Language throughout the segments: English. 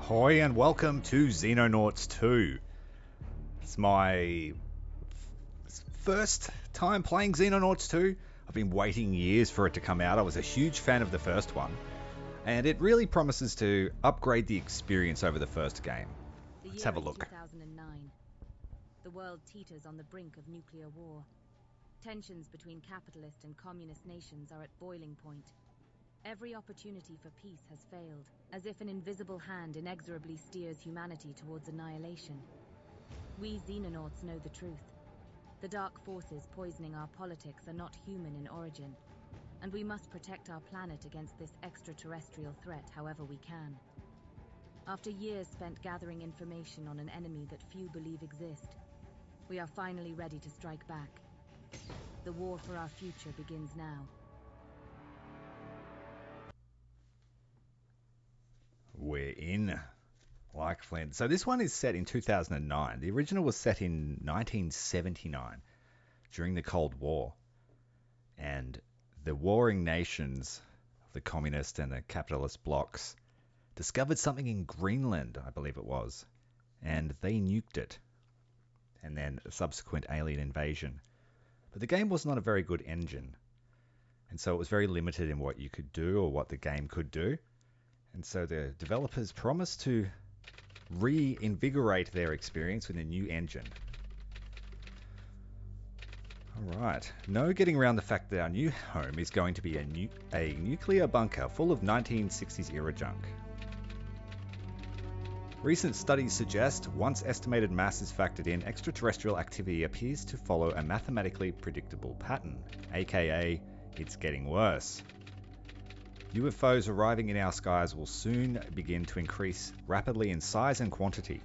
Ahoy and welcome to Xenonauts 2. It's my first time playing Xenonauts 2. I've been waiting years for it to come out. I was a huge fan of the first one, and it really promises to upgrade the experience over the first game. Let's have a look. 2009. The world teeters on the brink of nuclear war. Tensions between capitalist and communist nations are at boiling point. Every opportunity for peace has failed, as if an invisible hand inexorably steers humanity towards annihilation. We Xenonauts know the truth. The dark forces poisoning our politics are not human in origin, and we must protect our planet against this extraterrestrial threat however we can. After years spent gathering information on an enemy that few believe exist, we are finally ready to strike back. The war for our future begins now. We're in. Like Flint. So this one is set in 2009. The original was set in 1979 during the Cold War. And the warring nations of the communist and the capitalist blocs discovered something in Greenland, I believe it was. And they nuked it. And then a subsequent alien invasion. But the game was not a very good engine. And so it was very limited in what you could do or what the game could do. And so the developers promised to reinvigorate their experience with a new engine. Alright, no getting around the fact that our new home is going to be a nuclear bunker full of 1960s era junk. Recent studies suggest once estimated mass is factored in, extraterrestrial activity appears to follow a mathematically predictable pattern, aka it's getting worse. UFOs arriving in our skies will soon begin to increase rapidly in size and quantity.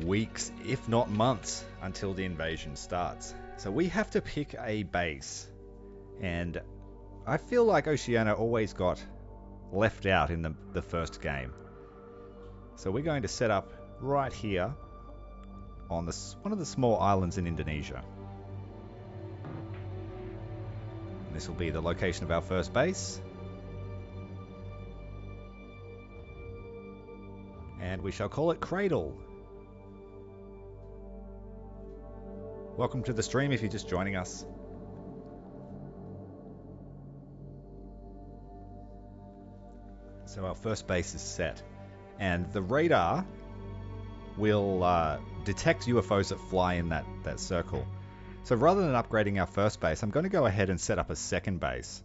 Weeks, if not months, until the invasion starts. So we have to pick a base. And I feel like Oceania always got left out in the first game. So we're going to set up right here on one of the small islands in Indonesia. This will be the location of our first base. And we shall call it Cradle. Welcome to the stream if you're just joining us. So our first base is set. And the radar will detect UFOs that fly in that circle. So rather than upgrading our first base, I'm going to go ahead and set up a second base.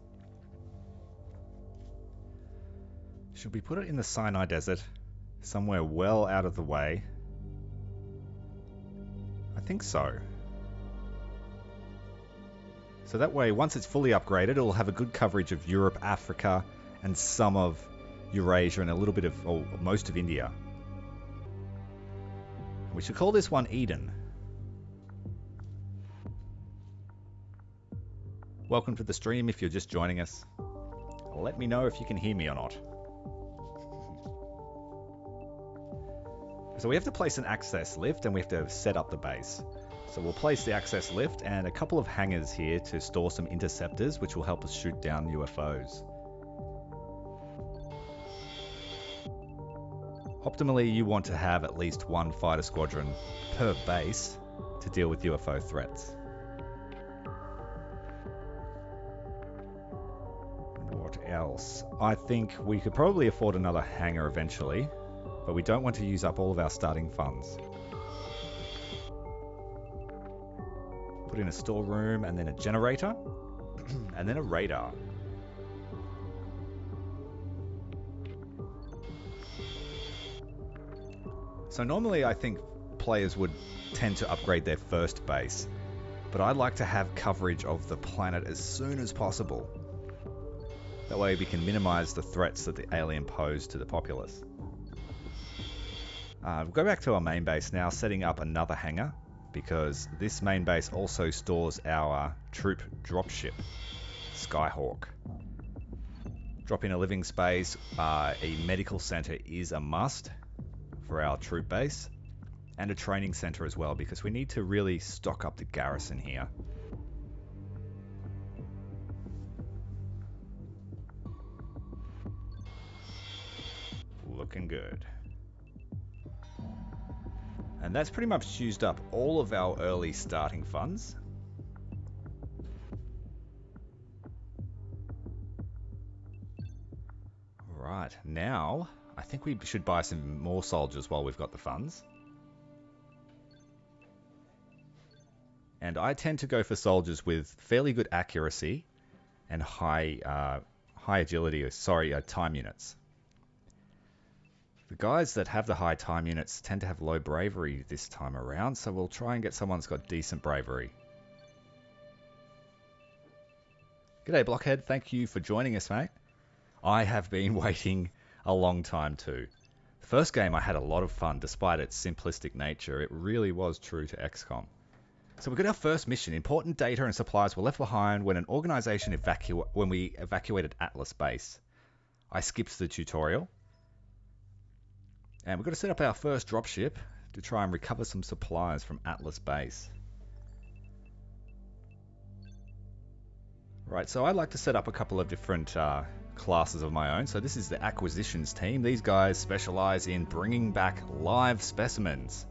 Should we put it in the Sinai Desert? Somewhere well out of the way? I think so. So that way, once it's fully upgraded, it'll have a good coverage of Europe, Africa, and some of Eurasia, and a little bit of, or most of India. We should call this one Eden. Welcome to the stream if you're just joining us. Let me know if you can hear me or not. So we have to place an access lift and we have to set up the base. So we'll place the access lift and a couple of hangars here to store some interceptors which will help us shoot down UFOs. Optimally, you want to have at least one fighter squadron per base to deal with UFO threats. Else. I think we could probably afford another hangar eventually, but we don't want to use up all of our starting funds. Put in a storeroom and then a generator and then a radar. So normally I think players would tend to upgrade their first base, but I'd like to have coverage of the planet as soon as possible. That way we can minimize the threats that the alien pose to the populace. We'll go back to our main base now, setting up another hangar, because this main base also stores our troop dropship, Skyhawk. Drop in a living space, a medical center is a must for our troop base, and a training center as well, because we need to really stock up the garrison here. Looking good. And that's pretty much used up all of our early starting funds. Right, now I think we should buy some more soldiers while we've got the funds. And I tend to go for soldiers with fairly good accuracy and high agility, time units. The guys that have the high time units tend to have low bravery this time around, so we'll try and get someone that's got decent bravery. G'day Blockhead, thank you for joining us, mate. I have been waiting a long time too. The first game I had a lot of fun despite its simplistic nature. It really was true to XCOM. So we've got our first mission. Important data and supplies were left behind when an organization when we evacuated Atlas base. I skipped the tutorial. And we've got to set up our first dropship to try and recover some supplies from Atlas base. Right, so I'd like to set up a couple of different classes of my own. So this is the acquisitions team. These guys specialize in bringing back live specimens.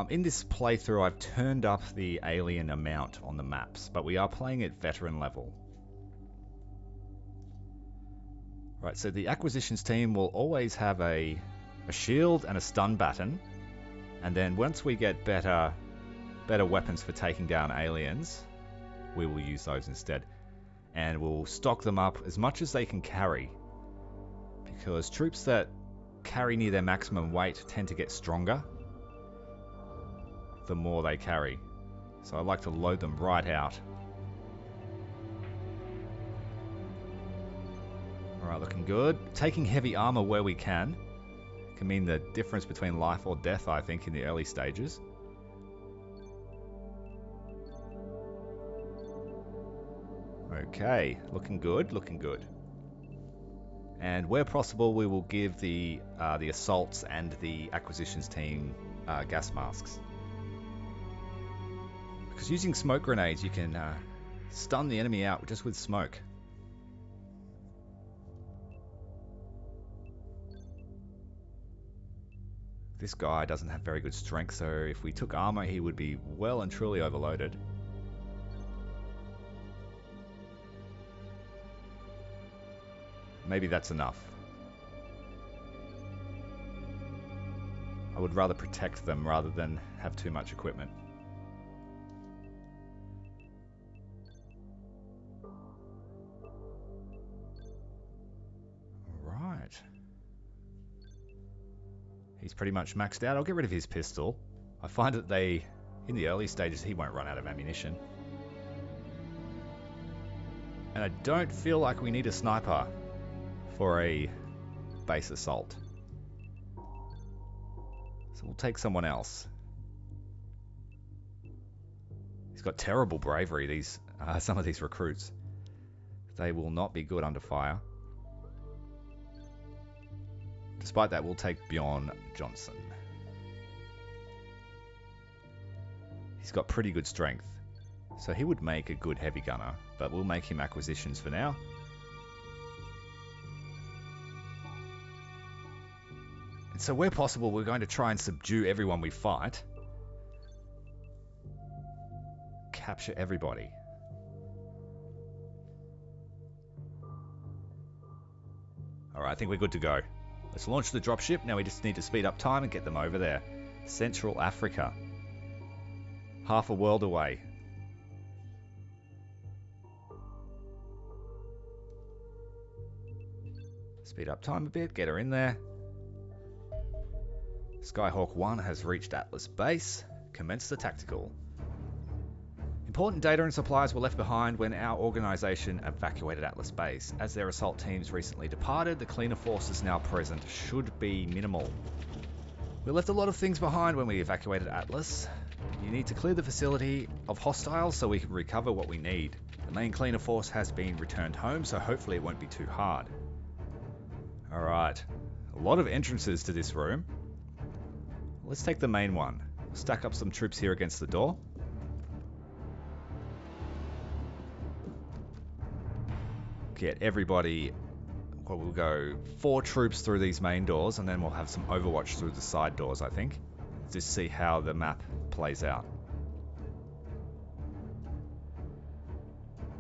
In this playthrough, I've turned up the alien amount on the maps, but we are playing at veteran level. Right, so the acquisitions team will always have a shield and a stun baton, and then once we get better weapons for taking down aliens, we will use those instead. And we'll stock them up as much as they can carry, because troops that carry near their maximum weight tend to get stronger the more they carry. So I like to load them right out. Alright, looking good. Taking heavy armor where we can mean the difference between life or death, I think, in the early stages. Okay, looking good, looking good. And where possible, we will give the assaults and the acquisitions team gas masks. Because using smoke grenades, you can stun the enemy out just with smoke. This guy doesn't have very good strength, so if we took armor, he would be well and truly overloaded. Maybe that's enough. I would rather protect them rather than have too much equipment. Right. He's pretty much maxed out. I'll get rid of his pistol. I find that in the early stages, he won't run out of ammunition. And I don't feel like we need a sniper for a base assault. So we'll take someone else. He's got terrible bravery, some of these recruits. They will not be good under fire. Despite that, we'll take Bjorn Johnson. He's got pretty good strength, so he would make a good heavy gunner, but we'll make him acquisitions for now. And so where possible, we're going to try and subdue everyone we fight. Capture everybody. Alright, I think we're good to go. Let's launch the dropship. Now we just need to speed up time and get them over there. Central Africa. Half a world away. Speed up time a bit, get her in there. Skyhawk 1 has reached Atlas base. Commence the tactical. Important data and supplies were left behind when our organization evacuated Atlas base. As their assault teams recently departed, the cleaner forces now present should be minimal. We left a lot of things behind when we evacuated Atlas. You need to clear the facility of hostiles so we can recover what we need. The main cleaner force has been returned home, so hopefully it won't be too hard. Alright, a lot of entrances to this room. Let's take the main one. Stack up some troops here against the door. Get everybody Well, we'll go 4 troops through these main doors, and then we'll have some overwatch through the side doors, I think. Just see how the map plays out.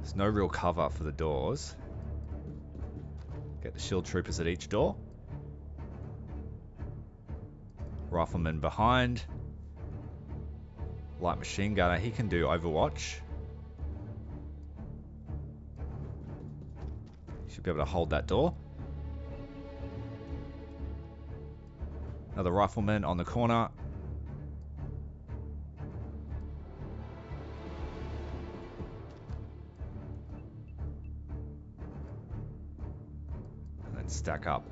There's no real cover for the doors. Get the shield troopers at each door. Rifleman behind. Light machine gunner, he can do overwatch. Should be able to hold that door. Another rifleman on the corner. And then stack up.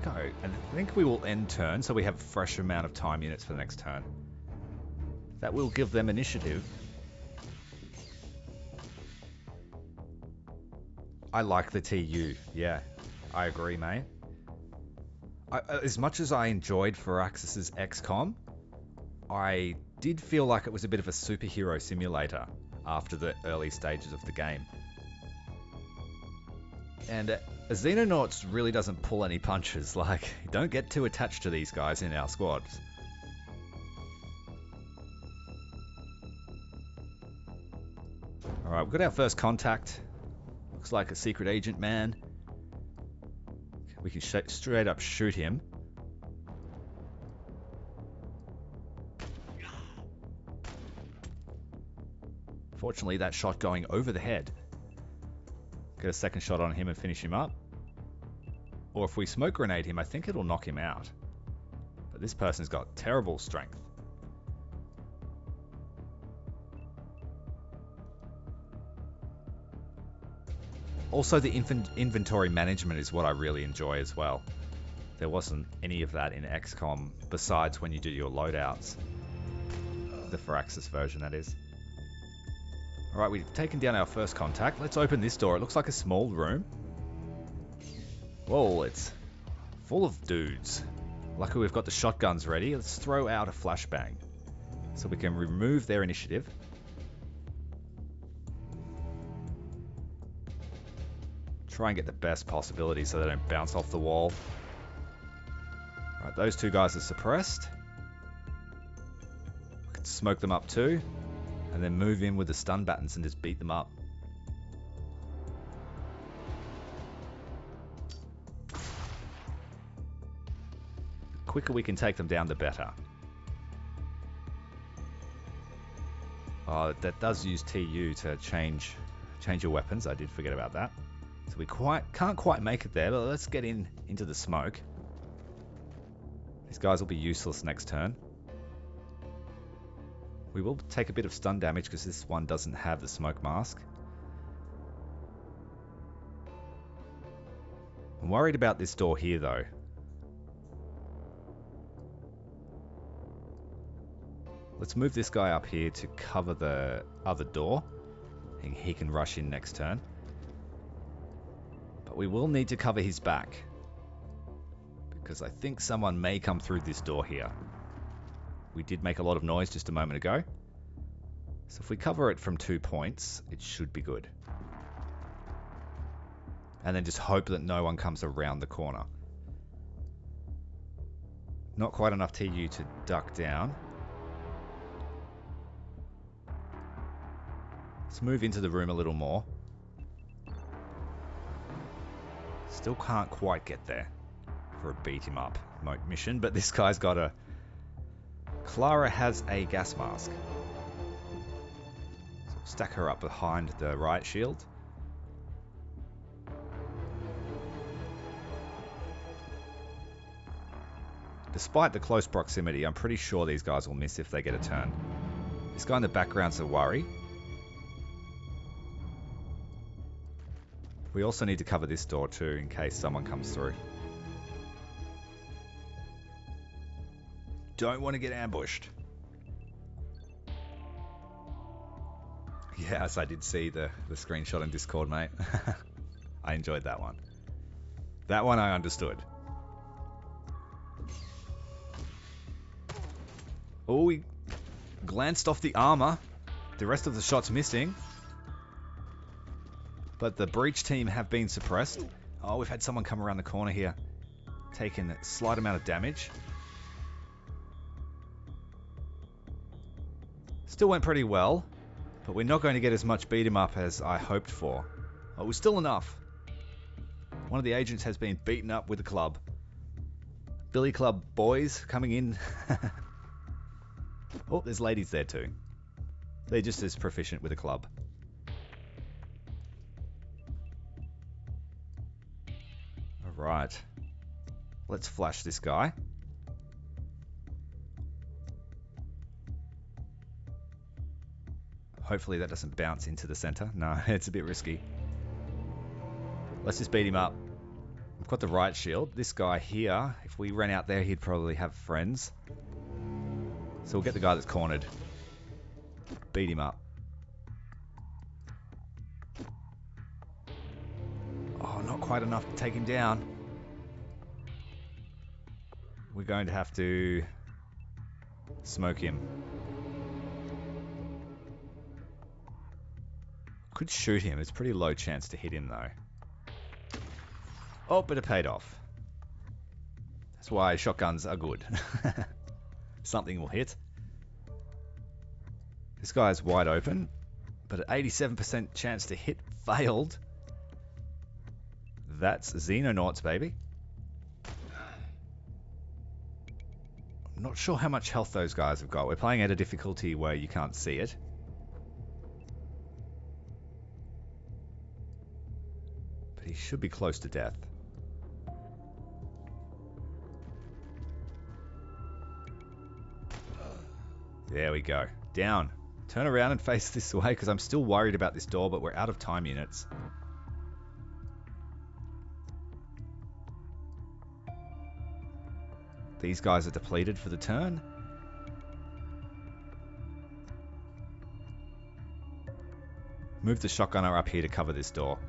I think we will end turn, so we have a fresh amount of time units for the next turn. That will give them initiative. I like the TU. Yeah, I agree, mate. As much as I enjoyed Firaxis's XCOM, I did feel like it was a bit of a superhero simulator after the early stages of the game. And Xenonauts really doesn't pull any punches. Like, don't get too attached to these guys in our squads. Alright, we've got our first contact. Looks like a secret agent man. We can straight up shoot him. Fortunately, that shot going over the head. Get a second shot on him and finish him up. Or if we smoke grenade him, I think it'll knock him out. But this person's got terrible strength. Also, the inventory management is what I really enjoy as well. There wasn't any of that in XCOM besides when you do your loadouts. The Firaxis version, that is. Alright, we've taken down our first contact. Let's open this door. It looks like a small room. Whoa, it's full of dudes. Luckily we've got the shotguns ready. Let's throw out a flashbang so we can remove their initiative. Try and get the best possibility so they don't bounce off the wall. Right, those two guys are suppressed. We could smoke them up too. And then move in with the stun battens and just beat them up. The quicker we can take them down, the better. Oh, that does use TU to change your weapons. I did forget about that. So we can't quite make it there, but let's get into the smoke. These guys will be useless next turn. We will take a bit of stun damage because this one doesn't have the smoke mask. I'm worried about this door here though. Let's move this guy up here to cover the other door. He can rush in next turn. But we will need to cover his back, because I think someone may come through this door here. We did make a lot of noise just a moment ago. So if we cover it from 2 points, it should be good. And then just hope that no one comes around the corner. Not quite enough TU to duck down. Let's move into the room a little more. Still can't quite get there for a beat him up mission, but this guy's got a... Clara has a gas mask. So stack her up behind the riot shield. Despite the close proximity, I'm pretty sure these guys will miss if they get a turn. This guy in the background's a worry. We also need to cover this door too, in case someone comes through. Don't want to get ambushed. Yes, I did see the screenshot in Discord, mate. I enjoyed that one. That one I understood. Oh, we glanced off the armor. The rest of the shot's missing. But the breach team have been suppressed. Oh, we've had someone come around the corner here, taking a slight amount of damage. Still went pretty well, but we're not going to get as much beat him up as I hoped for. Oh, it was still enough. One of the agents has been beaten up with a club. Billy Club boys coming in. Oh, there's ladies there too. They're just as proficient with a club. Alright. Let's flash this guy. Hopefully that doesn't bounce into the center. No, it's a bit risky. Let's just beat him up. We've got the right shield. This guy here, if we ran out there, he'd probably have friends. So we'll get the guy that's cornered. Beat him up. Oh, not quite enough to take him down. We're going to have to smoke him. Could shoot him. It's pretty low chance to hit him though. Oh, but it paid off. That's why shotguns are good. Something will hit. This guy's wide open, but at 87% chance to hit, failed. That's Xenonauts, baby. I'm not sure how much health those guys have got. We're playing at a difficulty where you can't see it. But he should be close to death. There we go. Down. Turn around and face this way because I'm still worried about this door, but we're out of time units. These guys are depleted for the turn. Move the shotgunner up here to cover this door.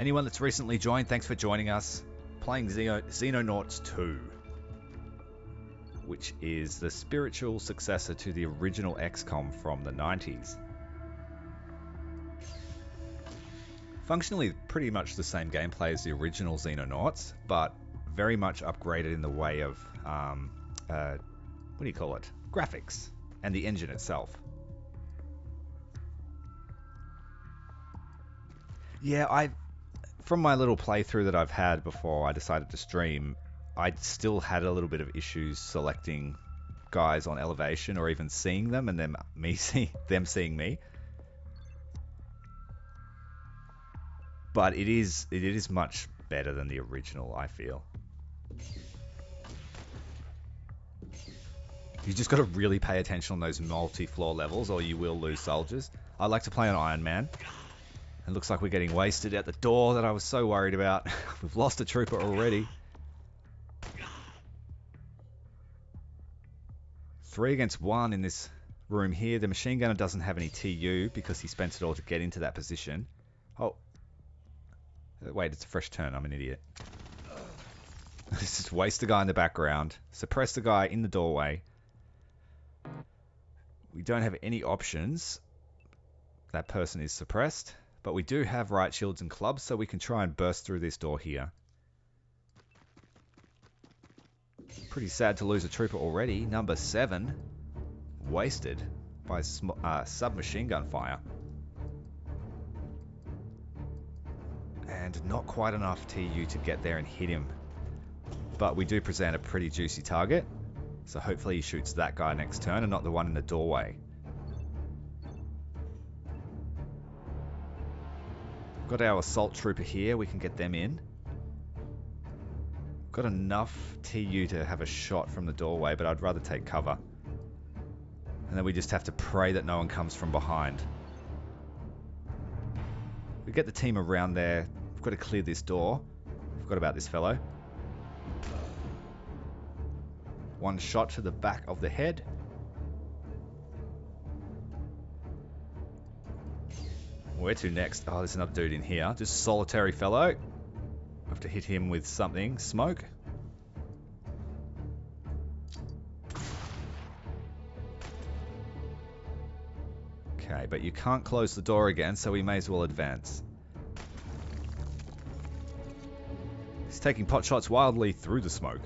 Anyone that's recently joined, thanks for joining us. Playing Xenonauts 2, which is the spiritual successor to the original XCOM from the 90s. Functionally pretty much the same gameplay as the original Xenonauts, but very much upgraded in the way of, what do you call it? Graphics and the engine itself. Yeah, from my little playthrough that I've had before I decided to stream, I still had a little bit of issues selecting guys on elevation or even seeing them and them seeing me. But it is much better than the original, I feel. You just got to really pay attention on those multi-floor levels or you will lose soldiers. I like to play on Iron Man. It looks like we're getting wasted at the door that I was so worried about. We've lost a trooper already. 3 against 1 in this room here. The machine gunner doesn't have any TU because he spent it all to get into that position. Oh. Wait, it's a fresh turn. I'm an idiot. Let's just waste the guy in the background. Suppress the guy in the doorway. We don't have any options. That person is suppressed. But we do have riot shields and clubs, so we can try and burst through this door here. Pretty sad to lose a trooper already. Number 7. Wasted by submachine gun fire. And not quite enough TU to get there and hit him. But we do present a pretty juicy target. So hopefully he shoots that guy next turn and not the one in the doorway. Got our assault trooper here. We can get them in. Got enough TU to have a shot from the doorway, but I'd rather take cover. And then we just have to pray that no one comes from behind. We get the team around there. We've got to clear this door. Forgot about this fellow. One shot to the back of the head. Where to next? Oh, there's another dude in here. Just solitary fellow. Have to hit him with something. Smoke. Okay, Okay, but you can't close the door again, so we may as well advance. He's taking pot shots wildly through the smoke.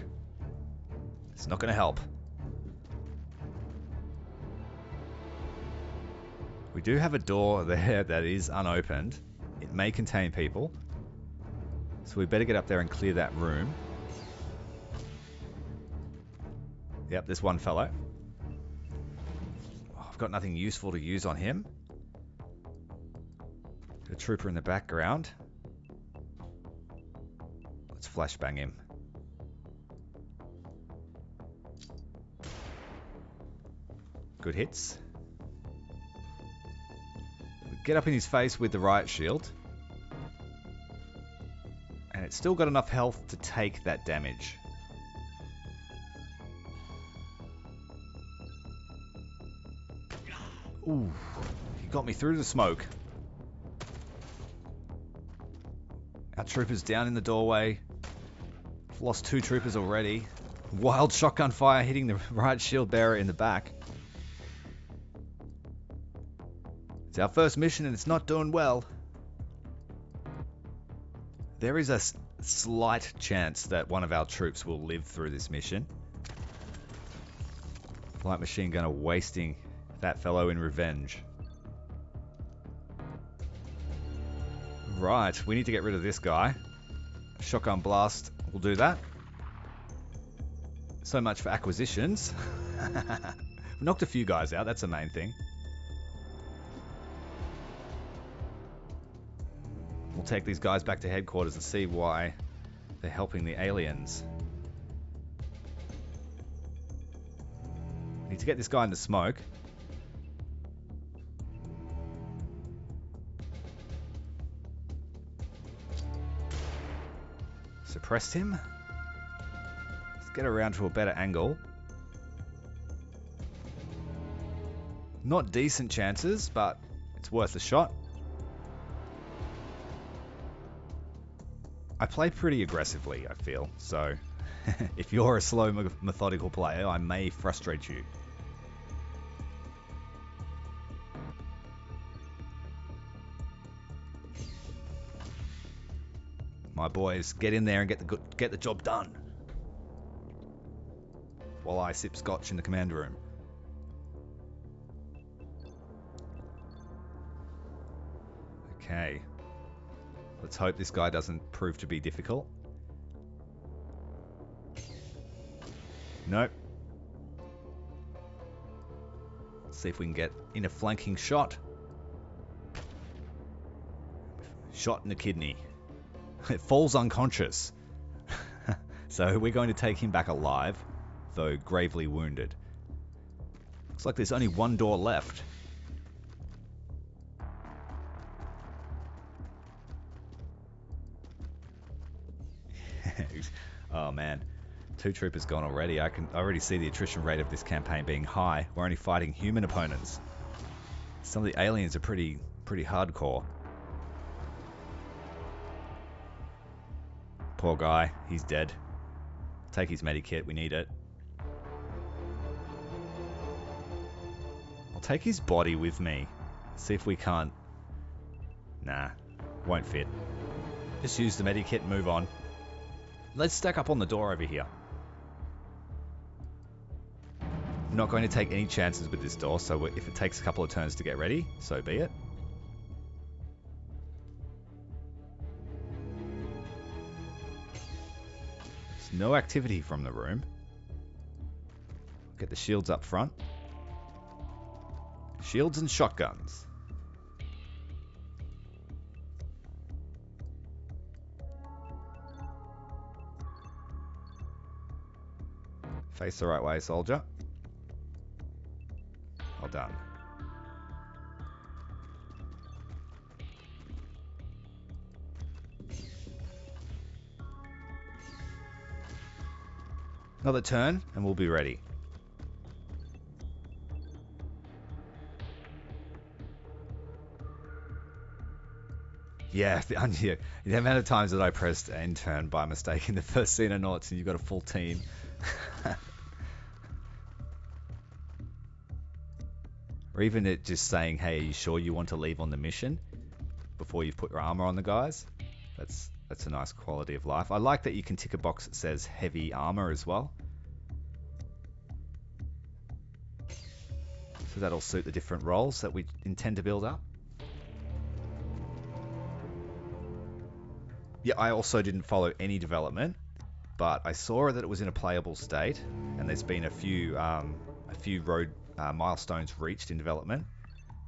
It's not going to help. We do have a door there that is unopened. It may contain people. So we better get up there and clear that room. Yep, there's one fellow. Oh, I've got nothing useful to use on him. Got a trooper in the background. Let's flashbang him. Good hits. Get up in his face with the riot shield. And it's still got enough health to take that damage. Ooh, he got me through the smoke. Our troopers down in the doorway. Lost 2 troopers already. Wild shotgun fire hitting the riot shield bearer in the back. It's our first mission and it's not doing well. There is a slight chance that one of our troops will live through this mission. Light machine gunner wasting that fellow in revenge. Right, we need to get rid of this guy. Shotgun blast will do that. So much for acquisitions. We knocked a few guys out, that's the main thing. We'll take these guys back to headquarters and see why they're helping the aliens. Need to get this guy in the smoke. Suppressed him. Let's get around to a better angle. Not decent chances, but it's worth a shot. I play pretty aggressively, I feel, so if you're a slow, methodical player, I may frustrate you. My boys, get in there and get the job done. While I sip scotch in the command room. Okay. Let's hope this guy doesn't prove to be difficult. Nope. Let's see if we can get in a flanking shot. Shot in the kidney. It falls unconscious. So we're going to take him back alive, though gravely wounded. Looks like there's only one door left. Oh man, 2 troopers gone already. I already see the attrition rate of this campaign being high. We're only fighting human opponents. Some of the aliens are pretty hardcore. Poor guy, he's dead. Take his medikit, we need it. I'll take his body with me. See if we can't... Nah, won't fit. Just use the medikit and move on. Let's stack up on the door over here. I'm not going to take any chances with this door, so if it takes a couple of turns to get ready, so be it. There's no activity from the room. Get the shields up front. Shields and shotguns. Face the right way, soldier. Well done. Another turn, and we'll be ready. Yeah, the amount of times that I pressed end turn by mistake in the first Xenonauts and you've got a full team. Or even it just saying, hey, are you sure you want to leave on the mission before you've put your armor on the guys? That's a nice quality of life. I like that you can tick a box that says heavy armor as well. So that'll suit the different roles that we intend to build up. Yeah, I also didn't follow any development, but I saw that it was in a playable state, and there's been a few road milestones reached in development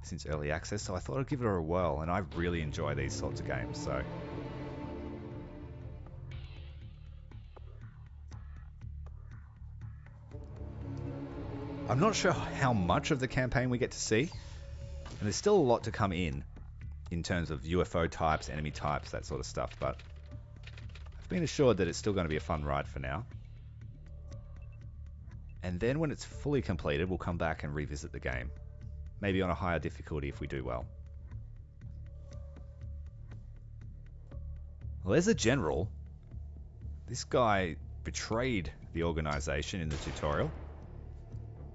since early access, so I thought I'd give it a whirl, and I really enjoy these sorts of games, so... I'm not sure how much of the campaign we get to see, and there's still a lot to come in terms of UFO types, enemy types, that sort of stuff, but I've been assured that it's still going to be a fun ride for now. And then when it's fully completed, we'll come back and revisit the game. Maybe on a higher difficulty if we do well. Well, there's a general. This guy betrayed the organization in the tutorial.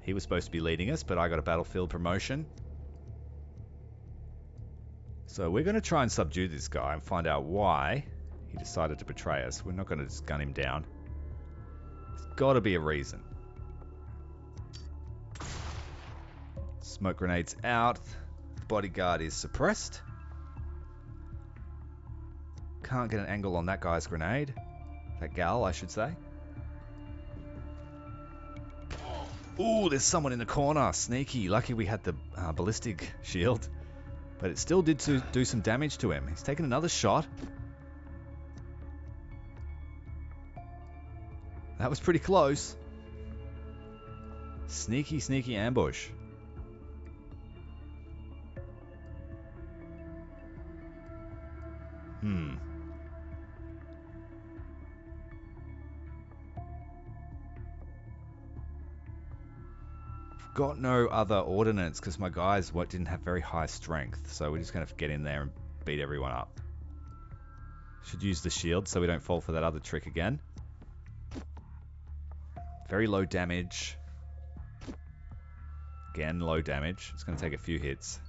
He was supposed to be leading us, but I got a battlefield promotion. So we're going to try and subdue this guy and find out why he decided to betray us. We're not going to just gun him down. There's got to be a reason. Smoke grenades out. The bodyguard is suppressed. Can't get an angle on that guy's grenade. That gal, I should say. Ooh, there's someone in the corner. Sneaky. Lucky we had the ballistic shield. But it still did do some damage to him. He's taken another shot. That was pretty close. Sneaky, sneaky ambush. Got no other ordnance because my guys didn't have very high strength, so we're just going to get in there and beat everyone up. Should use the shield so we don't fall for that other trick again. Very low damage. Again, low damage. It's going to take a few hits.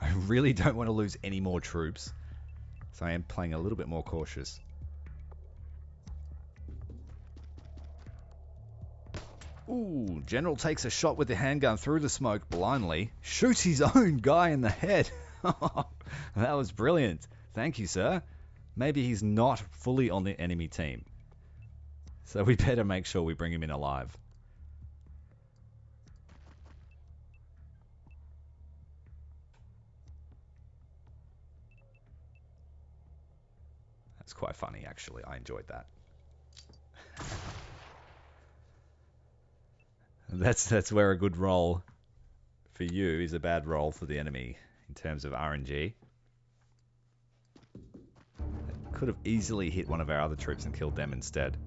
I really don't want to lose any more troops, so I am playing a little bit more cautious. Ooh, General takes a shot with the handgun through the smoke blindly, shoots his own guy in the head. That was brilliant. Thank you, sir. Maybe he's not fully on the enemy team, so we better make sure we bring him in alive. That's quite funny, actually. I enjoyed that. That's where a good roll for you is a bad roll for the enemy in terms of RNG. It could have easily hit one of our other troops and killed them instead.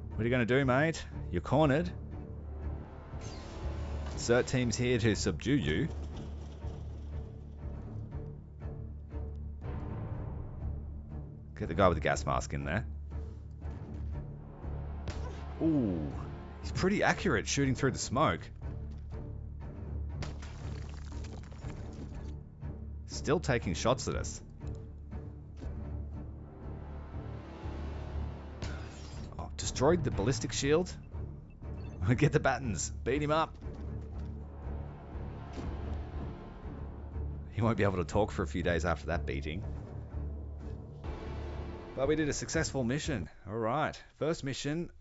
What are you going to do, mate? You're cornered. CERT team's here to subdue you. Get the guy with the gas mask in there. Ooh, he's pretty accurate shooting through the smoke. Still taking shots at us. Oh, destroyed the ballistic shield. Get the battens. Beat him up. He won't be able to talk for a few days after that beating. But we did a successful mission. All right. First mission,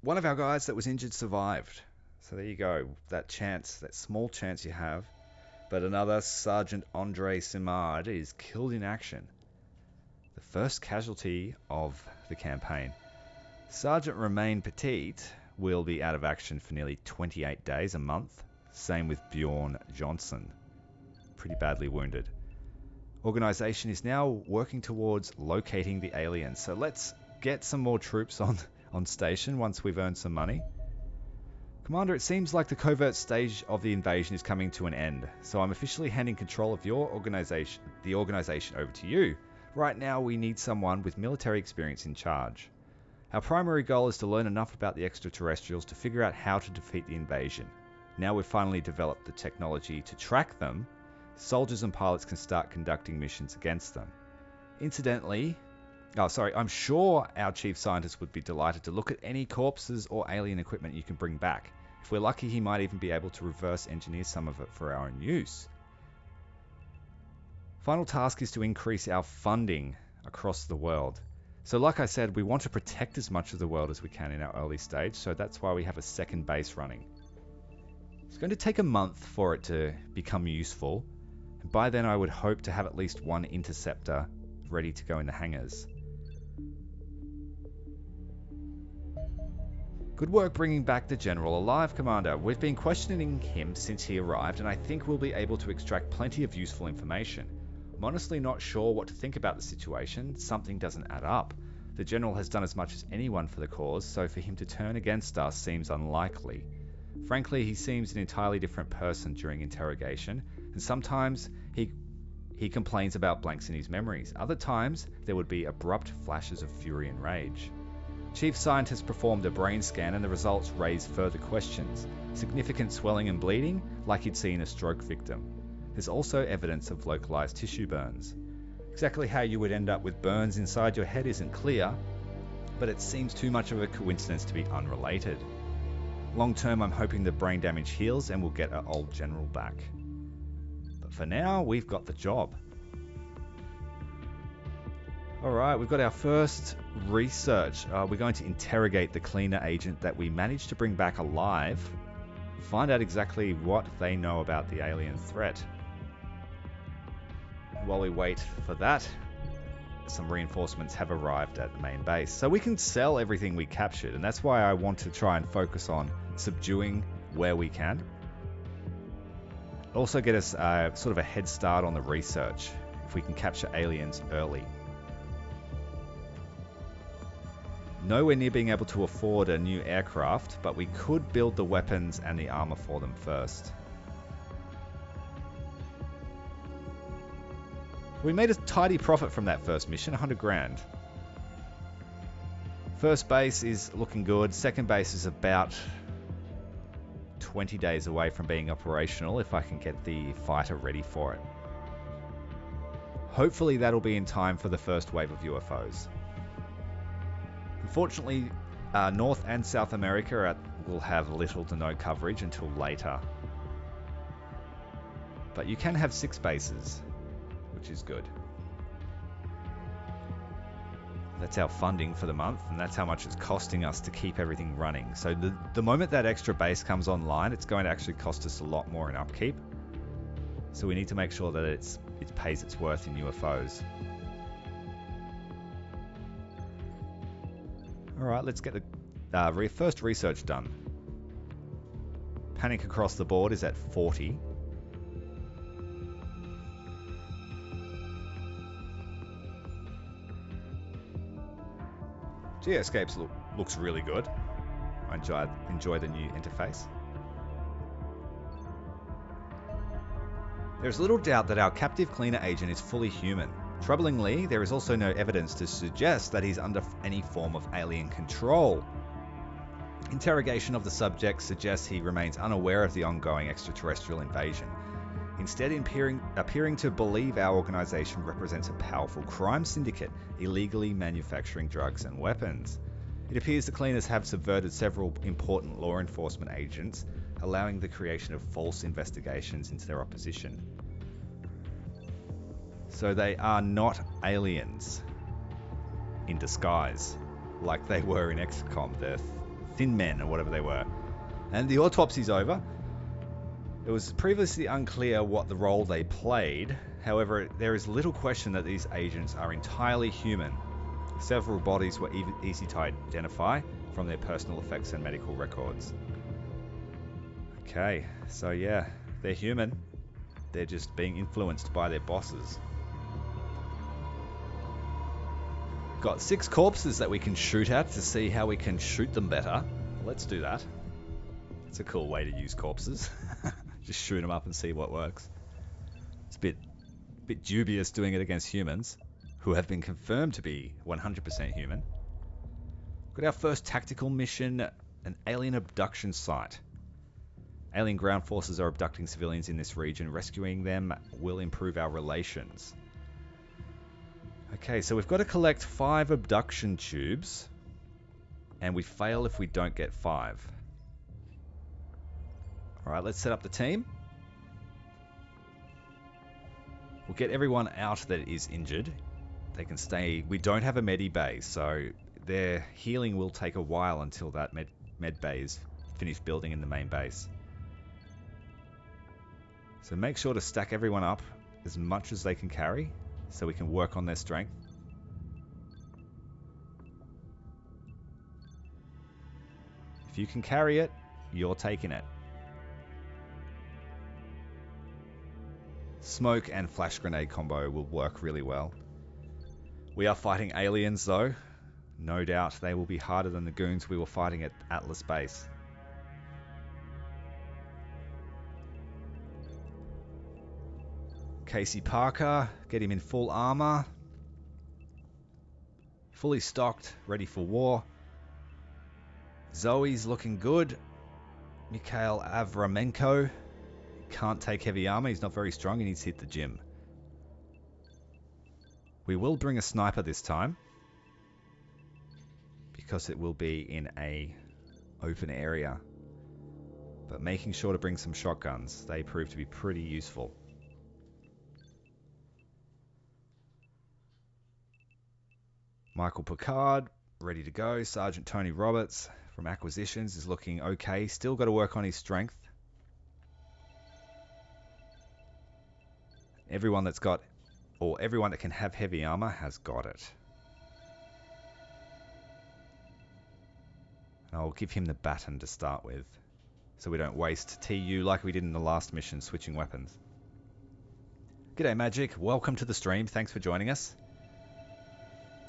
one of our guys that was injured survived. So there you go. That chance, that small chance you have. But another, Sergeant Andre Simard, is killed in action. The first casualty of the campaign. Sergeant Romain Petit will be out of action for nearly 28 days, a month. Same with Bjorn Johnson. Pretty badly wounded. Organization is now working towards locating the aliens. So let's get some more troops on station once we've earned some money. Commander, it seems like the covert stage of the invasion is coming to an end, so I'm officially handing control of your organization, the organization, over to you. Right now, we need someone with military experience in charge. Our primary goal is to learn enough about the extraterrestrials to figure out how to defeat the invasion. Now we've finally developed the technology to track them, soldiers and pilots can start conducting missions against them. Incidentally, I'm sure our chief scientist would be delighted to look at any corpses or alien equipment you can bring back. If we're lucky, he might even be able to reverse engineer some of it for our own use. Final task is to increase our funding across the world. So like I said, we want to protect as much of the world as we can in our early stage, so that's why we have a second base running. It's going to take a month for it to become useful, and by then I would hope to have at least one interceptor ready to go in the hangars. Good work bringing back the General alive, Commander. We've been questioning him since he arrived, and I think we'll be able to extract plenty of useful information. I'm honestly not sure what to think about the situation. Something doesn't add up. The General has done as much as anyone for the cause, so for him to turn against us seems unlikely. Frankly, he seems an entirely different person during interrogation, and sometimes he complains about blanks in his memories. Other times, there would be abrupt flashes of fury and rage. Chief Scientist performed a brain scan and the results raised further questions. Significant swelling and bleeding, like he'd seen a stroke victim. There's also evidence of localized tissue burns. Exactly how you would end up with burns inside your head isn't clear, but it seems too much of a coincidence to be unrelated. Long term, I'm hoping the brain damage heals and we'll get our old general back. But for now, we've got the job. Alright, we've got our first research. We're going to interrogate the cleaner agent that we managed to bring back alive. Find out exactly what they know about the alien threat. While we wait for that, some reinforcements have arrived at the main base. So we can sell everything we captured, and that's why I want to try and focus on subduing where we can. Also get us sort of a head start on the research, if we can capture aliens early. Nowhere near being able to afford a new aircraft, but we could build the weapons and the armor for them first. We made a tidy profit from that first mission, 100 grand. First base is looking good. Second base is about 20 days away from being operational if I can get the fighter ready for it. Hopefully that'll be in time for the first wave of UFOs. Unfortunately, North and South America will have little to no coverage until later. But you can have 6 bases, which is good. That's our funding for the month, and that's how much it's costing us to keep everything running. So the moment that extra base comes online, it's going to actually cost us a lot more in upkeep. So we need to make sure that it pays its worth in UFOs. Alright, let's get the first research done. Panic across the board is at 40. Geoscapes looks really good. I enjoy the new interface. There is little doubt that our captive cleaner agent is fully human. Troublingly, there is also no evidence to suggest that he's under any form of alien control. Interrogation of the subject suggests he remains unaware of the ongoing extraterrestrial invasion. Instead, appearing to believe our organization represents a powerful crime syndicate, illegally manufacturing drugs and weapons. It appears the cleaners have subverted several important law enforcement agents, allowing the creation of false investigations into their opposition. So they are not aliens in disguise, like they were in XCOM, the Thin Men or whatever they were. And the autopsy's over. It was previously unclear what the role they played. However, there is little question that these agents are entirely human. Several bodies were easy to identify from their personal effects and medical records. Okay, so yeah, they're human. They're just being influenced by their bosses. Got 6 corpses that we can shoot at to see how we can shoot them better. Let's do that. It's a cool way to use corpses. Just shoot them up and see what works. It's a bit dubious doing it against humans, who have been confirmed to be 100% human. Got our first tactical mission, an alien abduction site. Alien ground forces are abducting civilians in this region. Rescuing them will improve our relations. Okay, so we've got to collect 5 abduction tubes, and we fail if we don't get 5. Alright, let's set up the team. We'll get everyone out that is injured. They can stay. We don't have a medi bay, so their healing will take a while until that med bay is finished building in the main base. So make sure to stack everyone up as much as they can carry, so we can work on their strength. If you can carry it, you're taking it. Smoke and flash grenade combo will work really well. We are fighting aliens though. No doubt they will be harder than the goons we were fighting at Atlas base. Casey Parker, get him in full armor. Fully stocked, ready for war. Zoe's looking good. Mikhail Avramenko can't take heavy armor. He's not very strong. He needs to hit the gym. We will bring a sniper this time, because it will be in a open area. But making sure to bring some shotguns. They prove to be pretty useful. Michael Picard, ready to go. Sergeant Tony Roberts from Acquisitions is looking okay. Still got to work on his strength. Everyone that's got, or everyone that can have heavy armor has got it. And I'll give him the baton to start with, so we don't waste TU like we did in the last mission, switching weapons. G'day Magic, welcome to the stream. Thanks for joining us.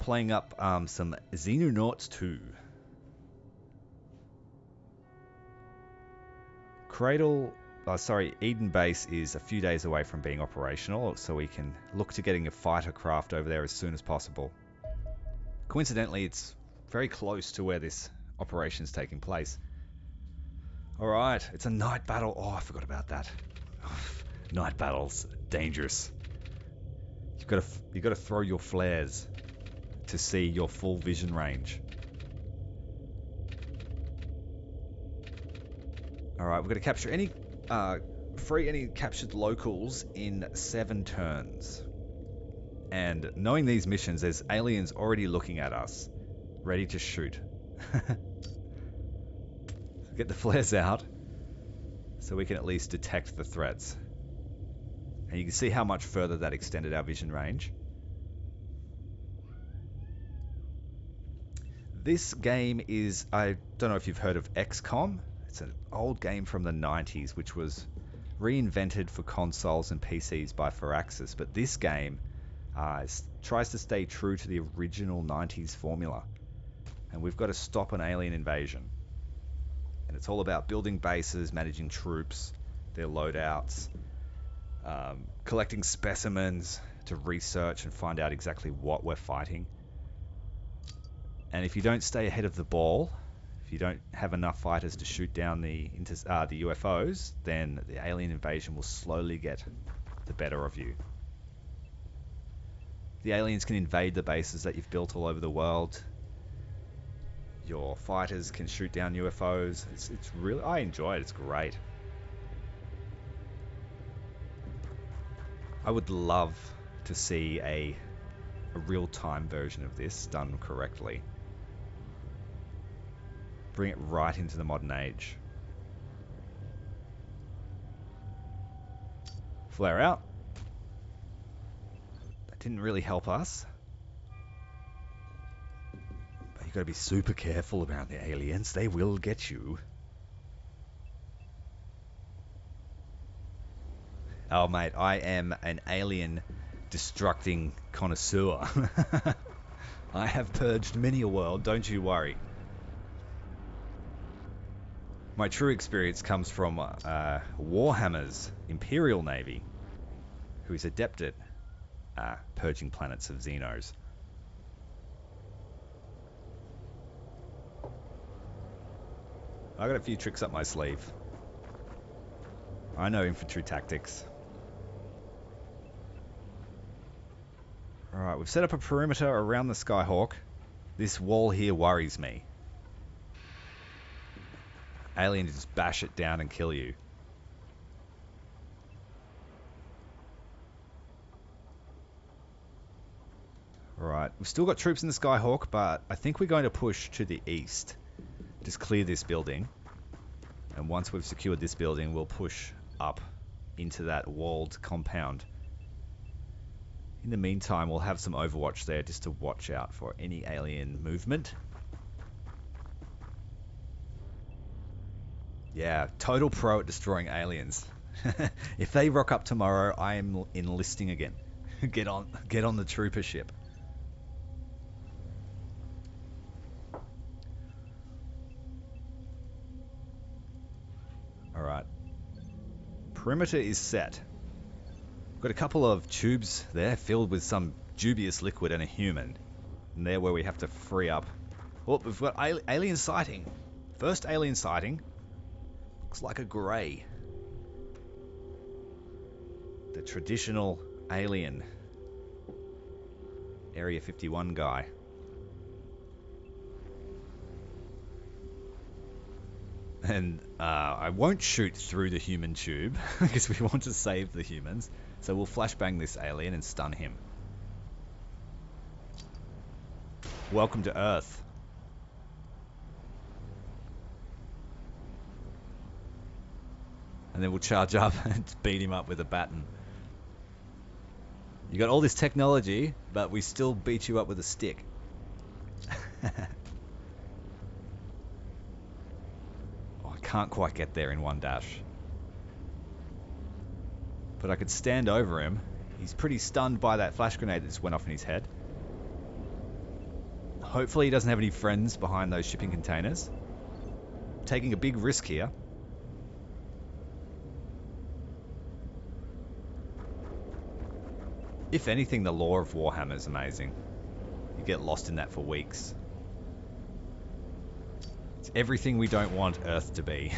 Playing up some Xenonauts 2. Eden Base is a few days away from being operational, so we can look to getting a fighter craft over there as soon as possible. Coincidentally, it's very close to where this operation is taking place. Alright, it's a night battle. Oh, I forgot about that. Night battles, dangerous. You've got to throw your flares to see your full vision range. Alright, we're going to capture free any captured locals in 7 turns. And knowing these missions, there's aliens already looking at us, ready to shoot. Get the flares out, so we can at least detect the threats. And you can see how much further that extended our vision range. This game is, I don't know if you've heard of XCOM. It's an old game from the 90s, which was reinvented for consoles and PCs by Firaxis. But this game tries to stay true to the original 90s formula. And we've got to stop an alien invasion. And it's all about building bases, managing troops, their loadouts, collecting specimens to research and find out exactly what we're fighting. And if you don't stay ahead of the ball, if you don't have enough fighters to shoot down the UFOs, then the alien invasion will slowly get the better of you. The aliens can invade the bases that you've built all over the world. Your fighters can shoot down UFOs. It's really, I enjoy it. It's great. I would love to see a real-time version of this done correctly. Bring it right into the modern age. Flare out. That didn't really help us. But you've got to be super careful around the aliens. They will get you. Oh, mate, I am an alien destructing connoisseur. I have purged many a world, don't you worry. My true experience comes from Warhammer's Imperial Navy, who is adept at purging planets of Xenos. I got a few tricks up my sleeve. I know infantry tactics. Alright, we've set up a perimeter around the Skyhawk. This wall here worries me. Aliens just bash it down and kill you. Alright, we've still got troops in the Skyhawk, but I think we're going to push to the east. Just clear this building. And once we've secured this building, we'll push up into that walled compound. In the meantime, we'll have some overwatch there just to watch out for any alien movement. Yeah, total pro at destroying aliens. If they rock up tomorrow, I am enlisting again. Get on the trooper ship. Alright. Perimeter is set. Got a couple of tubes there filled with some dubious liquid and a human. And there where we have to free up. Oh, we've got alien sighting. First alien sighting. Looks like a grey. The traditional alien. Area 51 guy. And I won't shoot through the human tube because we want to save the humans. So we'll flashbang this alien and stun him. Welcome to Earth. And then we'll charge up and beat him up with a baton. You got all this technology, but we still beat you up with a stick. Oh, I can't quite get there in one dash. But I could stand over him. He's pretty stunned by that flash grenade that just went off in his head. Hopefully he doesn't have any friends behind those shipping containers. Taking a big risk here. If anything, the lore of Warhammer is amazing. You get lost in that for weeks. It's everything we don't want Earth to be.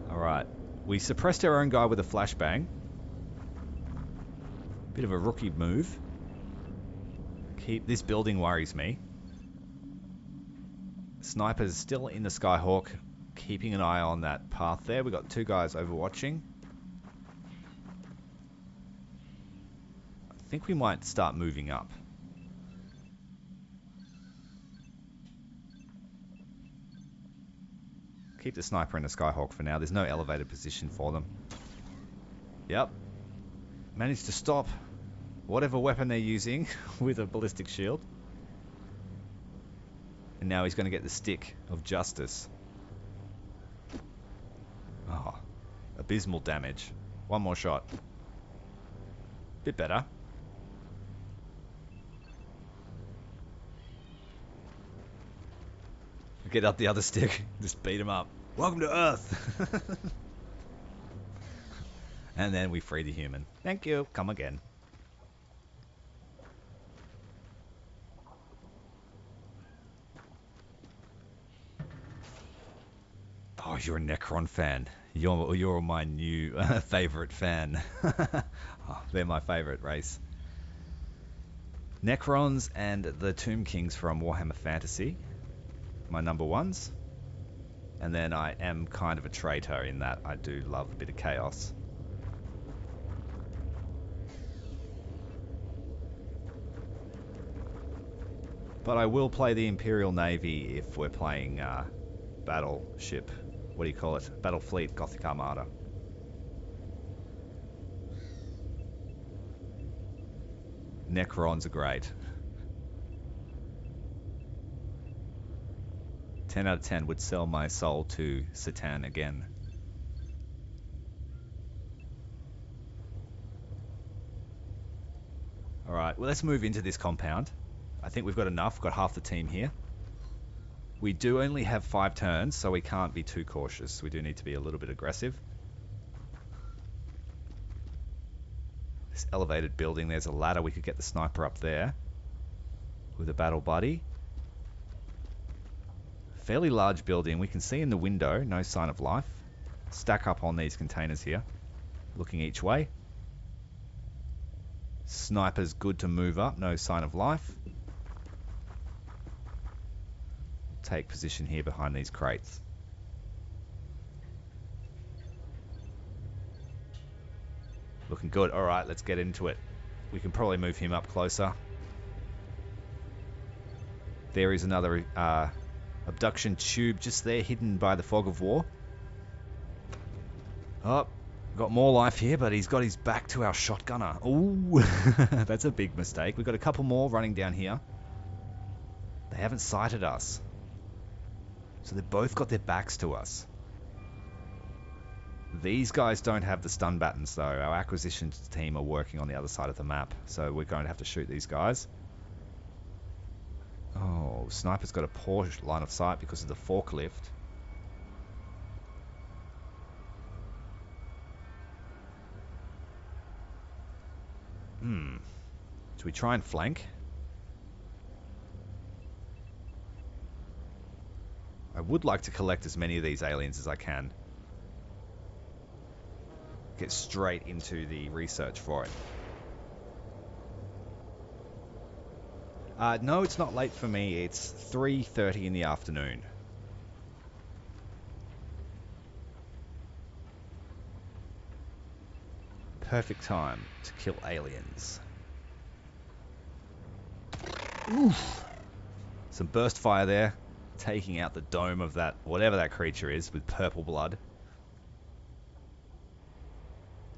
Alright, we suppressed our own guy with a flashbang. Bit of a rookie move. This building worries me. Sniper's still in the Skyhawk, keeping an eye on that path there. We've got two guys overwatching. I think we might start moving up. Keep the sniper in the Skyhawk for now. There's no elevated position for them. Yep. Managed to stop whatever weapon they're using with a ballistic shield. And now he's going to get the stick of justice. Oh, abysmal damage. One more shot. Bit better. Get up the other stick. Just beat him up. Welcome to Earth. And then we free the human. Thank you. Come again. Oh, you're a Necron fan. You're my new favorite fan. Oh, they're my favorite race. Necrons and the Tomb Kings from Warhammer Fantasy. My number ones. And then I am kind of a traitor in that I do love a bit of chaos. But I will play the Imperial Navy if we're playing Battleship. What do you call it? Battlefleet Gothic Armada. Necrons are great. 10 out of 10 would sell my soul to Satan again. Alright, well let's move into this compound. I think we've got enough. Got half the team here. We do only have 5 turns, so we can't be too cautious. We do need to be a little bit aggressive. This elevated building, there's a ladder. We could get the sniper up there with a battle buddy. Fairly large building. We can see in the window, no sign of life. Stack up on these containers here, looking each way. Sniper's good to move up, no sign of life. Take position here behind these crates. Looking good. Alright, let's get into it. We can probably move him up closer. There is another abduction tube just there, hidden by the fog of war. Oh, got more life here, but he's got his back to our shotgunner. Ooh, that's a big mistake. We've got a couple more running down here. They haven't sighted us. So they've both got their backs to us. These guys don't have the stun battens though. Our acquisitions team are working on the other side of the map. So we're going to have to shoot these guys. Oh, Sniper's got a poor line of sight because of the forklift. Should we try and flank? I would like to collect as many of these aliens as I can. Get straight into the research for it. No, it's not late for me. It's 3:30 in the afternoon. Perfect time to kill aliens. Oof. Some burst fire there, taking out the dome of that, whatever that creature is, with purple blood.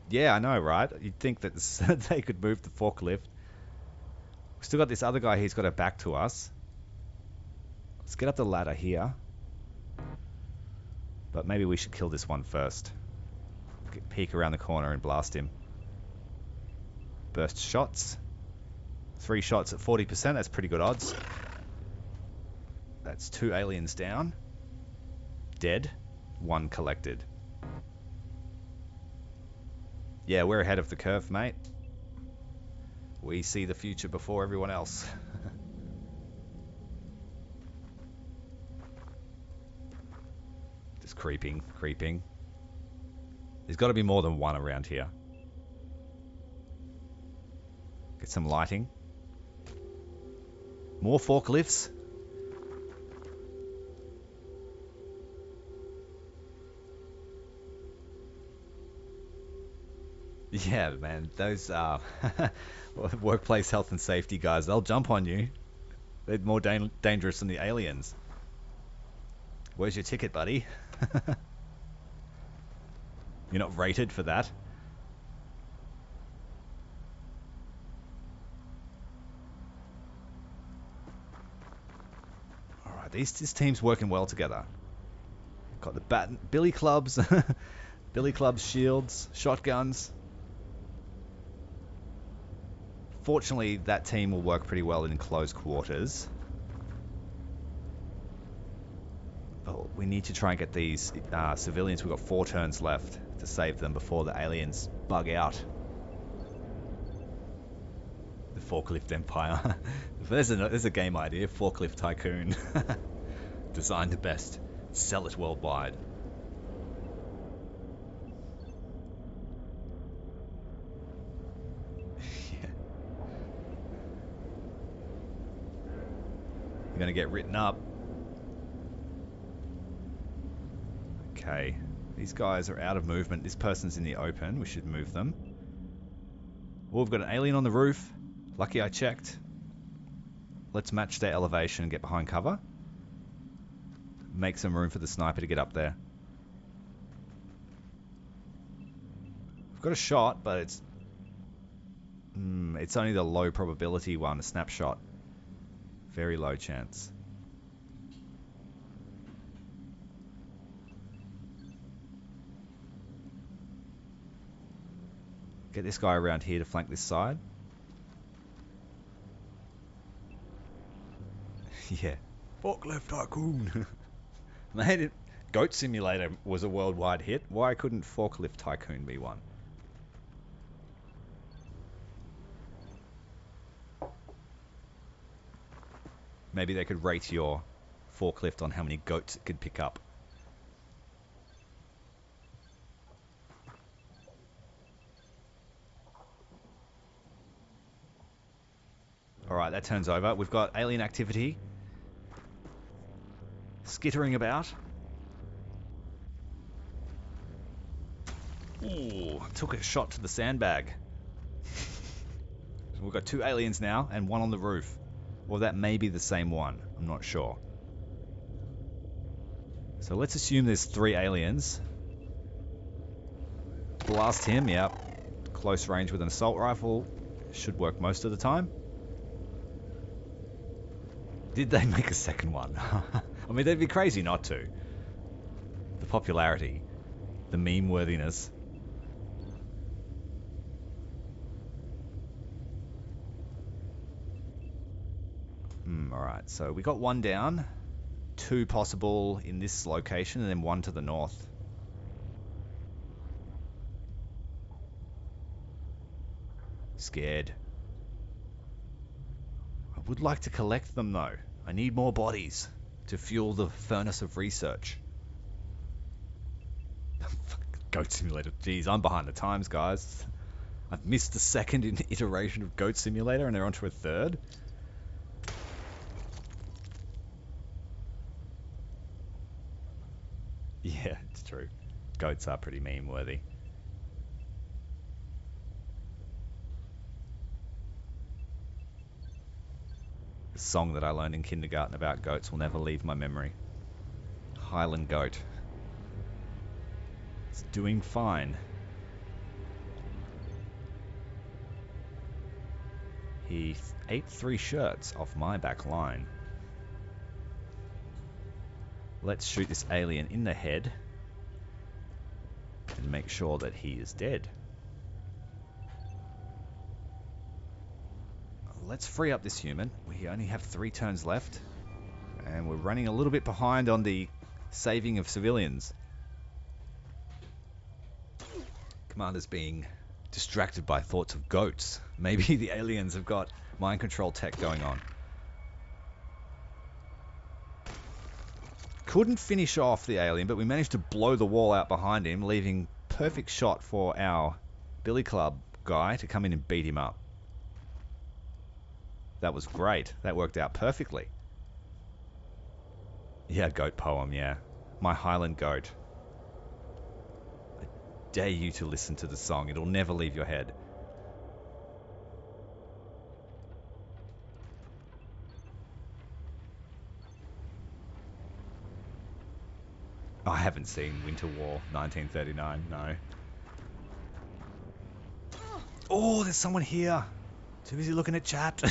Yeah, I know, right? You'd think that they could move the forklift. We've still got this other guy, he's got a back to us. Let's get up the ladder here. But maybe we should kill this one first. Peek around the corner and blast him. Burst shots. 3 shots at 40%, that's pretty good odds. That's 2 aliens down. Dead. 1 collected. Yeah, we're ahead of the curve, mate. We see the future before everyone else. Just creeping. There's got to be more than 1 around here. Get some lighting. More forklifts. Yeah, man, those workplace health and safety guys, they'll jump on you. They're more dangerous than the aliens. Where's your ticket, buddy? You're not rated for that. Alright, this team's working well together. Got the billy clubs, billy clubs, shields, shotguns. Fortunately, that team will work pretty well in close quarters. But we need to try and get these civilians. We've got 4 turns left to save them before the aliens bug out. The Forklift Empire. There's a game idea. Forklift Tycoon. Design the best. Sell it worldwide. You're going to get written up. Okay. These guys are out of movement. This person's in the open. We should move them. Oh, we've got an alien on the roof. Lucky I checked. Let's match their elevation and get behind cover. Make some room for the sniper to get up there. We've got a shot, but it's only the low probability one, a snapshot. Very low chance. Get this guy around here to flank this side. Yeah. Forklift Tycoon. Made it. Goat Simulator was a worldwide hit. Why couldn't Forklift Tycoon be one? Maybe they could rate your forklift on how many goats it could pick up. Alright, that turns over. We've got alien activity skittering about. Ooh, took a shot to the sandbag. We've got 2 aliens now and 1 on the roof. Or that may be the same one. I'm not sure. So let's assume there's 3 aliens. Blast him, yep. Close range with an assault rifle. Should work most of the time. Did they make a second one? I mean, they'd be crazy not to. The popularity. The meme worthiness. Alright, so we got 1 down. 2 possible in this location, and then 1 to the north. Scared. I would like to collect them, though. I need more bodies to fuel the furnace of research. Goat Simulator. Jeez, I'm behind the times, guys. I've missed the 2nd iteration of Goat Simulator, and they're onto a 3rd. Yeah, it's true. Goats are pretty meme-worthy. The song that I learned in kindergarten about goats will never leave my memory. Highland goat. It's doing fine. He ate 3 shirts off my back line. Let's shoot this alien in the head and make sure that he is dead. Let's free up this human. We only have 3 turns left, and we're running a little bit behind on the saving of civilians. Commander's being distracted by thoughts of goats. Maybe the aliens have got mind control tech going on. Couldn't finish off the alien, but we managed to blow the wall out behind him, leaving perfect shot for our billy club guy to come in and beat him up. That was great. That worked out perfectly. Yeah, goat poem, yeah. My Highland goat. I dare you to listen to the song. It'll never leave your head. I haven't seen Winter War 1939, no. Oh, there's someone here. Too busy looking at chat.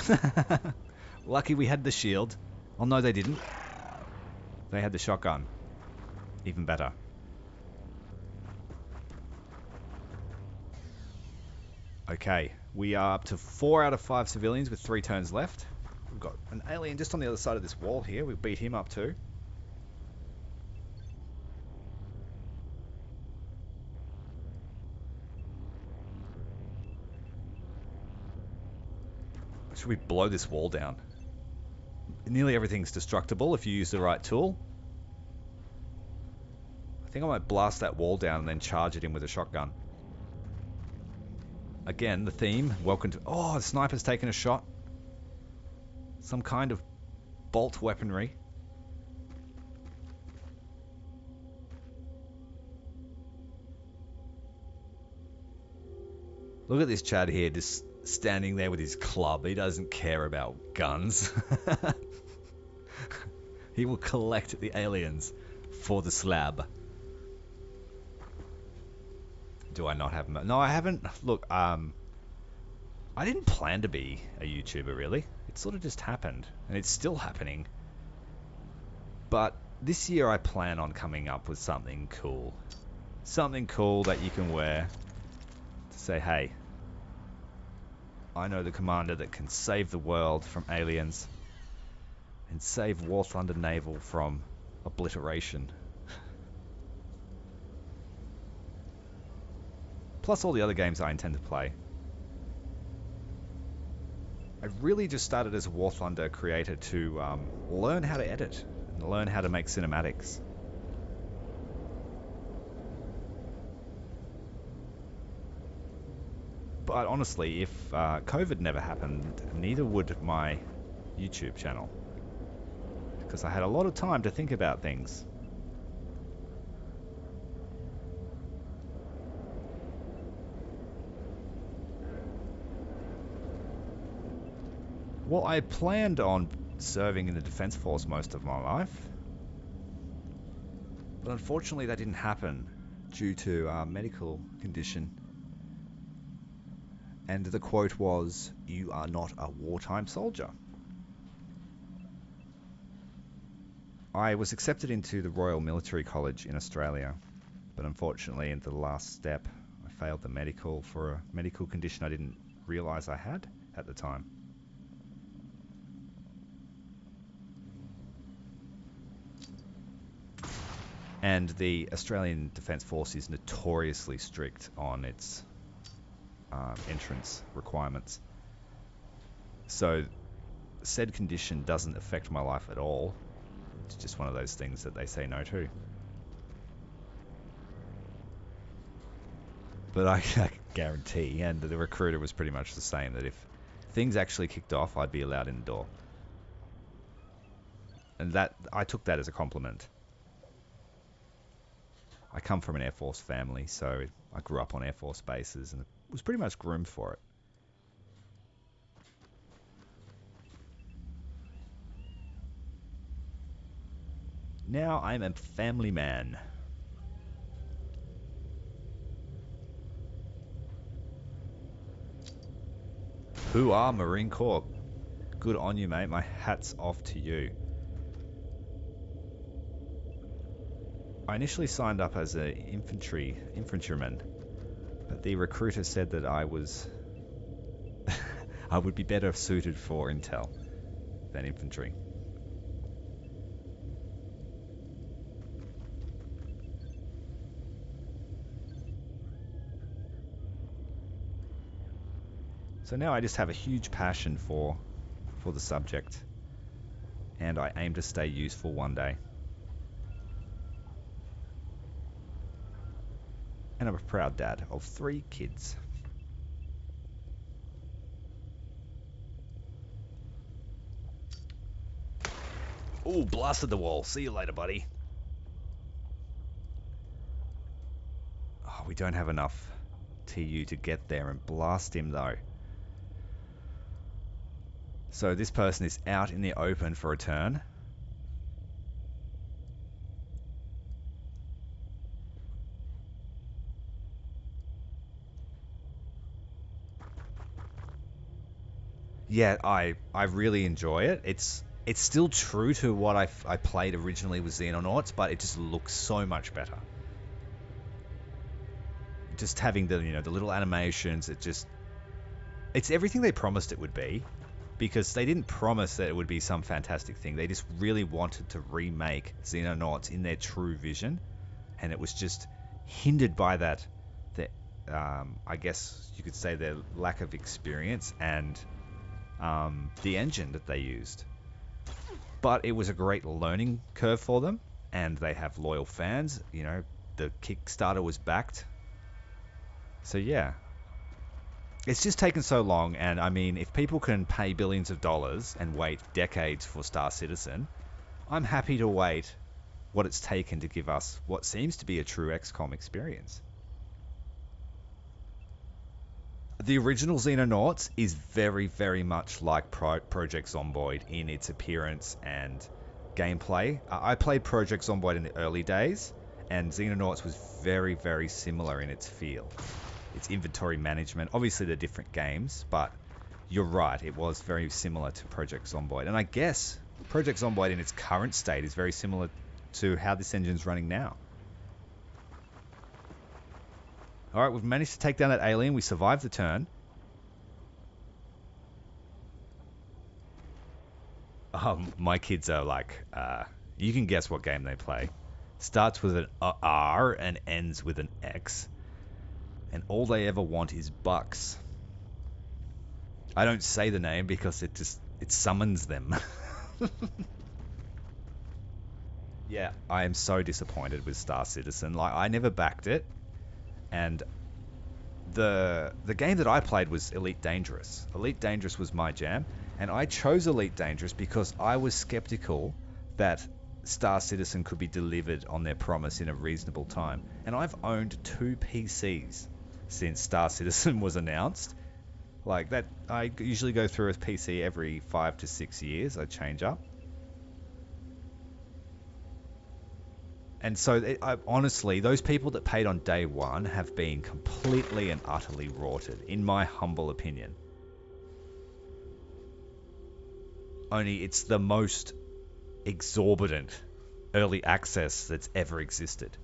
Lucky we had the shield. Oh no, they didn't. They had the shotgun. Even better. Okay, we are up to 4 out of 5 civilians with 3 turns left. We've got an alien just on the other side of this wall here. We beat him up too. Should we blow this wall down? Nearly everything's destructible if you use the right tool. I think I might blast that wall down and then charge it in with a shotgun. Again, the theme. Welcome to... Oh, the sniper's taken a shot. Some kind of bolt weaponry. Look at this Chad here, just standing there with his club. He doesn't care about guns. He will collect the aliens for the slab. Do I not have... No, I haven't. Look, I didn't plan to be a YouTuber, really. It sort of just happened. And it's still happening. But this year I plan on coming up with something cool. Something cool that you can wear to say, hey, I know the commander that can save the world from aliens. and save War Thunder Naval from obliteration. Plus all the other games I intend to play. I really just started as a War Thunder creator to learn how to edit and learn how to make cinematics. But honestly, if COVID never happened, neither would my YouTube channel. Because I had a lot of time to think about things. Well, I planned on serving in the Defense Force most of my life. But unfortunately that didn't happen due to a medical condition. And the quote was, "You are not a wartime soldier." I was accepted into the Royal Military College in Australia, but unfortunately in the last step I failed the medical for a medical condition I didn't realise I had at the time. And the Australian Defence Force is notoriously strict on its entrance requirements. So said condition doesn't affect my life at all. It's just one of those things that they say no to. But I guarantee, and the recruiter was pretty much the same, that if things actually kicked off, I'd be allowed in the door. And that I took that as a compliment. I come from an Air Force family, so I grew up on Air Force bases and was pretty much groomed for it. Now I'm a family man. Hoo-ah, Marine Corps. Good on you, mate. My hat's off to you. I initially signed up as an infantryman, but the recruiter said that I was I would be better suited for intel than infantry. So now I just have a huge passion for the subject, and I aim to stay useful one day. And I'm a proud dad of 3 kids. Ooh, blasted the wall. See you later, buddy. Oh, we don't have enough TU to get there and blast him, though. So this person is out in the open for a turn. Yeah, I really enjoy it. It's still true to what I played originally with Xenonauts, but it just looks so much better. Just having the the little animations, it's everything they promised it would be, because they didn't promise that it would be some fantastic thing. They just really wanted to remake Xenonauts in their true vision, and it was just hindered by that I guess you could say their lack of experience and the engine that they used. But it was a great learning curve for them, and they have loyal fans. The Kickstarter was backed. So yeah, it's just taken so long, and I mean, if people can pay billions of dollars and wait decades for Star Citizen, I'm happy to wait what it's taken to give us what seems to be a true XCOM experience. The original Xenonauts is very, very much like Project Zomboid in its appearance and gameplay. I played Project Zomboid in the early days, and Xenonauts was very, very similar in its feel. Its inventory management. Obviously, they're different games, but you're right, it was very similar to Project Zomboid. And I guess Project Zomboid in its current state is very similar to how this engine's running now. Alright, we've managed to take down that alien. We survived the turn. My kids are like, you can guess what game they play. Starts with an R and ends with an X. And all they ever want is bucks. I don't say the name because it summons them. Yeah, I am so disappointed with Star Citizen. Like, I never backed it. And the game that I played was Elite Dangerous. Elite Dangerous was my jam. And I chose Elite Dangerous because I was skeptical that Star Citizen could be delivered on their promise in a reasonable time. And I've owned 2 PCs since Star Citizen was announced. Like that, I usually go through a PC every 5 to 6 years. I change up. And so, honestly, those people that paid on day one have been completely and utterly rorted, in my humble opinion. Only it's the most exorbitant early access that's ever existed.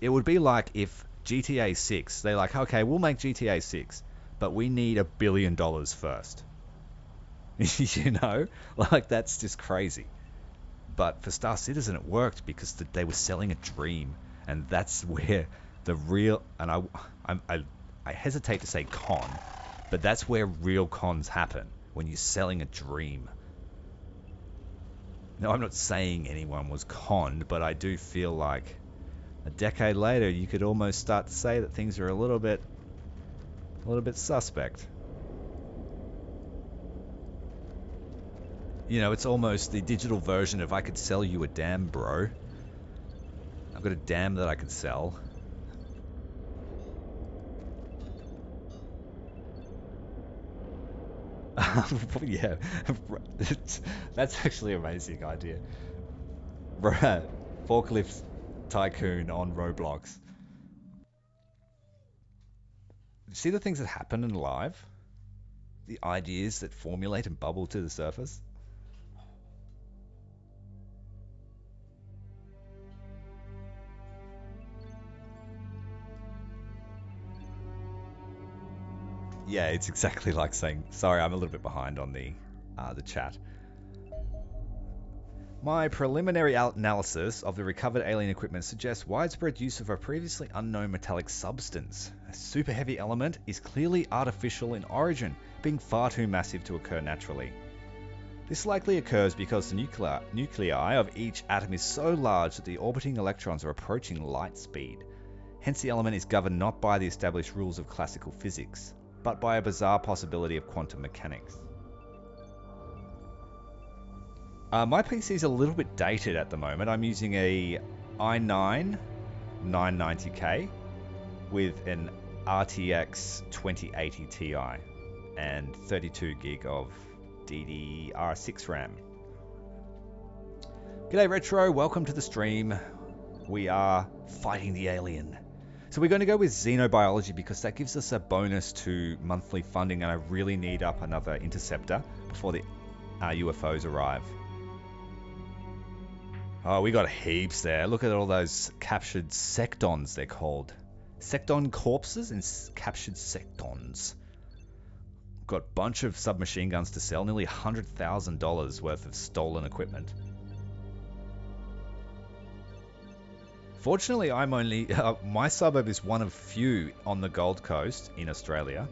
It would be like if GTA 6, they're like, okay, we'll make GTA 6, but we need $1 billion first. You know? Like, that's just crazy. But for Star Citizen, it worked because they were selling a dream, and that's where the real, and I hesitate to say con, but that's where real cons happen, when you're selling a dream. Now, I'm not saying anyone was conned, but I do feel like a decade later, you could almost start to say that things are a little bit suspect. You know, it's almost the digital version of I could sell you a dam, bro. I've got a dam that I could sell. Yeah, that's actually an amazing idea. Forklift tycoon on Roblox. See the things that happen in live? The ideas that formulate and bubble to the surface? Yeah, it's exactly like saying, sorry, I'm a little bit behind on the chat. My preliminary analysis of the recovered alien equipment suggests widespread use of a previously unknown metallic substance. A super heavy element is clearly artificial in origin, being far too massive to occur naturally. This likely occurs because the nuclei of each atom is so large that the orbiting electrons are approaching light speed. Hence the element is governed not by the established rules of classical physics, but by a bizarre possibility of quantum mechanics. My PC is a little bit dated at the moment. I'm using a i9 990K with an RTX 2080 Ti and 32 gig of DDR6 RAM. G'day Retro, welcome to the stream. We are fighting the alien. So we're going to go with xenobiology because that gives us a bonus to monthly funding, and I really need up another interceptor before the UFOs arrive. Oh, we got heaps there. Look at all those captured sectons, they're called. Secton corpses and captured sectons. Got a bunch of submachine guns to sell, nearly $100,000 worth of stolen equipment. Fortunately, I'm only... my suburb is one of few on the Gold Coast in Australia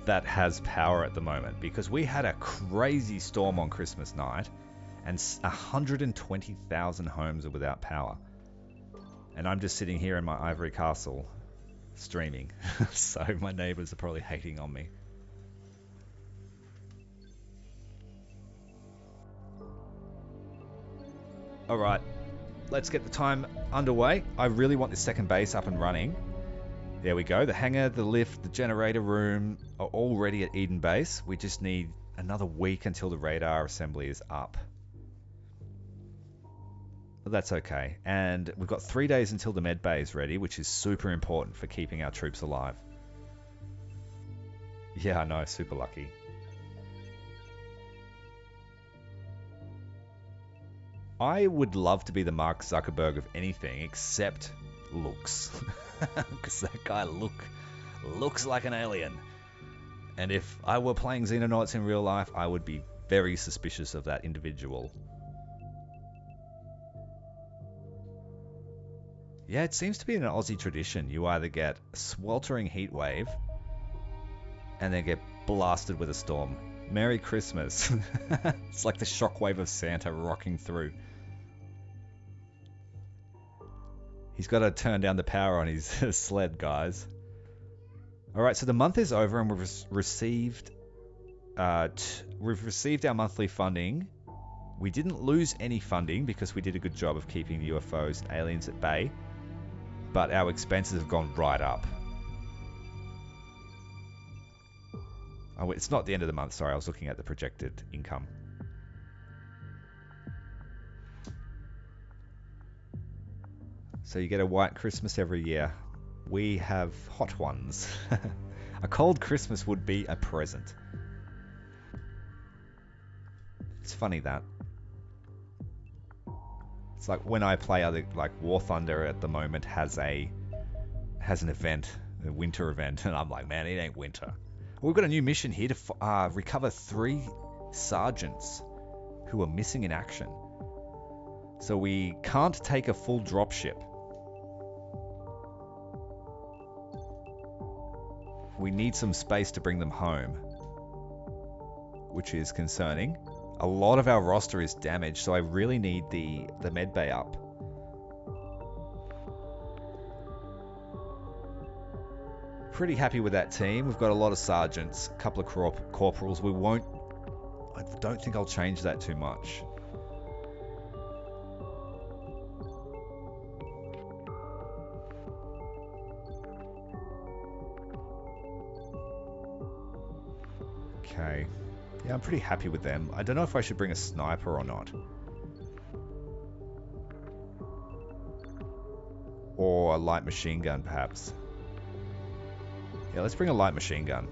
that has power at the moment, because we had a crazy storm on Christmas night and 120,000 homes are without power. And I'm just sitting here in my ivory castle streaming. So my neighbors are probably hating on me. Alright, let's get the time underway. I really want this second base up and running. There we go. The hangar, the lift, the generator room are all ready at Eden Base. We just need another week until the radar assembly is up. But that's okay. And we've got 3 days until the med bay is ready, which is super important for keeping our troops alive. Yeah, I know. Super lucky. I would love to be the Mark Zuckerberg of anything except looks. Because that guy looks like an alien. And if I were playing Xenonauts in real life, I would be very suspicious of that individual. Yeah, it seems to be an Aussie tradition. You either get a sweltering heat wave and then get blasted with a storm. Merry Christmas. It's like the shockwave of Santa rocking through. He's got to turn down the power on his sled, guys. Alright, so the month is over and we've received our monthly funding. We didn't lose any funding because we did a good job of keeping the UFOs and aliens at bay. But our expenses have gone right up. Oh, it's not the end of the month. Sorry, I was looking at the projected income. So you get a white Christmas every year. We have hot ones. A cold Christmas would be a present. It's funny that. It's like when I play other, like War Thunder at the moment has an event, a winter event, and I'm like, man, it ain't winter. We've got a new mission here to recover 3 sergeants who are missing in action. So we can't take a full dropship. We need some space to bring them home, which is concerning. A lot of our roster is damaged, so I really need the med bay up. Pretty happy with that team. We've got a lot of sergeants, a couple of corporals. I don't think I'll change that too much. Okay. Yeah, I'm pretty happy with them. I don't know if I should bring a sniper or not. Or a light machine gun, perhaps. Yeah, let's bring a light machine gun.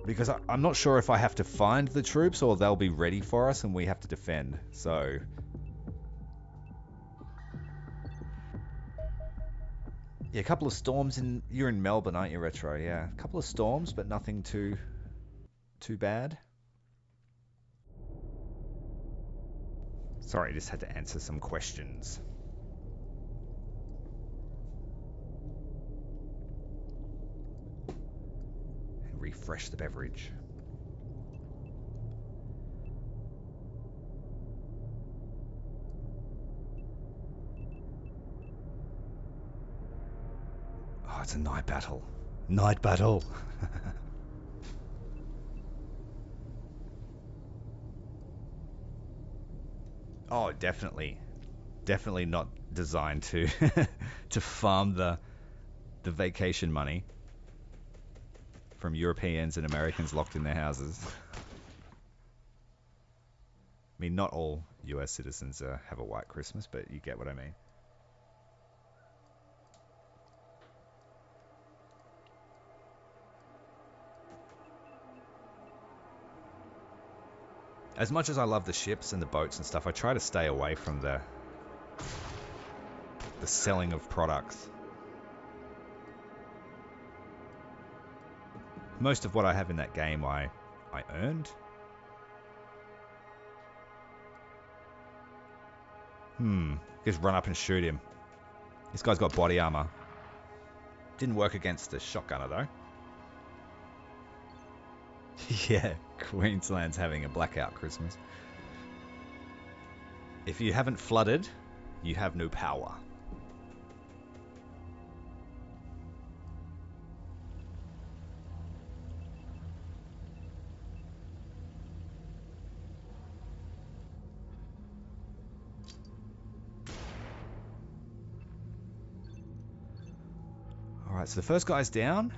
Because I'm not sure if I have to find the troops or they'll be ready for us and we have to defend. So... yeah, a couple of storms in... You're in Melbourne, aren't you, Retro? Yeah, a couple of storms, but nothing too bad. Sorry, I just had to answer some questions. And refresh the beverage. Oh, it's a night battle. Night battle. Oh, definitely. Definitely not designed to to farm the vacation money from Europeans and Americans locked in their houses. I mean, not all US citizens have a white Christmas, but you get what I mean. As much as I love the ships and the boats and stuff, I try to stay away from the selling of products. Most of what I have in that game I earned. Just run up and shoot him. This guy's got body armor. Didn't work against the shotgunner though. Yeah, Queensland's having a blackout Christmas. If you haven't flooded, you have no power. Alright, so the first guy's down.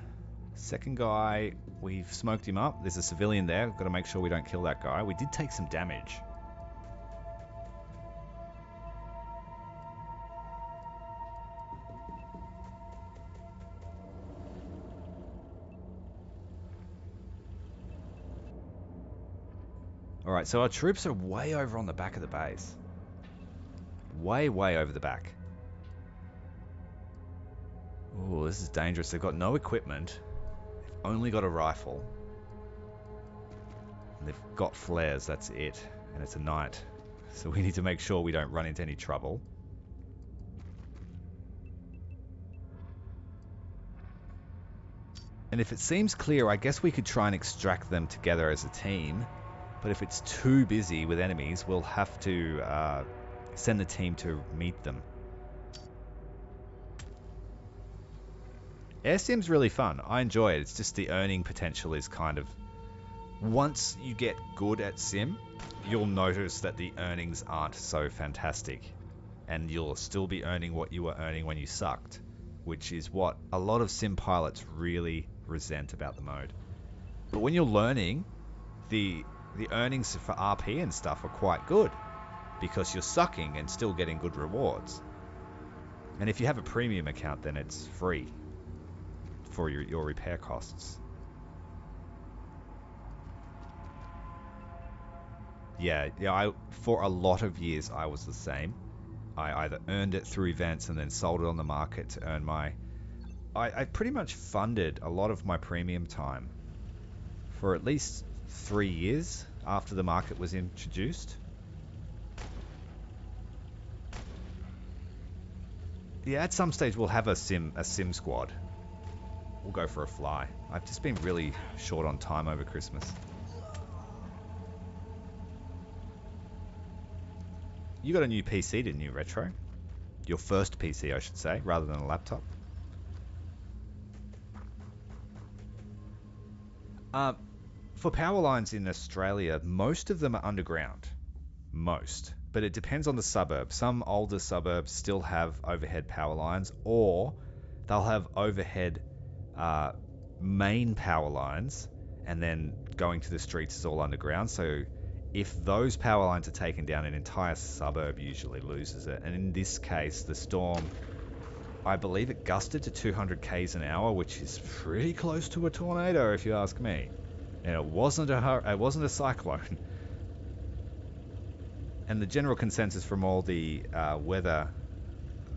Second guy, we've smoked him up. There's a civilian there. We've got to make sure we don't kill that guy. We did take some damage. Alright, so our troops are way over on the back of the base. Way over the back. Oh, this is dangerous. They've got no equipment. They've only got a rifle. And they've got flares, that's it. And it's a night. So we need to make sure we don't run into any trouble. And if it seems clear, I guess we could try and extract them together as a team. But if it's too busy with enemies, we'll have to send the team to meet them. Air Sim's really fun. I enjoy it. It's just the earning potential is kind of... Once you get good at Sim, you'll notice that the earnings aren't so fantastic. And you'll still be earning what you were earning when you sucked. Which is what a lot of Sim pilots really resent about the mode. But when you're learning, the earnings for RP and stuff are quite good. Because you're sucking and still getting good rewards. And if you have a premium account, then it's free for your repair costs. Yeah. For a lot of years, I was the same. I either earned it through events and then sold it on the market to earn my... I pretty much funded a lot of my premium time for at least 3 years after the market was introduced. Yeah, at some stage we'll have a sim squad. We'll go for a fly. I've just been really short on time over Christmas. You got a new PC, didn't you, Retro? Your first PC, I should say, rather than a laptop. For power lines in Australia, most of them are underground. Most. But it depends on the suburb. Some older suburbs still have overhead power lines, or they'll have overhead main power lines, and then going to the streets is all underground. So if those power lines are taken down, an entire suburb usually loses it. And in this case, the storm, I believe it gusted to 200 k's an hour, which is pretty close to a tornado, if you ask me. And it wasn't a cyclone. And the general consensus from all the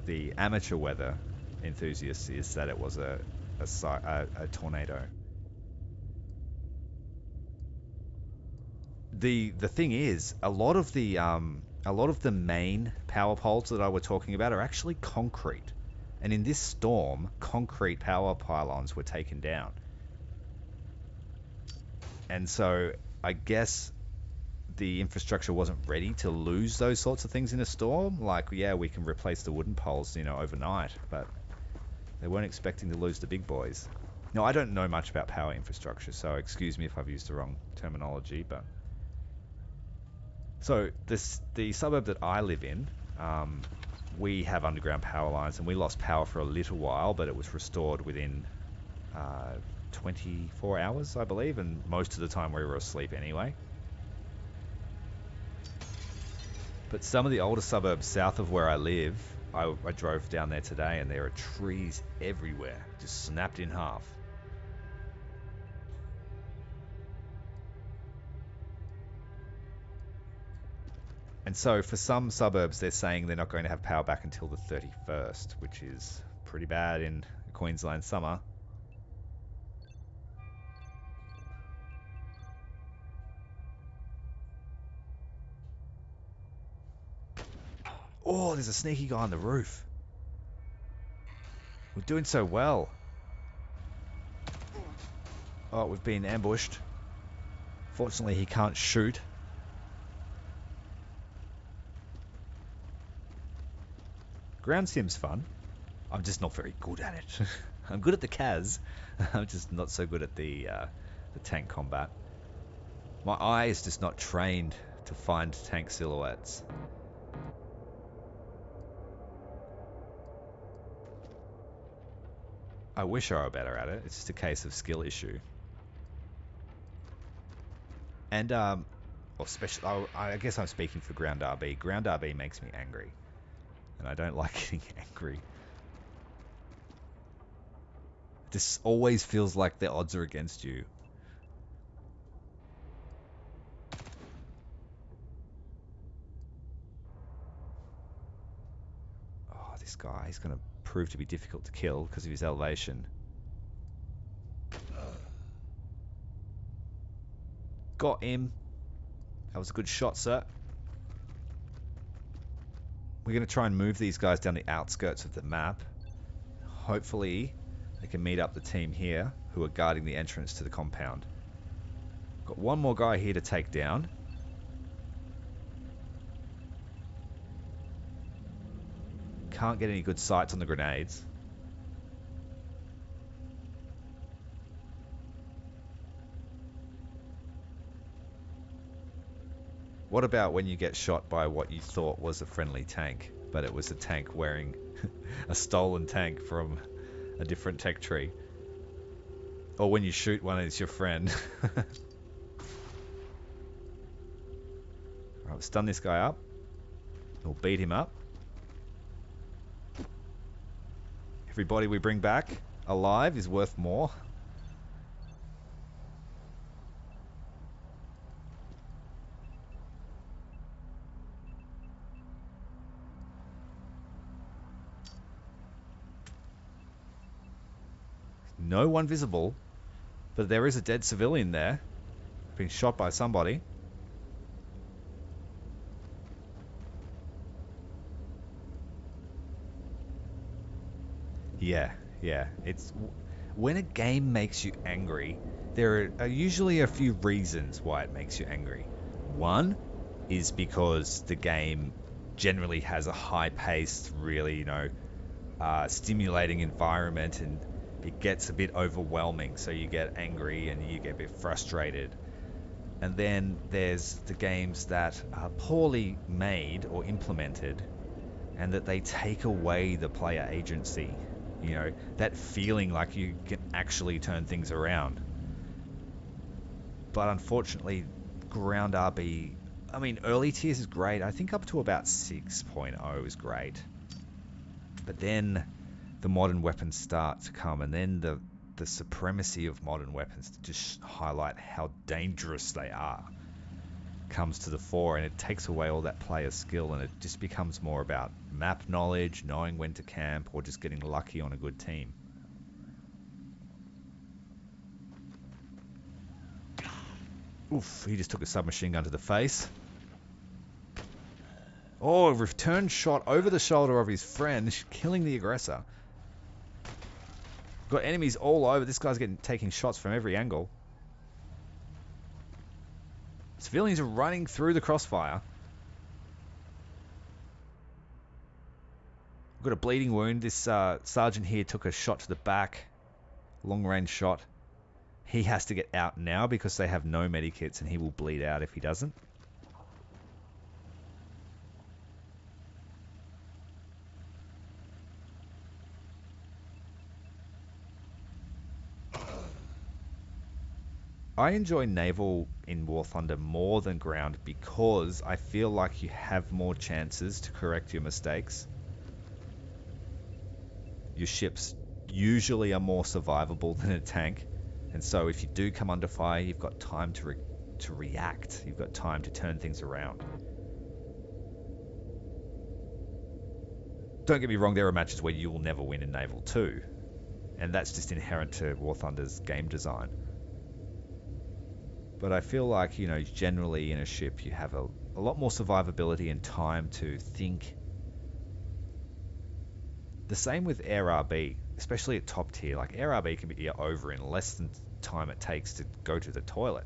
the amateur weather enthusiasts, is that it was a tornado. The thing is, a lot of the main power poles that I were talking about are actually concrete, and in this storm, concrete power pylons were taken down. And so I guess the infrastructure wasn't ready to lose those sorts of things in a storm. Like, yeah, we can replace the wooden poles, overnight, but they weren't expecting to lose the big boys. Now, I don't know much about power infrastructure, so excuse me if I've used the wrong terminology, but... So, the suburb that I live in, we have underground power lines, and we lost power for a little while, but it was restored within 24 hours, I believe, and most of the time we were asleep anyway. But some of the older suburbs south of where I live, I drove down there today, and there are trees everywhere, just snapped in half. And so for some suburbs, they're saying they're not going to have power back until the 31st, which is pretty bad in Queensland summer. Oh, there's a sneaky guy on the roof. We're doing so well. Oh, we've been ambushed. Fortunately, he can't shoot. Ground sim's fun. I'm just not very good at it. I'm good at the CAS. I'm just not so good at the tank combat. My eye is just not trained to find tank silhouettes. I wish I were better at it. It's just a case of skill issue. And, I guess I'm speaking for Ground RB. Ground RB makes me angry. And I don't like getting angry. This always feels like the odds are against you. Oh, this guy, he's going to prove to be difficult to kill because of his elevation. Got him. That was a good shot, sir. We're going to try and move these guys down the outskirts of the map. Hopefully, they can meet up the team here who are guarding the entrance to the compound. Got one more guy here to take down. Can't get any good sights on the grenades. What about when you get shot by what you thought was a friendly tank, but it was a tank wearing a stolen tank from a different tech tree? Or when you shoot one and it's your friend. Alright, stun this guy up. We'll beat him up. Everybody we bring back alive is worth more. No one visible, but there is a dead civilian there, being shot by somebody. Yeah. It's when a game makes you angry, there are usually a few reasons why it makes you angry. One is because the game generally has a high-paced, really, stimulating environment, and it gets a bit overwhelming, so you get angry and you get a bit frustrated. And then there's the games that are poorly made or implemented, and that they take away the player agency. That feeling like you can actually turn things around. But unfortunately, ground RB, early tiers is great. I think up to about 6.0 is great. But then the modern weapons start to come, and then the supremacy of modern weapons to just highlight how dangerous they are comes to the fore, and it takes away all that player skill, and it just becomes more about map knowledge, knowing when to camp, or just getting lucky on a good team. Oof, he just took a submachine gun to the face. Oh, a return shot over the shoulder of his friend, killing the aggressor. Got enemies all over. This guy's taking shots from every angle. Civilians are running through the crossfire. Got a bleeding wound. This sergeant here took a shot to the back. Long range shot. He has to get out now because they have no medikits, and he will bleed out if he doesn't. I enjoy naval in War Thunder more than ground because I feel like you have more chances to correct your mistakes. Your ships usually are more survivable than a tank, and so if you do come under fire, you've got time to react. You've got time to turn things around. Don't get me wrong, there are matches where you will never win in naval too, and that's just inherent to War Thunder's game design. But I feel like, generally in a ship you have a lot more survivability and time to think. The same with Air RB, especially at top tier. Like, Air RB can be over in less than time it takes to go to the toilet.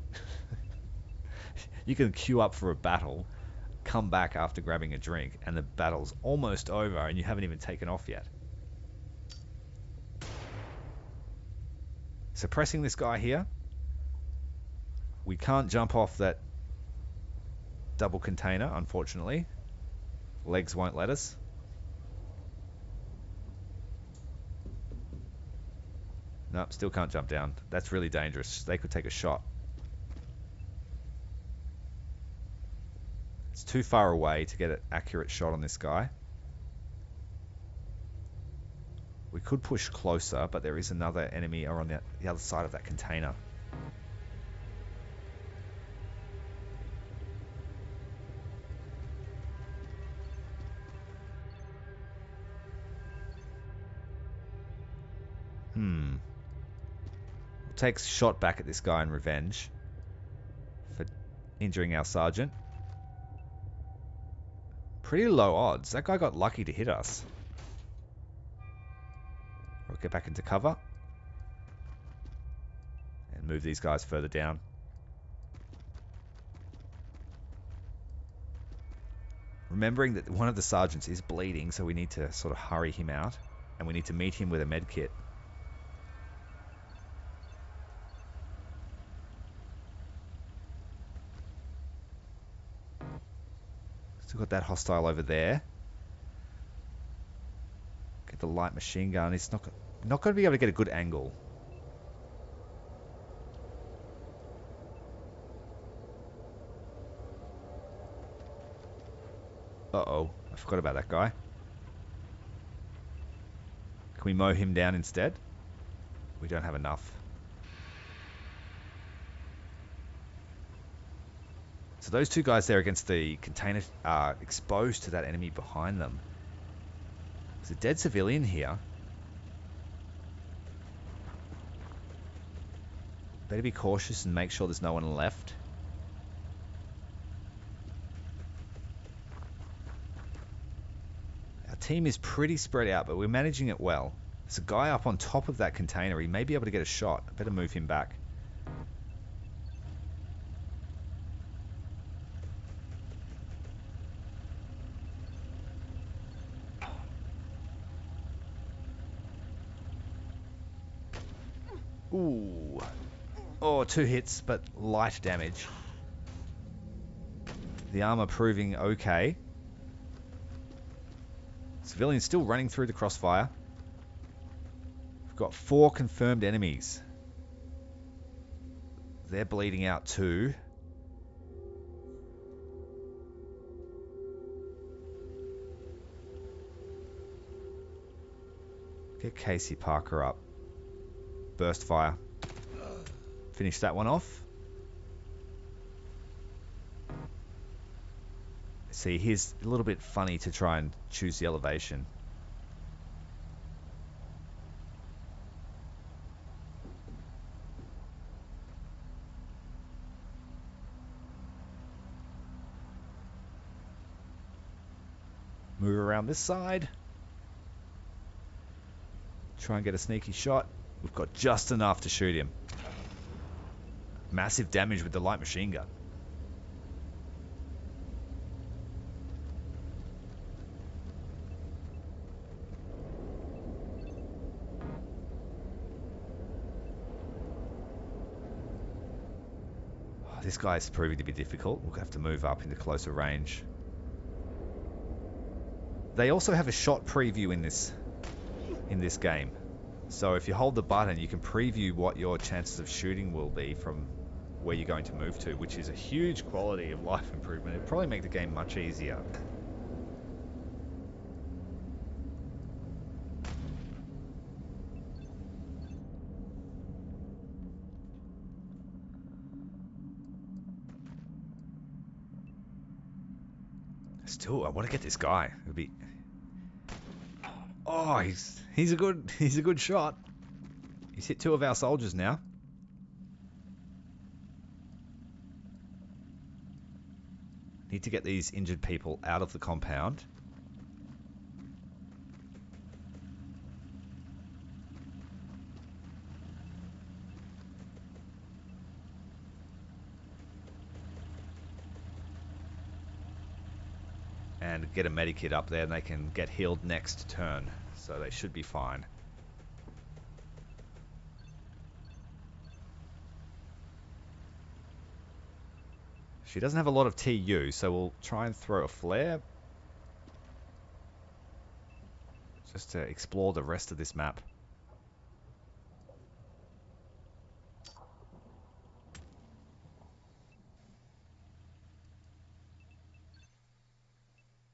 You can queue up for a battle, come back after grabbing a drink, and the battle's almost over and you haven't even taken off yet. Suppressing this guy here. We can't jump off that double container, unfortunately. Legs won't let us. Nope, still can't jump down. That's really dangerous. They could take a shot. It's too far away to get an accurate shot on this guy. We could push closer, but there is another enemy on the other side of that container. We'll take a shot back at this guy in revenge for injuring our sergeant. Pretty low odds. That guy got lucky to hit us. We'll get back into cover. And move these guys further down. Remembering that one of the sergeants is bleeding, so we need to sort of hurry him out. And we need to meet him with a med kit. Still got that hostile over there. Get the light machine gun. He's not going to be able to get a good angle. Uh-oh. I forgot about that guy. Can we mow him down instead? We don't have enough. So those two guys there against the container are exposed to that enemy behind them. There's a dead civilian here. Better be cautious and make sure there's no one left. Our team is pretty spread out, but we're managing it well. There's a guy up on top of that container. He may be able to get a shot. I better move him back. Ooh. Oh, 2 hits, but light damage. The armor proving okay. Civilians still running through the crossfire. We've got 4 confirmed enemies. They're bleeding out too. Get Casey Parker up. Burst fire. Finish that one off. See, here's a little bit funny to try and choose the elevation. Move around this side. Try and get a sneaky shot. We've got just enough to shoot him. Massive damage with the light machine gun. Oh, this guy is proving to be difficult. We'll have to move up into closer range. They also have a shot preview in this game. So if you hold the button, you can preview what your chances of shooting will be from where you're going to move to, which is a huge quality of life improvement. It'll probably make the game much easier. Still, I want to get this guy. It'll be... Oh, he's a good shot. He's hit 2 of our soldiers now. Need to get these injured people out of the compound. And get a medikit up there and they can get healed next turn. So they should be fine. She doesn't have a lot of TU, so we'll try and throw a flare. Just to explore the rest of this map.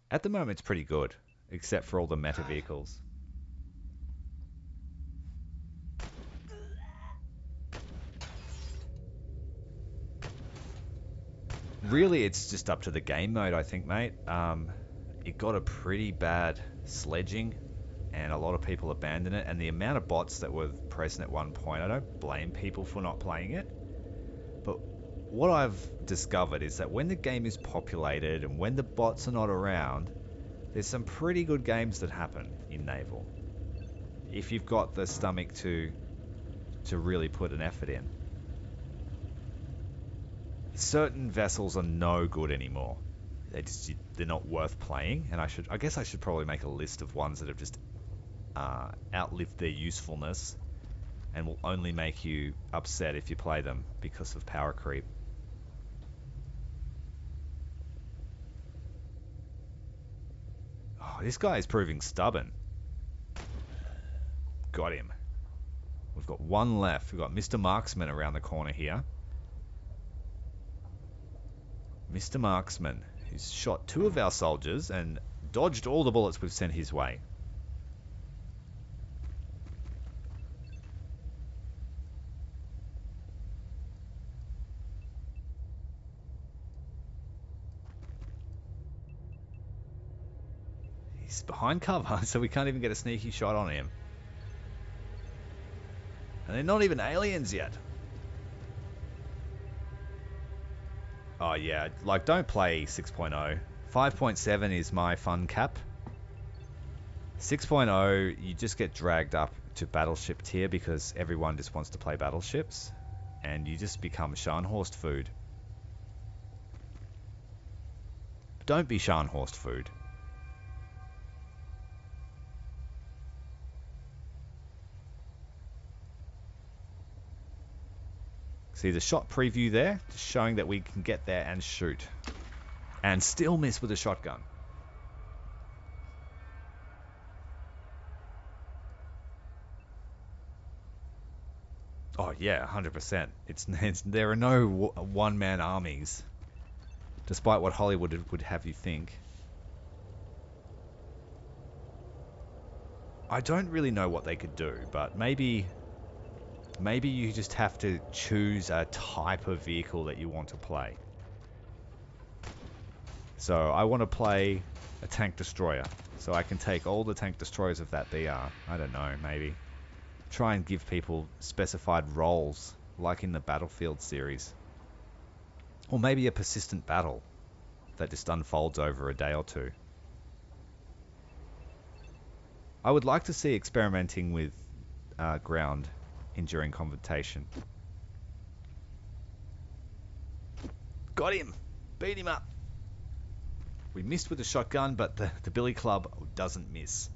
At the moment, it's pretty good, except for all the meta vehicles. Really, it's just up to the game mode, I think, mate. It got a pretty bad sledging, and a lot of people abandoned it. And the amount of bots that were present at one point, I don't blame people for not playing it. But what I've discovered is that when the game is populated and when the bots are not around, there's some pretty good games that happen in Naval. If you've got the stomach to really put an effort in. Certain vessels are no good anymore. They're not worth playing, and I guess I should probably make a list of ones that have just outlived their usefulness and will only make you upset if you play them because of power creep. Oh, this guy is proving stubborn. Got him. We've got one left. We've got Mr. Marksman around the corner here. Mr. Marksman, who's shot 2 of our soldiers and dodged all the bullets we've sent his way. He's behind cover, so we can't even get a sneaky shot on him. And they're not even aliens yet. Oh yeah, like don't play 6.0. 5.7 is my fun cap. 6.0, you just get dragged up to battleship tier because everyone just wants to play battleships. And you just become Scharnhorst food. Don't be Scharnhorst food. See the shot preview there, just showing that we can get there and shoot. And still miss with a shotgun. Oh yeah, 100%. There are no one-man armies, despite what Hollywood would have you think. I don't really know what they could do, but maybe you just have to choose a type of vehicle that you want to play. So I want to play a tank destroyer, so I can take all the tank destroyers of that BR. I don't know, maybe. Try and give people specified roles, like in the Battlefield series. Or maybe a persistent battle that just unfolds over a day or two. I would like to see experimenting with ground enduring confrontation. Got him! Beat him up! We missed with the shotgun, but the billy club doesn't miss.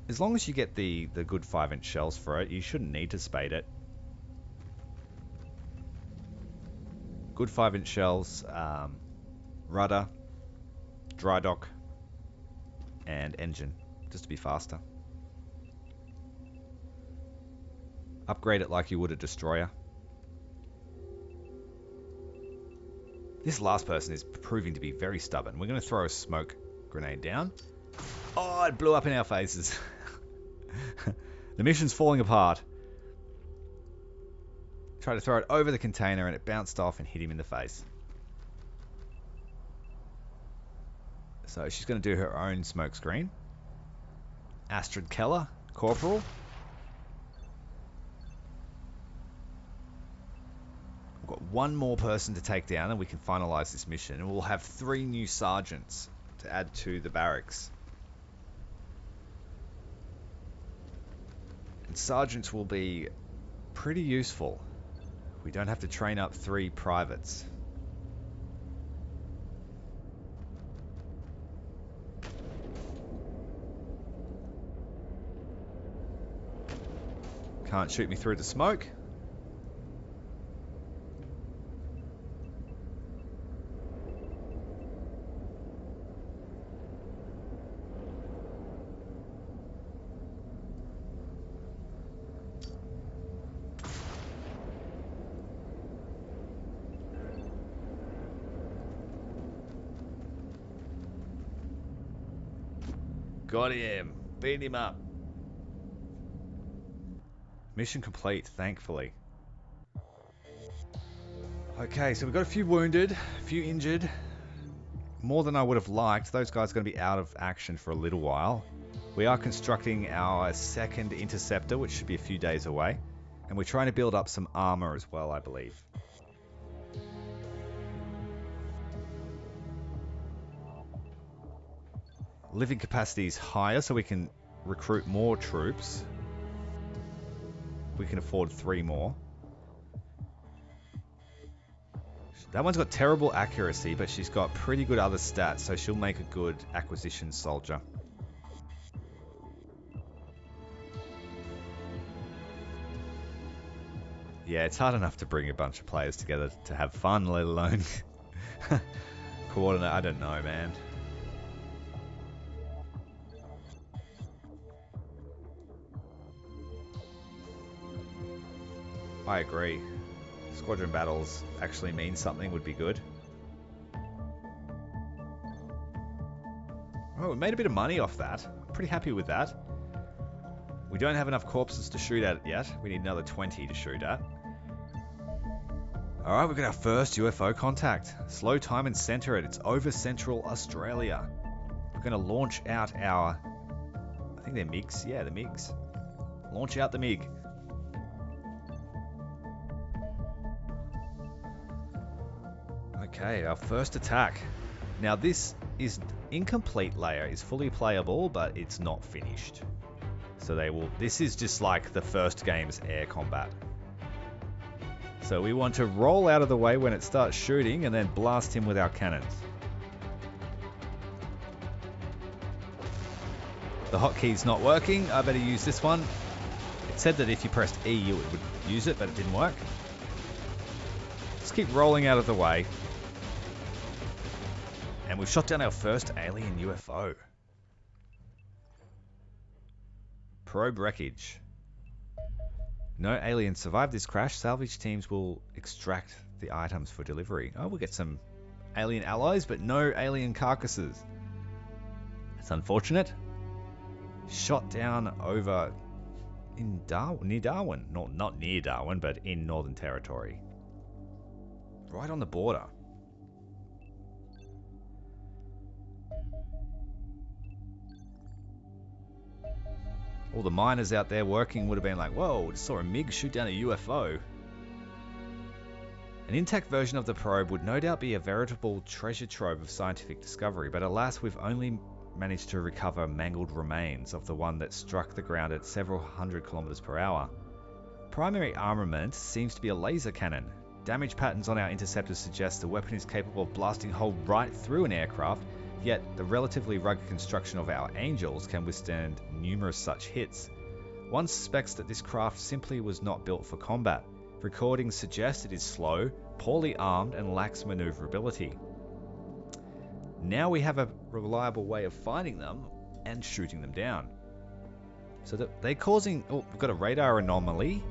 As long as you get the good 5-inch shells for it, you shouldn't need to spade it. Good 5-inch shells, rudder, dry dock, and engine, just to be faster. Upgrade it like you would a destroyer. This last person is proving to be very stubborn. We're going to throw a smoke grenade down. Oh, it blew up in our faces. The mission's falling apart. Tried to throw it over the container and it bounced off and hit him in the face. So she's going to do her own smoke screen. Astrid Keller, Corporal. We've got one more person to take down and we can finalize this mission. And we'll have 3 new sergeants to add to the barracks. And sergeants will be pretty useful. We don't have to train up 3 privates. Can't shoot me through the smoke. Got him. Beat him up. Mission complete, thankfully. Okay, so we've got a few wounded, a few injured. more than I would have liked. Those guys are going to be out of action for a little while. We are constructing our second interceptor, which should be a few days away. And we're trying to build up some armor as well, I believe. Living capacity is higher, so we can recruit more troops. We can afford 3 more. That one's got terrible accuracy, but she's got pretty good other stats, so she'll make a good acquisition soldier. Yeah, it's hard enough to bring a bunch of players together to have fun, let alone coordinate. I don't know, man. I agree. Squadron battles actually mean something, would be good. Oh, we made a bit of money off that. I'm pretty happy with that. We don't have enough corpses to shoot at yet. We need another 20 to shoot at. Alright, we've got our first UFO contact. Slow time and center it. It's over Central Australia. We're going to launch out our... I think they're MiGs. Yeah, the MiGs. Launch out the MiG. Okay, our first attack. Now this is incomplete layer. Is fully playable, but it's not finished. So they will... This is just like the first game's air combat. So we want to roll out of the way when it starts shooting and then blast him with our cannons. The hotkey's not working. I better use this one. It said that if you pressed E, it would use it, but it didn't work. Just keep rolling out of the way. And we've shot down our first alien UFO. Probe wreckage. No aliens survived this crash. Salvage teams will extract the items for delivery. Oh, we'll get some alien allies, but no alien carcasses. That's unfortunate. Shot down over in Darwin, near Darwin. Not near Darwin, but in Northern Territory. Right on the border. All the miners out there working would have been like, whoa, just saw a MiG shoot down a UFO. An intact version of the probe would no doubt be a veritable treasure trove of scientific discovery, but alas, we've only managed to recover mangled remains of the one that struck the ground at several hundred kilometers per hour. Primary armament seems to be a laser cannon. Damage patterns on our interceptors suggest the weapon is capable of blasting a hole right through an aircraft, yet the relatively rugged construction of our Angels can withstand numerous such hits. One suspects that this craft simply was not built for combat. Recordings suggest it is slow, poorly armed, and lacks maneuverability. Now we have a reliable way of finding them and shooting them down. So they're causing... Oh, we've got a radar anomaly.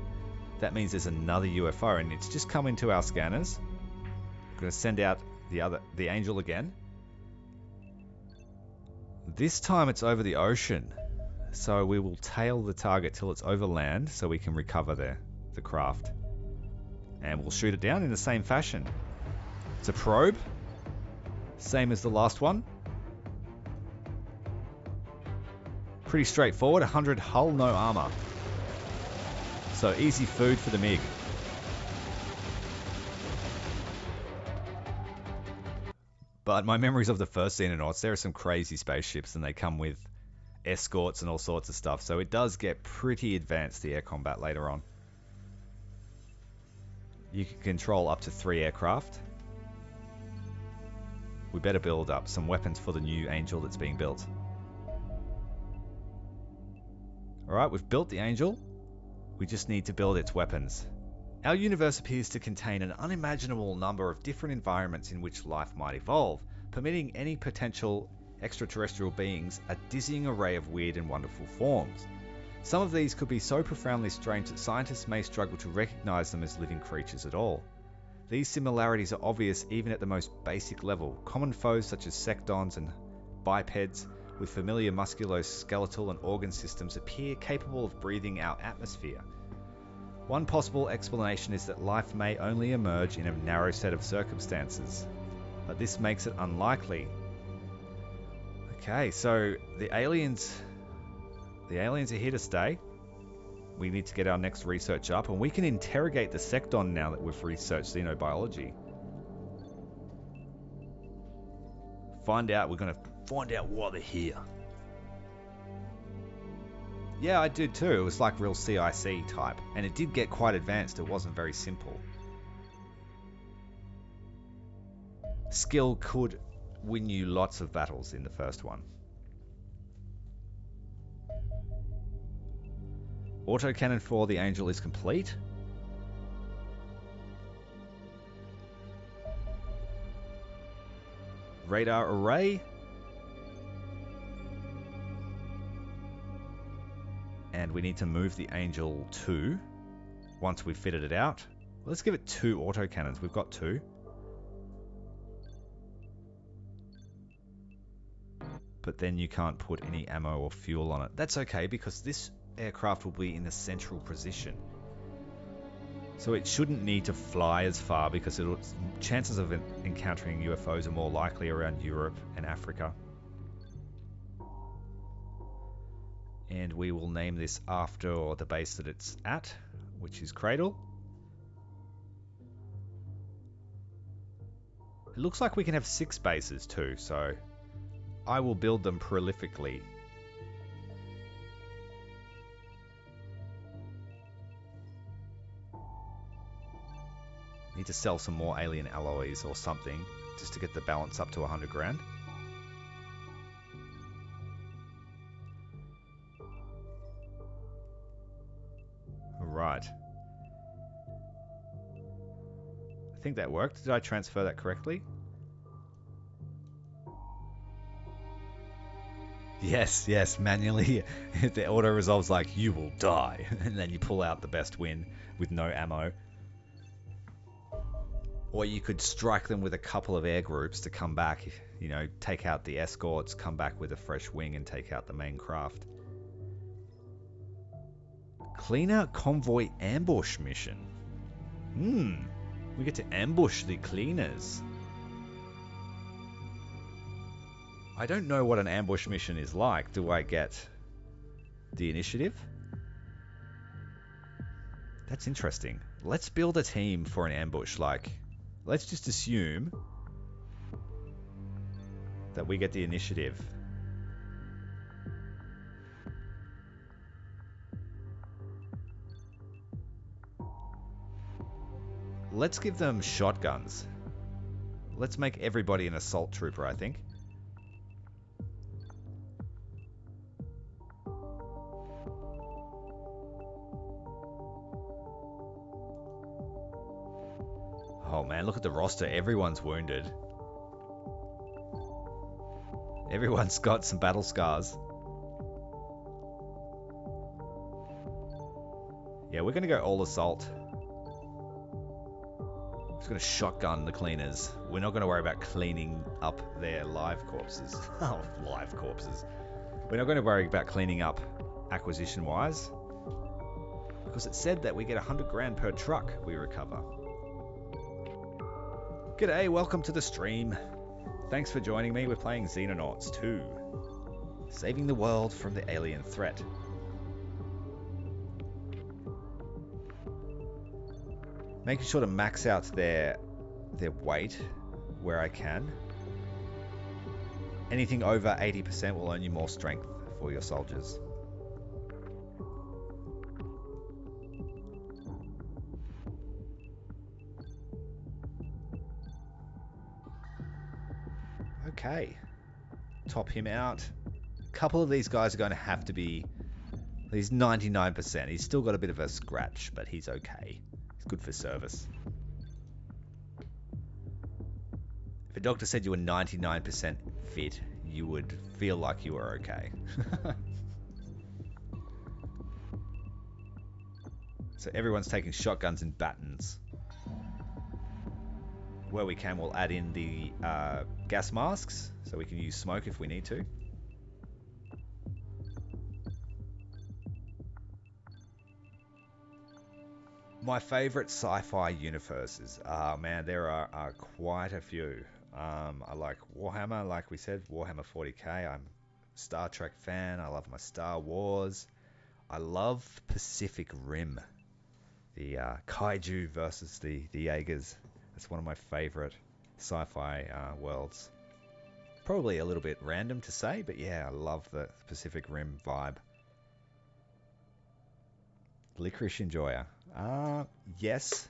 That means there's another UFO, and it's just come into our scanners. I'm going to send out the Angel again. This time it's over the ocean, so we will tail the target till it's over land so we can recover the craft. And we'll shoot it down in the same fashion. It's a probe, same as the last one. Pretty straightforward, 100 hull, no armor. So easy food for the MiG. But my memories of the first Xenonauts, there are some crazy spaceships and they come with escorts and all sorts of stuff. So it does get pretty advanced, the air combat later on. You can control up to 3 aircraft. We better build up some weapons for the new Angel that's being built. Alright, we've built the Angel. We just need to build its weapons. Our universe appears to contain an unimaginable number of different environments in which life might evolve, permitting any potential extraterrestrial beings a dizzying array of weird and wonderful forms. Some of these could be so profoundly strange that scientists may struggle to recognize them as living creatures at all. These similarities are obvious even at the most basic level. Common foes such as sectons and bipeds with familiar musculoskeletal and organ systems appear capable of breathing our atmosphere. One possible explanation is that life may only emerge in a narrow set of circumstances. but this makes it unlikely. Okay, so the aliens are here to stay. We need to get our next research up, and we can interrogate the Secton now that we've researched xenobiology. We're going to find out why they're here. Yeah, I did too. It was like real CIC type, and it did get quite advanced. It wasn't very simple. Skill could win you lots of battles in the first one. Autocannon for the Angel is complete. Radar array. And we need to move the Angel 2 once we've fitted it out. Let's give it 2 autocannons. We've got 2. But then you can't put any ammo or fuel on it. That's okay, because this aircraft will be in a central position. So it shouldn't need to fly as far, because chances of encountering UFOs are more likely around Europe and Africa. And we will name this after the base that it's at, which is Cradle. It looks like we can have 6 bases too, so I will build them prolifically. Need to sell some more alien alloys or something, just to get the balance up to 100 grand. Right. I think that worked. Did I transfer that correctly? Yes, manually. The auto resolves like, you will die. And then you pull out the best win with no ammo. Or you could strike them with a couple of air groups to come back, you know, take out the escorts, come back with a fresh wing and take out the main craft. Clean out convoy ambush mission. We get to ambush the cleaners. I don't know what an ambush mission is like. Do I get the initiative? That's interesting. Let's build a team for an ambush. Like, let's just assume that we get the initiative. Let's give them shotguns. Let's make everybody an assault trooper, I think. Oh man, look at the roster. Everyone's wounded. Everyone's got some battle scars. Yeah, we're going to go all assault. Just going to shotgun the cleaners. We're not going to worry about cleaning up their live corpses. Oh, live corpses. We're not going to worry about cleaning up acquisition-wise, because it said that we get 100 grand per truck we recover. G'day, welcome to the stream. Thanks for joining me. We're playing Xenonauts 2. Saving the world from the alien threat. Making sure to max out their weight where I can. Anything over 80% will earn you more strength for your soldiers. Okay. Top him out. A couple of these guys are going to have to be... He's 99%. He's still got a bit of a scratch, but he's okay. He's good for service. If a doctor said you were 99% fit, you would feel like you were okay. So everyone's taking shotguns and batons. Where we can, we'll add in the gas masks, so we can use smoke if we need to. My favorite sci-fi universes. Man, there are quite a few. I like Warhammer, like we said, Warhammer 40k. I'm a Star Trek fan. I love my Star Wars. I love Pacific Rim. The kaiju versus the Jaegers. That's one of my favorite sci-fi worlds. Probably a little bit random to say, but yeah, I love the Pacific Rim vibe. Licorice Enjoyer. Yes,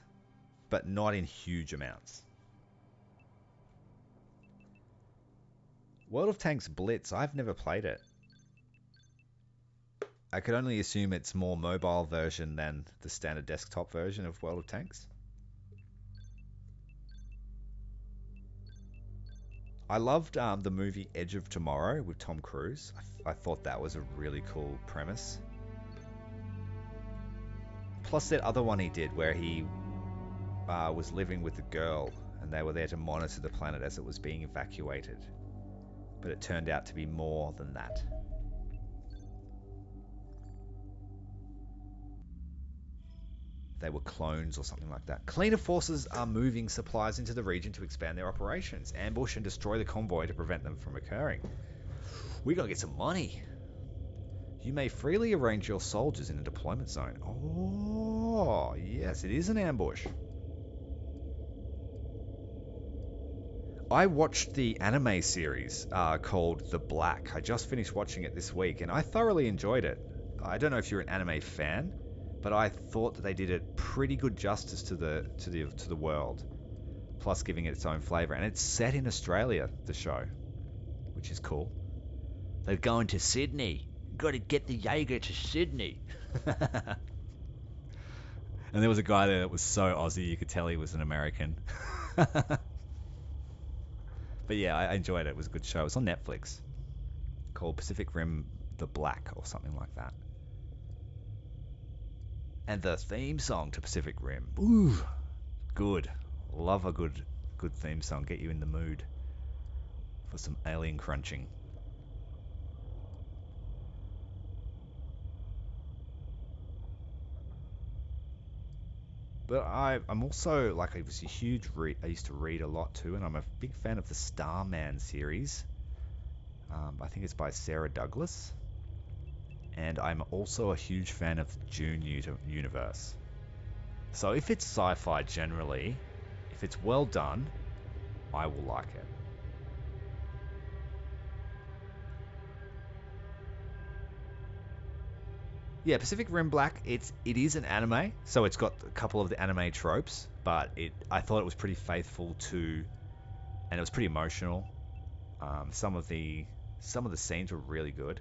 but not in huge amounts. World of Tanks Blitz. I've never played it. I could only assume it's more mobile version than the standard desktop version of World of Tanks. I loved the movie Edge of Tomorrow with Tom Cruise. I thought that was a really cool premise. Plus that other one he did where he was living with a girl and they were there to monitor the planet as it was being evacuated. But it turned out to be more than that. They were clones or something like that. Cleaner forces are moving supplies into the region to expand their operations, ambush and destroy the convoy to prevent them from occurring. We gotta get some money. You may freely arrange your soldiers in a deployment zone. Oh, yes, it is an ambush. I watched the anime series called The Black. I just finished watching it this week, and I thoroughly enjoyed it. I don't know if you're an anime fan, but I thought that they did it pretty good justice to the world, plus giving it its own flavor. And it's set in Australia, the show, which is cool. They're going to Sydney. Got to get the Jaeger to Sydney. And there was a guy there that was so Aussie, you could tell he was an American. But yeah, I enjoyed it. It was a good show. It's on Netflix, called Pacific Rim The Black or something like that. And the theme song to Pacific Rim. Ooh, good. Love a good theme song. Get you in the mood for some alien crunching. But I'm also, like, I was a huge read. I used to read a lot too, and I'm a big fan of the Starman series. I think it's by Sarah Douglas. And I'm also a huge fan of the Dune universe. So if it's sci-fi generally, if it's well done, I will like it. Yeah, Pacific Rim Black, it is an anime, so it's got a couple of the anime tropes, but I thought it was pretty faithful to, and it was pretty emotional. Some of the scenes were really good.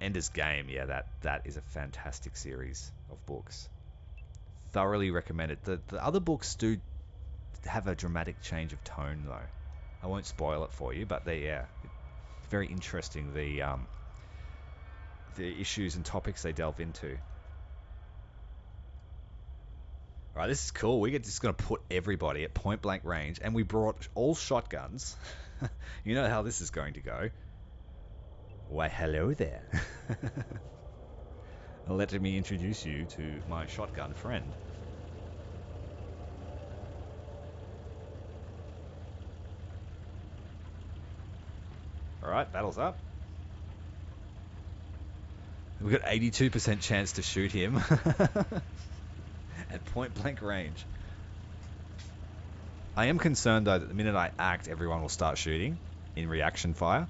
Ender's Game, yeah, that is a fantastic series of books. Thoroughly recommend it. The other books do have a dramatic change of tone, though. I won't spoil it for you, but very interesting, the issues and topics they delve into. Alright, this is cool. We're just going to put everybody at point blank range, and we brought all shotguns. You know how this is going to go. Why, hello there. Let me introduce you to my shotgun friend. Alright, battle's up. We've got 82% chance to shoot him at point blank range. I am concerned though that the minute I act, everyone will start shooting in reaction fire.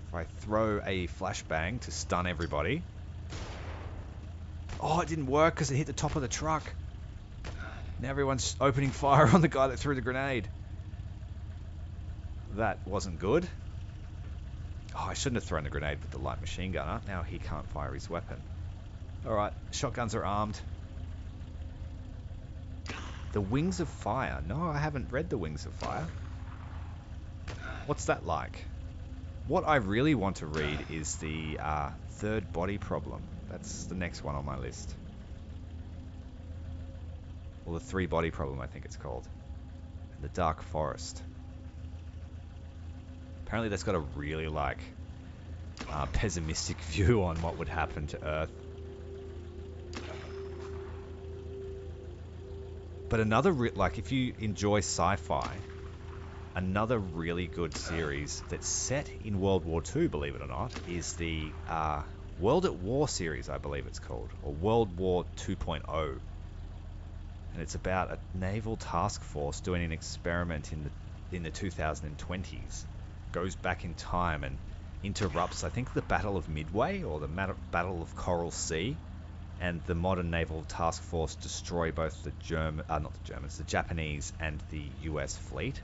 If I throw a flashbang to stun everybody. Oh, it didn't work because it hit the top of the truck. Now everyone's opening fire on the guy that threw the grenade. That wasn't good. Oh, I shouldn't have thrown the grenade with the light machine gunner. Now he can't fire his weapon. Alright, shotguns are armed. The Wings of Fire. No, I haven't read The Wings of Fire. What's that like? What I really want to read is the Third Body Problem. That's the next one on my list. Or the Three Body Problem, I think it's called. And the Dark Forest. Apparently that's got a really pessimistic view on what would happen to Earth But another, like, if you enjoy sci-fi, another really good series that's set in World War II, believe it or not, is the World at War series, I believe it's called, or World War 2.0. And it's about a naval task force doing an experiment in the 2020s. Goes back in time and interrupts, I think, the Battle of Midway or the Battle of Coral Sea. And the modern naval task force destroy both the the Japanese and the US fleet.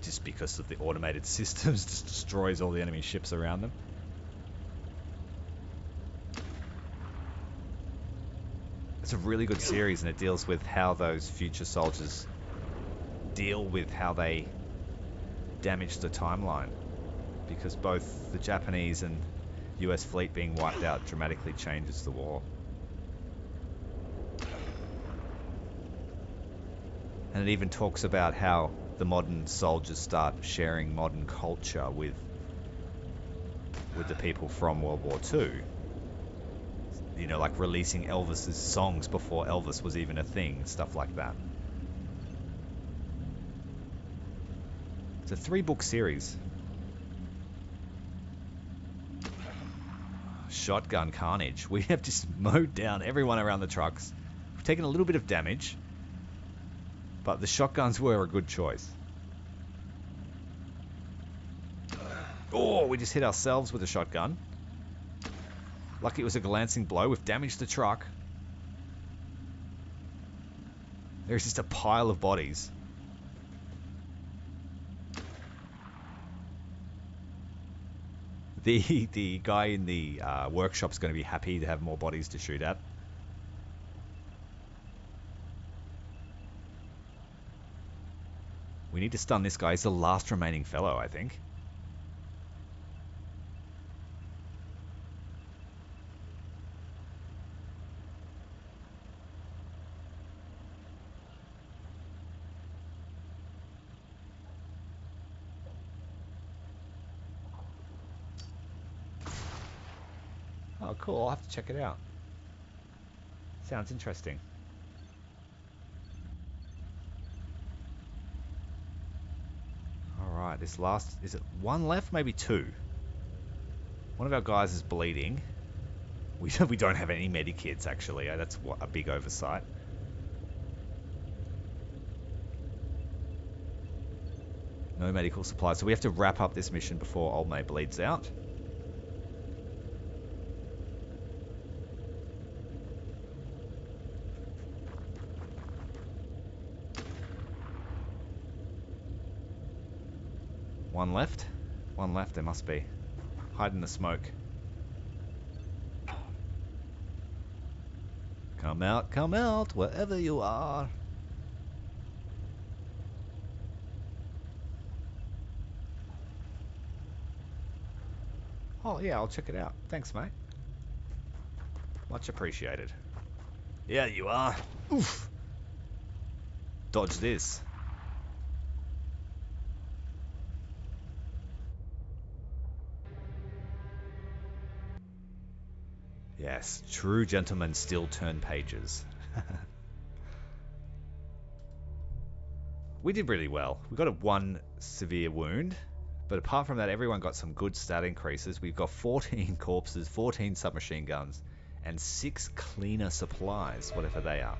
Just because of the automated systems, just destroys all the enemy ships around them. It's a really good series, and it deals with how those future soldiers deal with how they damage the timeline. Because both the Japanese and US fleet being wiped out dramatically changes the war. And it even talks about how the modern soldiers start sharing modern culture with the people from World War II. You know, like releasing Elvis's songs before Elvis was even a thing, stuff like that. It's a 3-book series. Shotgun carnage. We have just mowed down everyone around the trucks. We've taken a little bit of damage, but the shotguns were a good choice. Oh, we just hit ourselves with a shotgun. Lucky it was a glancing blow. We've damaged the truck. There's just a pile of bodies. The guy in the workshop's going to be happy to have more bodies to shoot at. We need to stun this guy. He's the last remaining fellow, I think. Oh, cool. I'll have to check it out. Sounds interesting. Alright, this last... Is it one left? Maybe two. One of our guys is bleeding. We don't have any medikits, actually. That's a big oversight. No medical supplies. So we have to wrap up this mission before old mate bleeds out. One left? One left, there must be. Hide in the smoke. Come out, wherever you are. Oh, yeah, I'll check it out. Thanks, mate. Much appreciated. Yeah, you are. Oof. Dodge this. Yes, true gentlemen still turn pages. We did really well. We got one severe wound, but apart from that, everyone got some good stat increases. We've got 14 corpses, 14 submachine guns, and 6 cleaner supplies, whatever they are.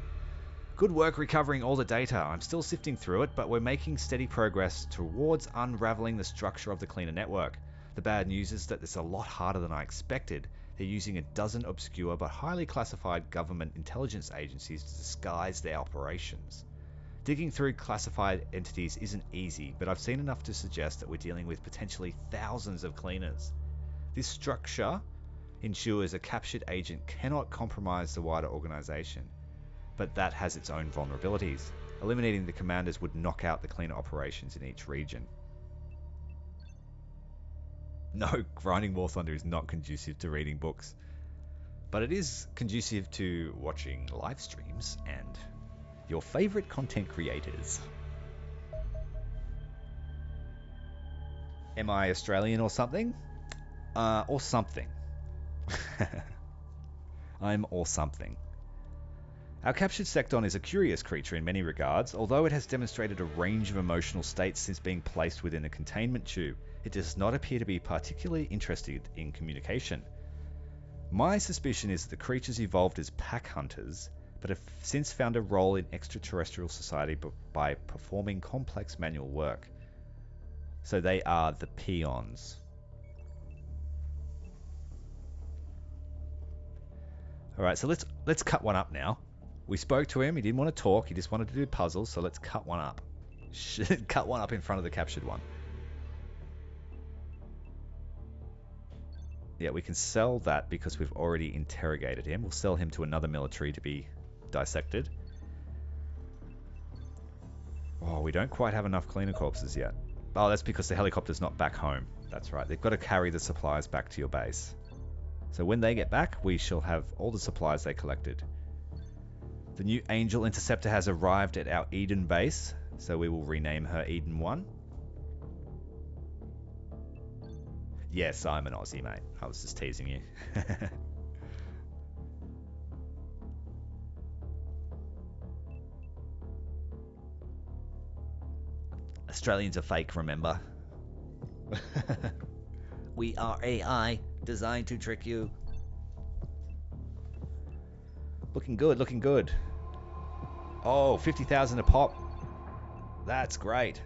Good work recovering all the data. I'm still sifting through it, but we're making steady progress towards unraveling the structure of the cleaner network. The bad news is that it's a lot harder than I expected. They're using a dozen obscure but highly classified government intelligence agencies to disguise their operations. Digging through classified entities isn't easy, but I've seen enough to suggest that we're dealing with potentially thousands of cleaners. This structure ensures a captured agent cannot compromise the wider organization, but that has its own vulnerabilities. Eliminating the commanders would knock out the cleaner operations in each region. No, grinding War Thunder is not conducive to reading books, but it is conducive to watching live streams and your favorite content creators. Am I Australian or something? Or something. I'm or something. Our captured Secton is a curious creature in many regards, although it has demonstrated a range of emotional states since being placed within a containment tube. It does not appear to be particularly interested in communication. My suspicion is that the creatures evolved as pack hunters, but have since found a role in extraterrestrial society by performing complex manual work. So they are the peons. Alright, so let's cut one up now. We spoke to him, he didn't want to talk, he just wanted to do puzzles, so let's cut one up. Cut one up in front of the captured one. Yeah, we can sell that because we've already interrogated him. We'll sell him to another military to be dissected. Oh, we don't quite have enough cleaner corpses yet. Oh, that's because the helicopter's not back home. That's right, they've got to carry the supplies back to your base. So when they get back, we shall have all the supplies they collected. The new Angel Interceptor has arrived at our Eden base, so we will rename her Eden 1. Yes, I'm an Aussie, mate. I was just teasing you. Australians are fake, remember? We are AI, designed to trick you. Looking good, looking good. Oh, 50,000 a pop. That's great.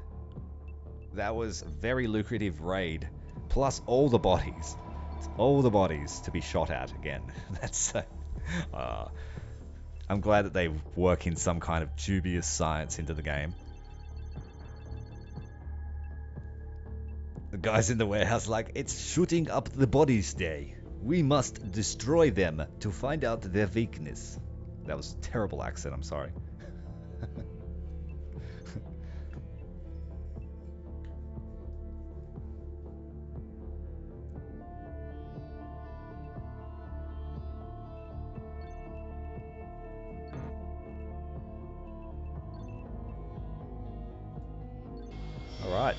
That was a very lucrative raid. Plus all the bodies. All the bodies to be shot at again. That's so... I'm glad that they work in some kind of dubious science into the game. The guys in the warehouse like, it's shooting up the bodies day. We must destroy them to find out their weakness. That was a terrible accent, I'm sorry. Alright.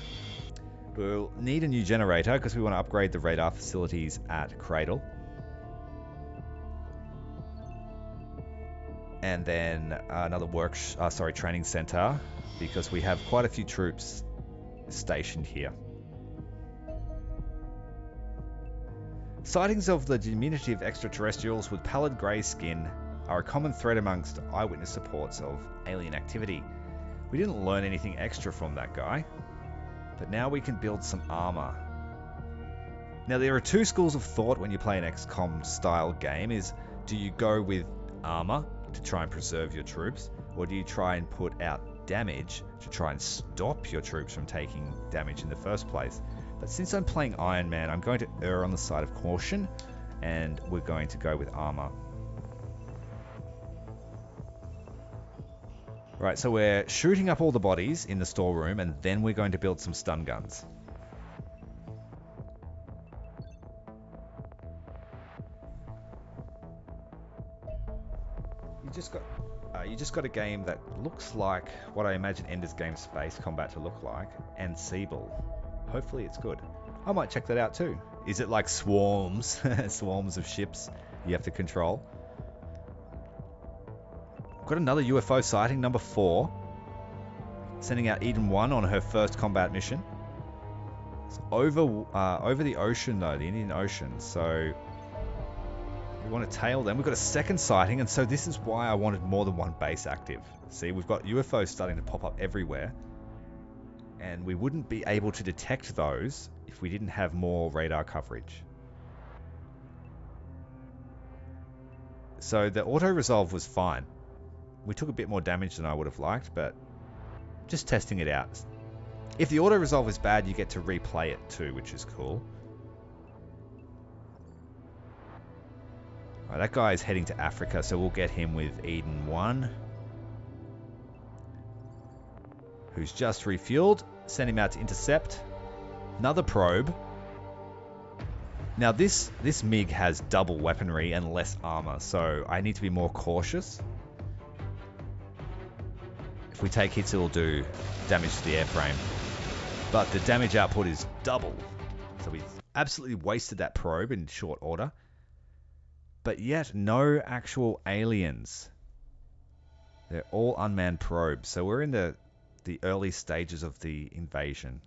We'll need a new generator because we want to upgrade the radar facilities at Cradle. And then another training center, because we have quite a few troops stationed here. Sightings of the diminutive extraterrestrials with pallid grey skin are a common thread amongst eyewitness reports of alien activity. We didn't learn anything extra from that guy, but now we can build some armor. Now there are two schools of thought when you play an XCOM style game. Do you go with armor to try and preserve your troops, or do you try and put out damage to try and stop your troops from taking damage in the first place? But since I'm playing Iron Man, I'm going to err on the side of caution, and we're going to go with armor. Right, so we're shooting up all the bodies in the storeroom, and then we're going to build some stun guns. You just got a game that looks like what I imagine Ender's Game space combat to look like, and Siebel. Hopefully it's good. I might check that out too. Is it like swarms, swarms of ships you have to control? Got another UFO sighting, number 4. Sending out Eden 1 on her first combat mission. It's over the ocean though, the Indian Ocean, so we want to tail them. We've got a second sighting, and so this is why I wanted more than one base active. See, we've got UFOs starting to pop up everywhere, and we wouldn't be able to detect those if we didn't have more radar coverage. So the auto-resolve was fine. We took a bit more damage than I would have liked, but just testing it out. If the auto-resolve is bad, you get to replay it too, which is cool. Right, that guy is heading to Africa, so we'll get him with Eden 1. Who's just refueled. Send him out to intercept. Another probe. Now this MiG has double weaponry and less armor, so I need to be more cautious. If we take hits, it'll do damage to the airframe. But the damage output is double. So we absolutely wasted that probe in short order. But yet, no actual aliens. They're all unmanned probes, so we're in the early stages of the invasion.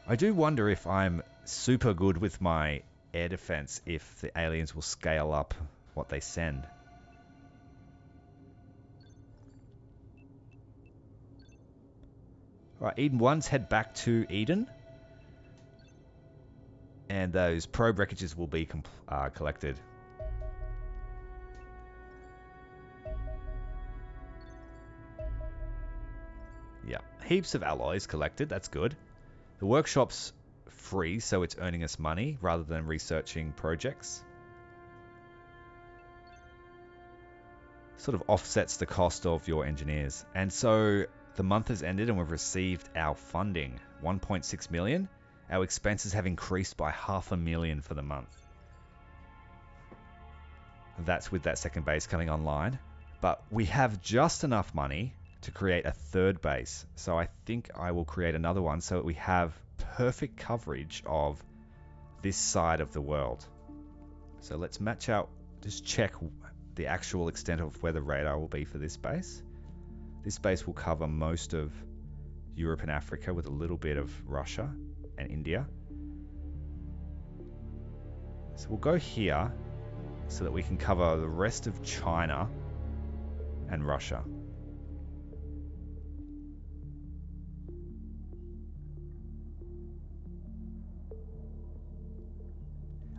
I do wonder if I'm super good with my air defense if the aliens will scale up what they send. Right, Eden 1's head back to Eden. And those probe wreckages will be collected. Yeah, heaps of alloys collected, that's good. The workshop's free, so it's earning us money rather than researching projects. Sort of offsets the cost of your engineers. And so the month has ended and we've received our funding, 1.6 million. Our expenses have increased by $500,000 for the month. That's with that second base coming online. But we have just enough money to create a third base. So I think I will create another one so that we have perfect coverage of this side of the world. So let's match out, just check the actual extent of where the radar will be for this base. This base will cover most of Europe and Africa with a little bit of Russia and India. So we'll go here so that we can cover the rest of China and Russia.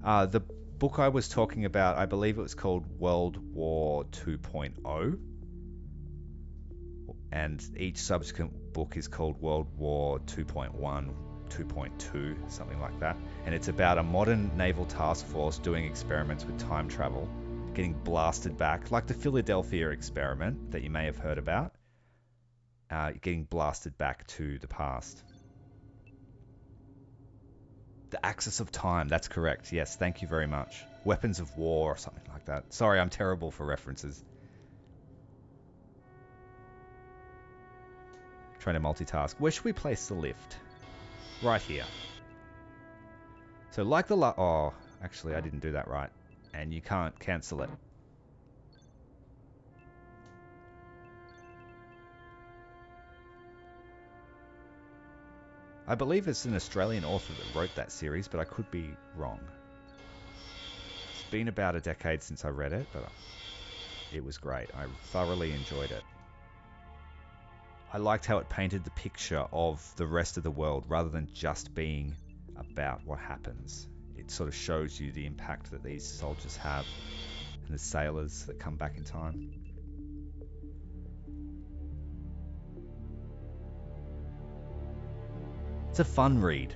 The book I was talking about, I believe it was called World War 2.0. And each subsequent book is called World War 2.1, 2.2, something like that. And it's about a modern naval task force doing experiments with time travel, getting blasted back, like the Philadelphia experiment that you may have heard about, getting blasted back to the past. The Axis of Time, that's correct. Yes, thank you very much. Weapons of War or something like that. Sorry, I'm terrible for references. Trying to multitask. Where should we place the lift? Right here. So like the oh, actually I didn't do that right. And you can't cancel it. I believe it's an Australian author that wrote that series, but I could be wrong. It's been about a decade since I read it, but it was great. I thoroughly enjoyed it. I liked how it painted the picture of the rest of the world rather than just being about what happens. It sort of shows you the impact that these soldiers have and the sailors that come back in time. It's a fun read.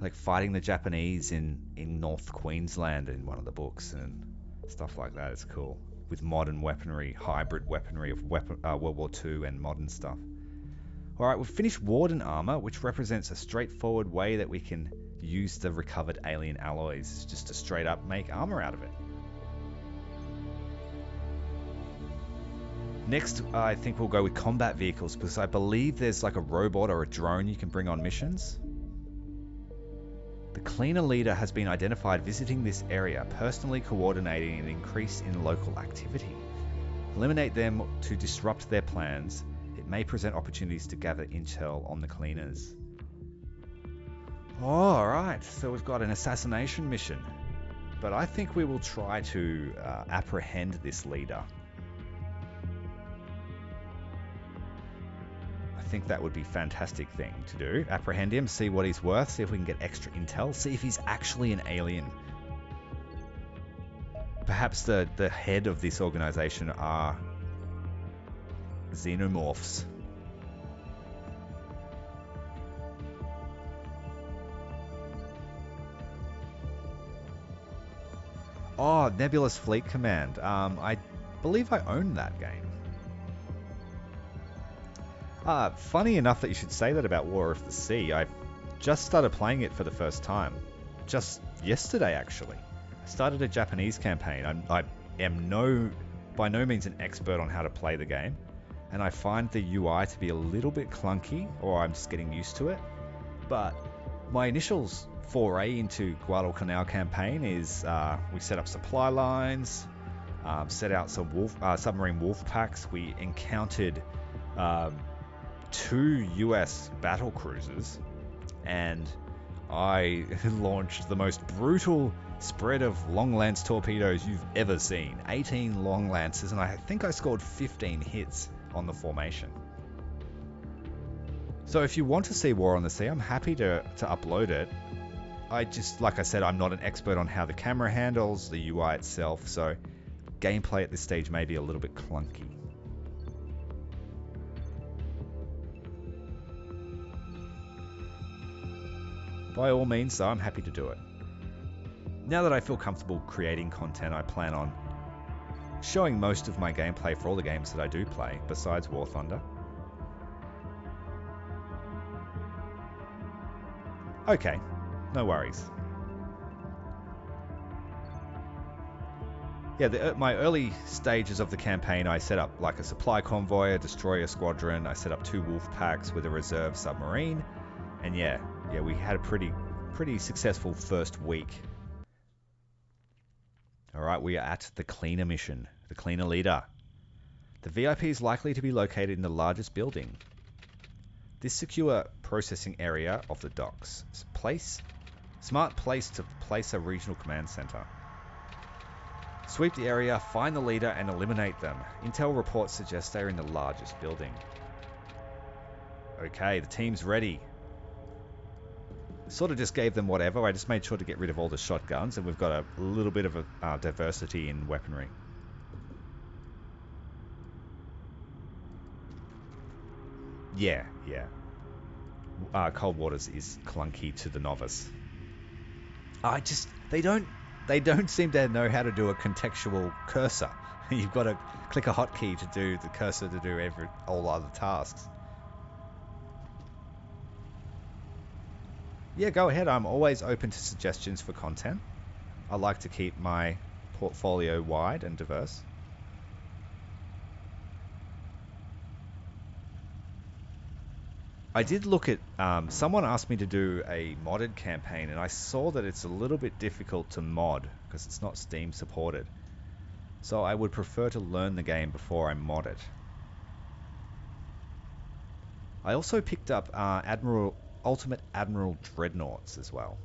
Like fighting the Japanese in North Queensland in one of the books and stuff like that. It's cool. With modern weaponry, hybrid weaponry of World War II and modern stuff. Alright, we've finished Warden Armor, which represents a straightforward way that we can use the recovered alien alloys. It's just to straight up make armor out of it. Next, I think we'll go with combat vehicles, because I believe there's like a robot or a drone you can bring on missions. The cleaner leader has been identified visiting this area, personally coordinating an increase in local activity. Eliminate them to disrupt their plans. It may present opportunities to gather intel on the cleaners. Alright, so we've got an assassination mission. But I think we will try to apprehend this leader. I think that would be a fantastic thing to do. Apprehend him, see what he's worth, see if we can get extra intel, see if he's actually an alien. Perhaps the head of this organization are xenomorphs. Oh, Nebulous Fleet Command. I believe I own that game. Funny enough that you should say that about War of the Sea. I just started playing it for the first time. Just yesterday, actually. I started a Japanese campaign. I am by no means an expert on how to play the game. And I find the UI to be a little bit clunky, or I'm just getting used to it. But My initial foray into Guadalcanal campaign is we set up supply lines, set out some submarine wolf packs. We encountered 2 US battle cruisers, and I launched the most brutal spread of long lance torpedoes you've ever seen. 18 long lances, and I think I scored 15 hits on the formation. So if you want to see War on the Sea, I'm happy to upload it. Like I said, I'm not an expert on how the camera handles, the UI itself, so gameplay at this stage may be a little bit clunky. By all means, though, I'm happy to do it. Now that I feel comfortable creating content, I plan on showing most of my gameplay for all the games that I do play, besides War Thunder. Okay, no worries. Yeah, my early stages of the campaign, I set up like a supply convoy, a destroyer squadron. I set up 2 wolf packs with a reserve submarine, and yeah, we had a pretty successful first week. All right, we are at the cleaner mission, the cleaner leader. The VIP is likely to be located in the largest building. This secure processing area of the docks. Smart place to place a regional command center. Sweep the area, find the leader, and eliminate them. Intel reports suggest they're in the largest building. Okay, the team's ready. Sort of just gave them whatever. I just made sure to get rid of all the shotguns, and we've got a little bit of a diversity in weaponry. Yeah. Cold Waters is clunky to the novice. They don't seem to know how to do a contextual cursor. You've got to click a hotkey to do the cursor to do all other tasks. Yeah, go ahead. I'm always open to suggestions for content. I like to keep my portfolio wide and diverse. I did look at, someone asked me to do a modded campaign, and I saw that it's a little bit difficult to mod because it's not Steam supported. So I would prefer to learn the game before I mod it. I also picked up Ultimate Admiral Dreadnoughts as well.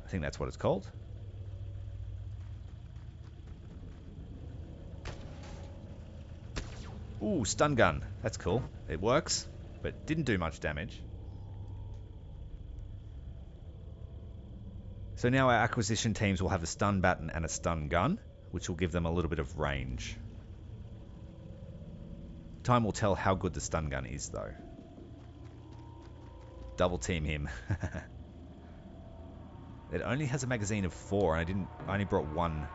I think that's what it's called. Ooh, stun gun. That's cool. It works, but didn't do much damage. So now our acquisition teams will have a stun baton and a stun gun, which will give them a little bit of range. Time will tell how good the stun gun is, though. Double team him. It only has a magazine of 4, and I only brought 1.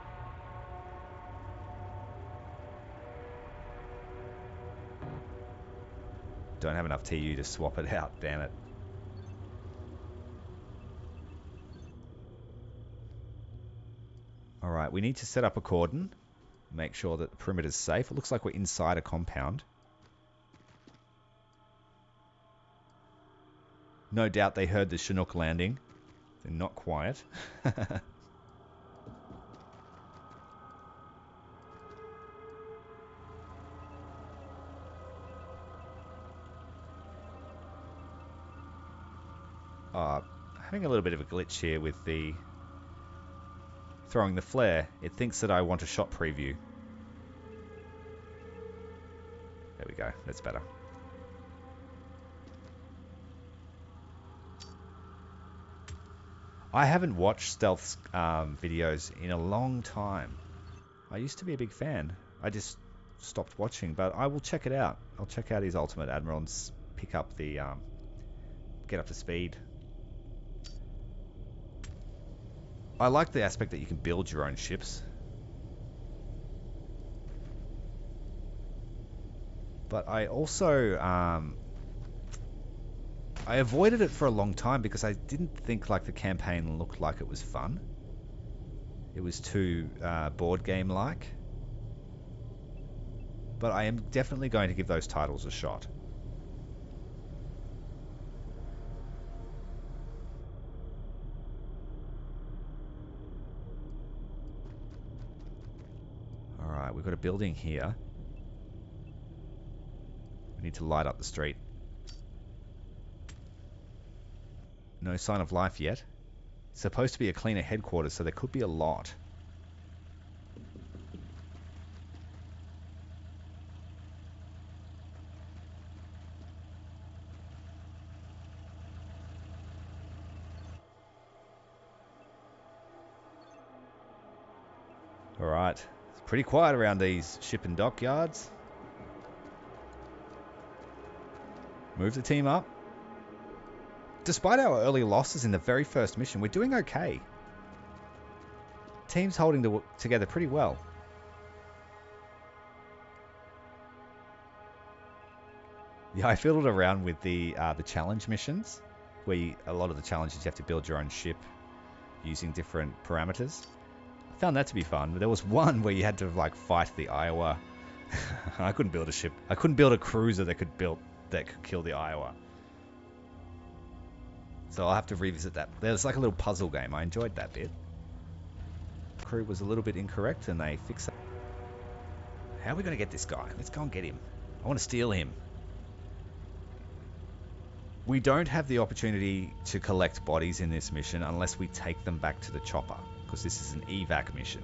Don't have enough TU to swap it out, damn it. Alright, we need to set up a cordon. Make sure that the perimeter's safe. It looks like we're inside a compound. No doubt they heard the Chinook landing. They're not quiet. Having a little bit of a glitch here with the throwing the flare. It thinks that I want a shot preview. There we go. That's better. I haven't watched stealth videos in a long time. I used to be a big fan. I just stopped watching, but I will check it out. I'll check out his Ultimate Admiral and pick up the get up to speed. I like the aspect that you can build your own ships. But I also I avoided it for a long time because I didn't think like the campaign looked like it was fun. It was too board game like. But I am definitely going to give those titles a shot. we've got a building here. We need to light up the street. No sign of life yet. It's supposed to be a cleaner headquarters, so there could be a lot. Alright. It's pretty quiet around these ship and dockyards. Move the team up. Despite our early losses in the very first mission, we're doing okay. Team's holding together pretty well. Yeah, I fiddled around with the challenge missions, where a lot of the challenges you have to build your own ship using different parameters. I found that to be fun. But there was one where you had to like fight the Iowa. I couldn't build a ship. I couldn't build a cruiser that could kill the Iowa. So I'll have to revisit that. There's like a little puzzle game. I enjoyed that bit. The crew was a little bit incorrect and they fixed it. How are we going to get this guy? Let's go and get him. I want to steal him. We don't have the opportunity to collect bodies in this mission unless we take them back to the chopper, because this is an evac mission.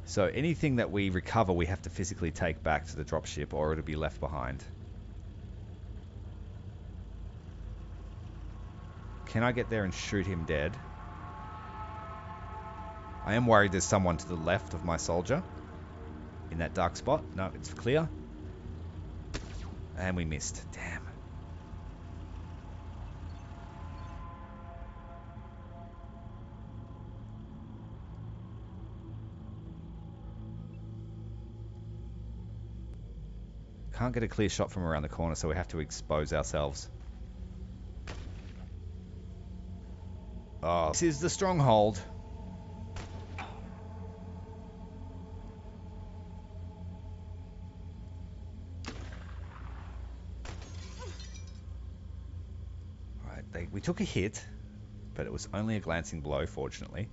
So anything that we recover, we have to physically take back to the dropship or it'll be left behind. Can I get there and shoot him dead? I am worried there's someone to the left of my soldier in that dark spot. No, it's clear. And we missed. Damn. Can't get a clear shot from around the corner, so we have to expose ourselves. Oh, this is the stronghold. Right, we took a hit, but it was only a glancing blow, fortunately.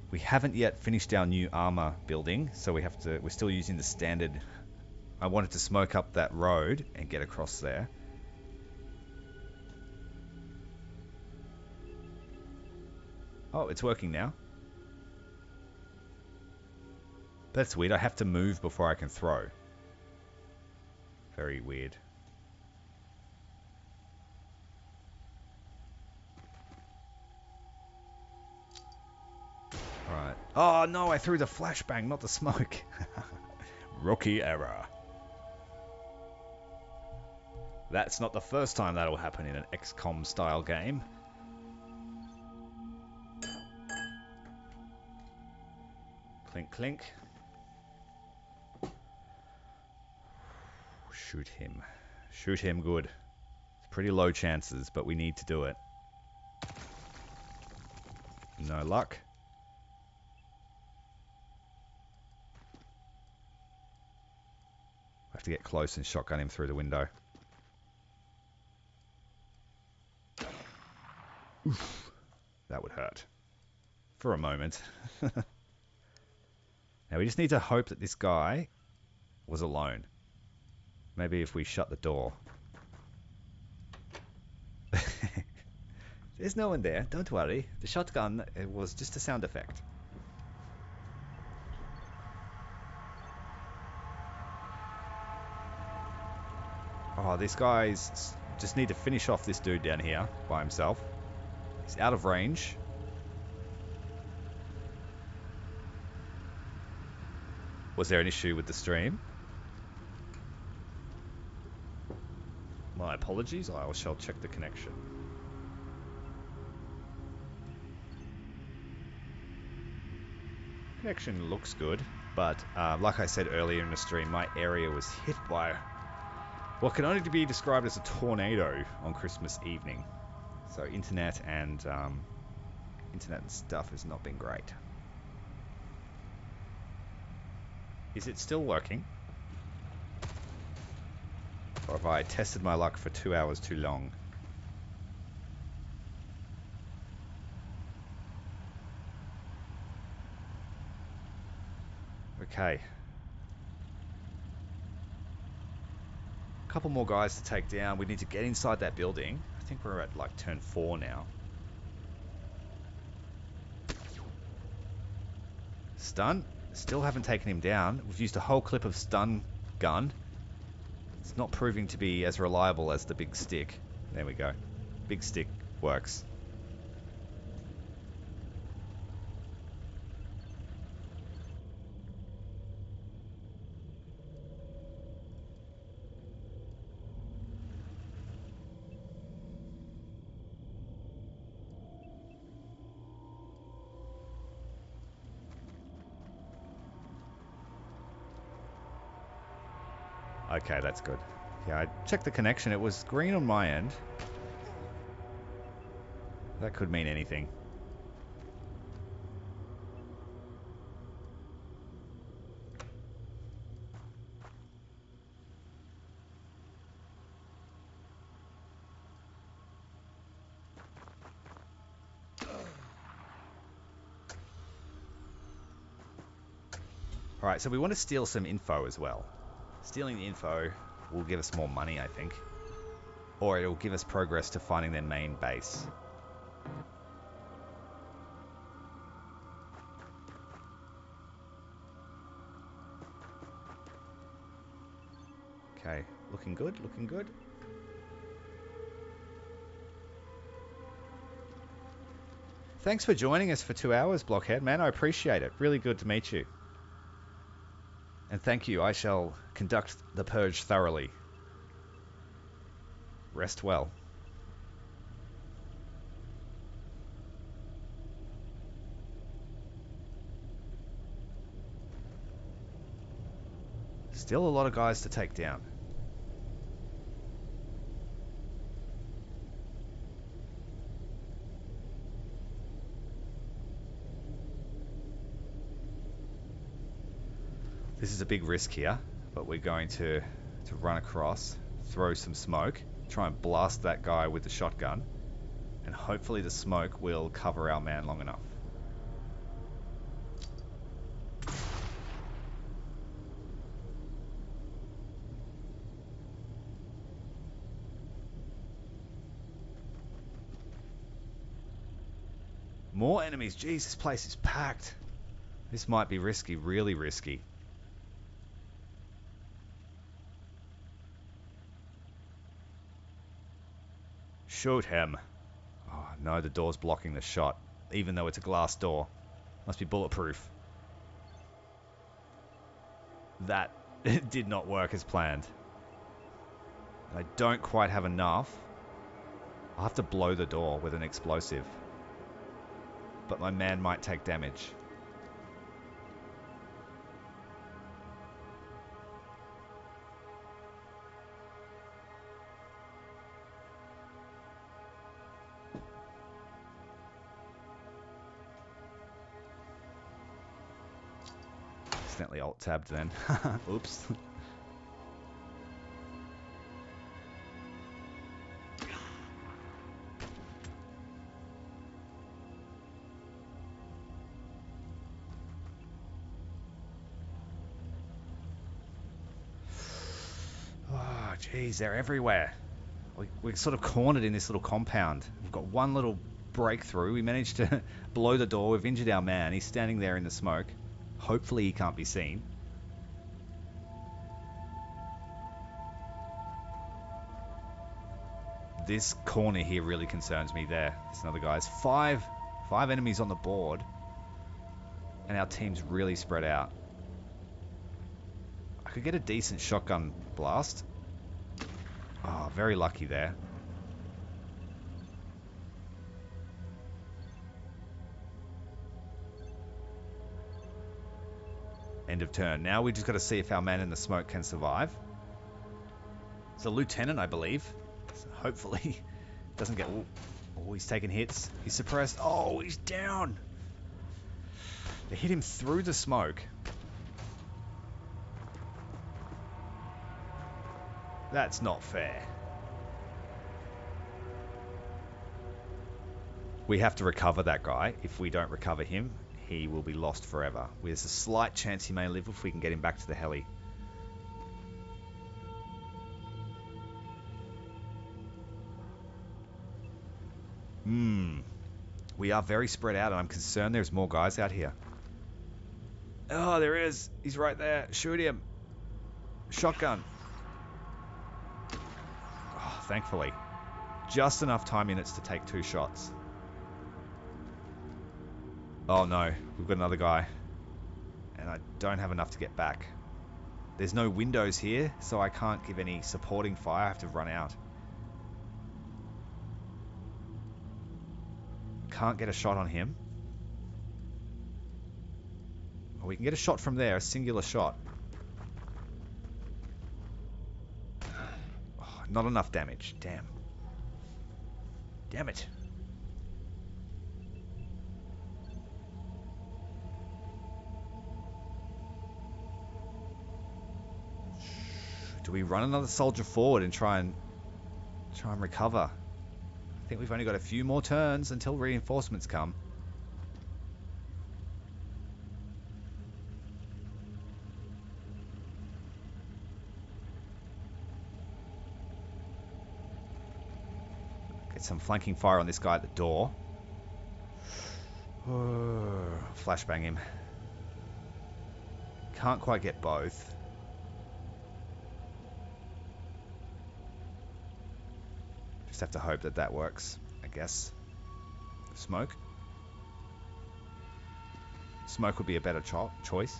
We haven't yet finished our new armor building, so we're still using the standard. I wanted to smoke up that road and get across there. Oh, it's working now. That's weird. I have to move before I can throw. Very weird. Right. Oh no, I threw the flashbang, not the smoke. Rookie error. That's not the first time that'll happen in an XCOM style game. Clink, clink. Shoot him. Shoot him good. It's pretty low chances, but we need to do it. No luck. I have to get close and shotgun him through the window. Oof. That would hurt. For a moment. Now we just need to hope that this guy was alone. Maybe if we shut the door. There's no one there. Don't worry. The shotgun, it was just a sound effect. Oh, these guys just need to finish off this dude down here by himself. He's out of range. Was there an issue with the stream? My apologies. I shall check the connection. Connection looks good, but like I said earlier in the stream, my area was hit by what can only be described as a tornado on Christmas evening. So internet and stuff has not been great. Is it still working? Or have I tested my luck for 2 hours too long? Okay. A couple more guys to take down. We need to get inside that building. I think we're at like turn 4 now. Stun. Still haven't taken him down. We've used a whole clip of stun gun. It's not proving to be as reliable as the big stick. There we go. Big stick works. Okay, that's good. Yeah, I checked the connection. It was green on my end. That could mean anything. Alright, so we want to steal some info as well. Stealing the info will give us more money, I think. Or it will give us progress to finding their main base. Okay, looking good, looking good. Thanks for joining us for 2 hours, Blockhead, man. I appreciate it. Really good to meet you. And thank you. I shall conduct the purge thoroughly. Rest well. Still a lot of guys to take down. This is a big risk here, but we're going to run across, throw some smoke, try and blast that guy with the shotgun, and hopefully the smoke will cover our man long enough. More enemies. Jeez, this place is packed. This might be risky, really risky. Shoot him. Oh, no, the door's blocking the shot, even though it's a glass door. Must be bulletproof. That did not work as planned. I don't quite have enough. I'll have to blow the door with an explosive. But my man might take damage. Accidentally alt-tabbed then. Oops. Oh, jeez, they're everywhere. We're sort of cornered in this little compound. We've got one little breakthrough. We managed to blow the door. We've injured our man. He's standing there in the smoke. Hopefully he can't be seen. This corner here really concerns me there. There's another guy. There's five enemies on the board. And our team's really spread out. I could get a decent shotgun blast. Oh, very lucky there. End of turn. Now we just got to see if our man in the smoke can survive. It's a lieutenant, I believe. So hopefully doesn't get... Oh, he's taking hits. He's suppressed. Oh, he's down. They hit him through the smoke. That's not fair. We have to recover that guy. If we don't recover him, he will be lost forever. There's a slight chance he may live if we can get him back to the heli. We are very spread out, and I'm concerned there's more guys out here. Oh, there is. He's right there. Shoot him. Shotgun. Oh, thankfully. Just enough time units to take 2 shots. Oh no, we've got another guy. And I don't have enough to get back. There's no windows here, so I can't give any supporting fire. I have to run out. Can't get a shot on him. Oh, we can get a shot from there, a singular shot. Oh, not enough damage, damn. Damn it. Do we run another soldier forward and try and recover? I think we've only got a few more turns until reinforcements come. Get some flanking fire on this guy at the door. Flashbang him. Can't quite get both. Just have to hope that that works, I guess. Smoke. Smoke would be a better choice.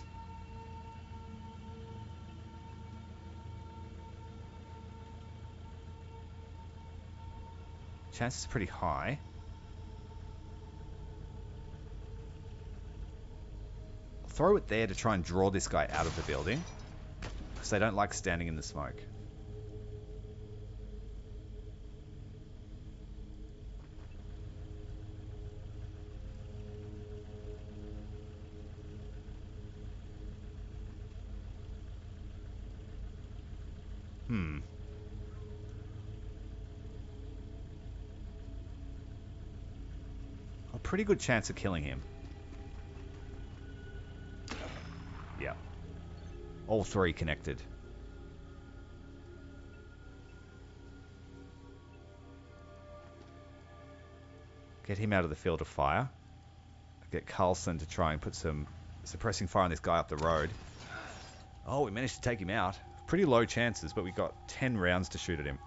Chance is pretty high. I'll throw it there to try and draw this guy out of the building, because they don't like standing in the smoke. A pretty good chance of killing him. Yeah. All 3 connected. Get him out of the field of fire. Get Carlson to try and put some suppressing fire on this guy up the road. Oh, we managed to take him out. Pretty low chances, but we got 10 rounds to shoot at him.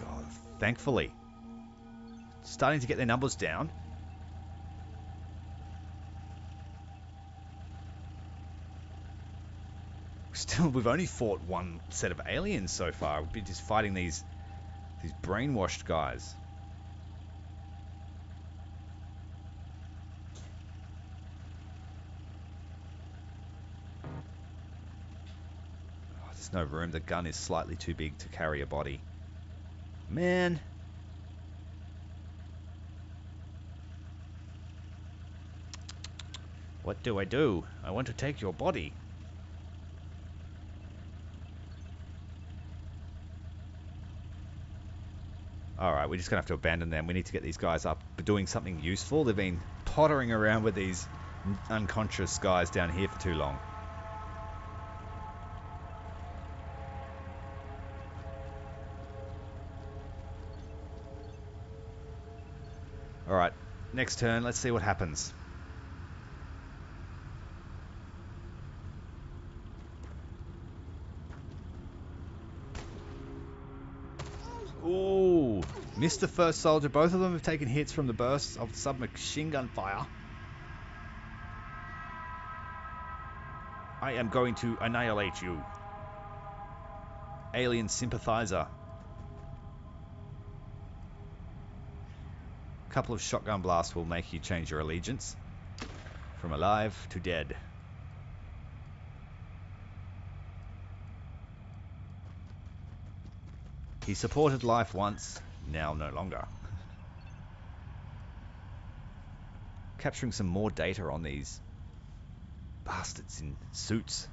Oh, thankfully. Starting to get their numbers down. Still, we've only fought 1 set of aliens so far. We've been just fighting these brainwashed guys. Oh, there's no room. The gun is slightly too big to carry a body. Man. What do I do? I want to take your body. Alright, we're just going to have to abandon them. We need to get these guys up doing something useful. They've been pottering around with these unconscious guys down here for too long. Alright, next turn. Let's see what happens. Ooh, missed the first soldier. Both of them have taken hits from the bursts of submachine gun fire. I am going to annihilate you. Alien sympathizer. A couple of shotgun blasts will make you change your allegiance from alive to dead. He supported life once, now no longer. Capturing some more data on these bastards in suits.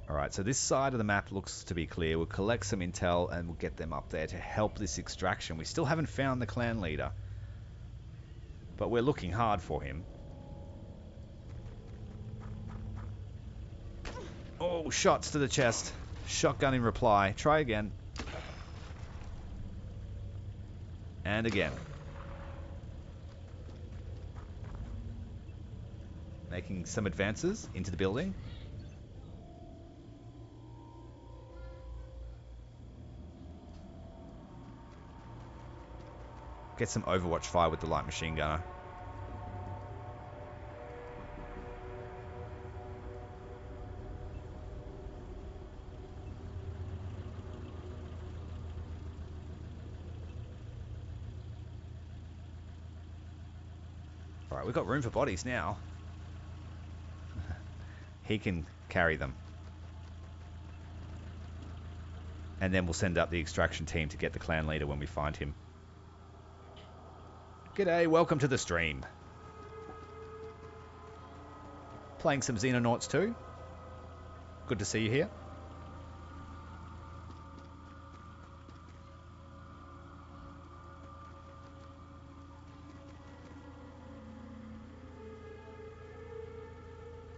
Alright, so this side of the map looks to be clear. We'll collect some intel and we'll get them up there to help this extraction. We still haven't found the clan leader, but we're looking hard for him. Oh, shots to the chest. Shotgun in reply. Try again. And again. Making some advances into the building. Get some Overwatch fire with the light machine gunner. Alright, we've got room for bodies now. He can carry them. And then we'll send up the extraction team to get the clan leader when we find him. G'day, welcome to the stream. Playing some Xenonauts too. Good to see you here.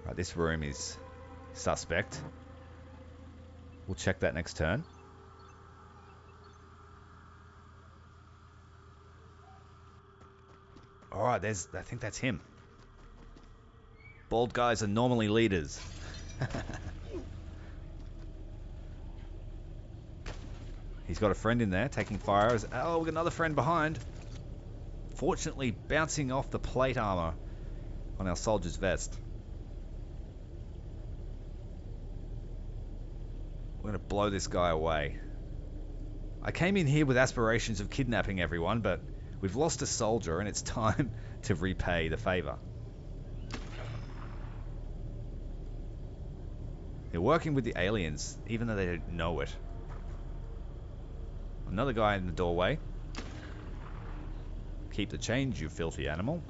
Right, this room is suspect. We'll check that next turn. Alright, I think that's him. Bald guys are normally leaders. He's got a friend in there taking fire. Oh, we've got another friend behind. Fortunately, bouncing off the plate armor on our soldier's vest. We're going to blow this guy away. I came in here with aspirations of kidnapping everyone, but we've lost a soldier and it's time to repay the favor. They're working with the aliens, even though they don't know it. Another guy in the doorway. Keep the change, you filthy animal.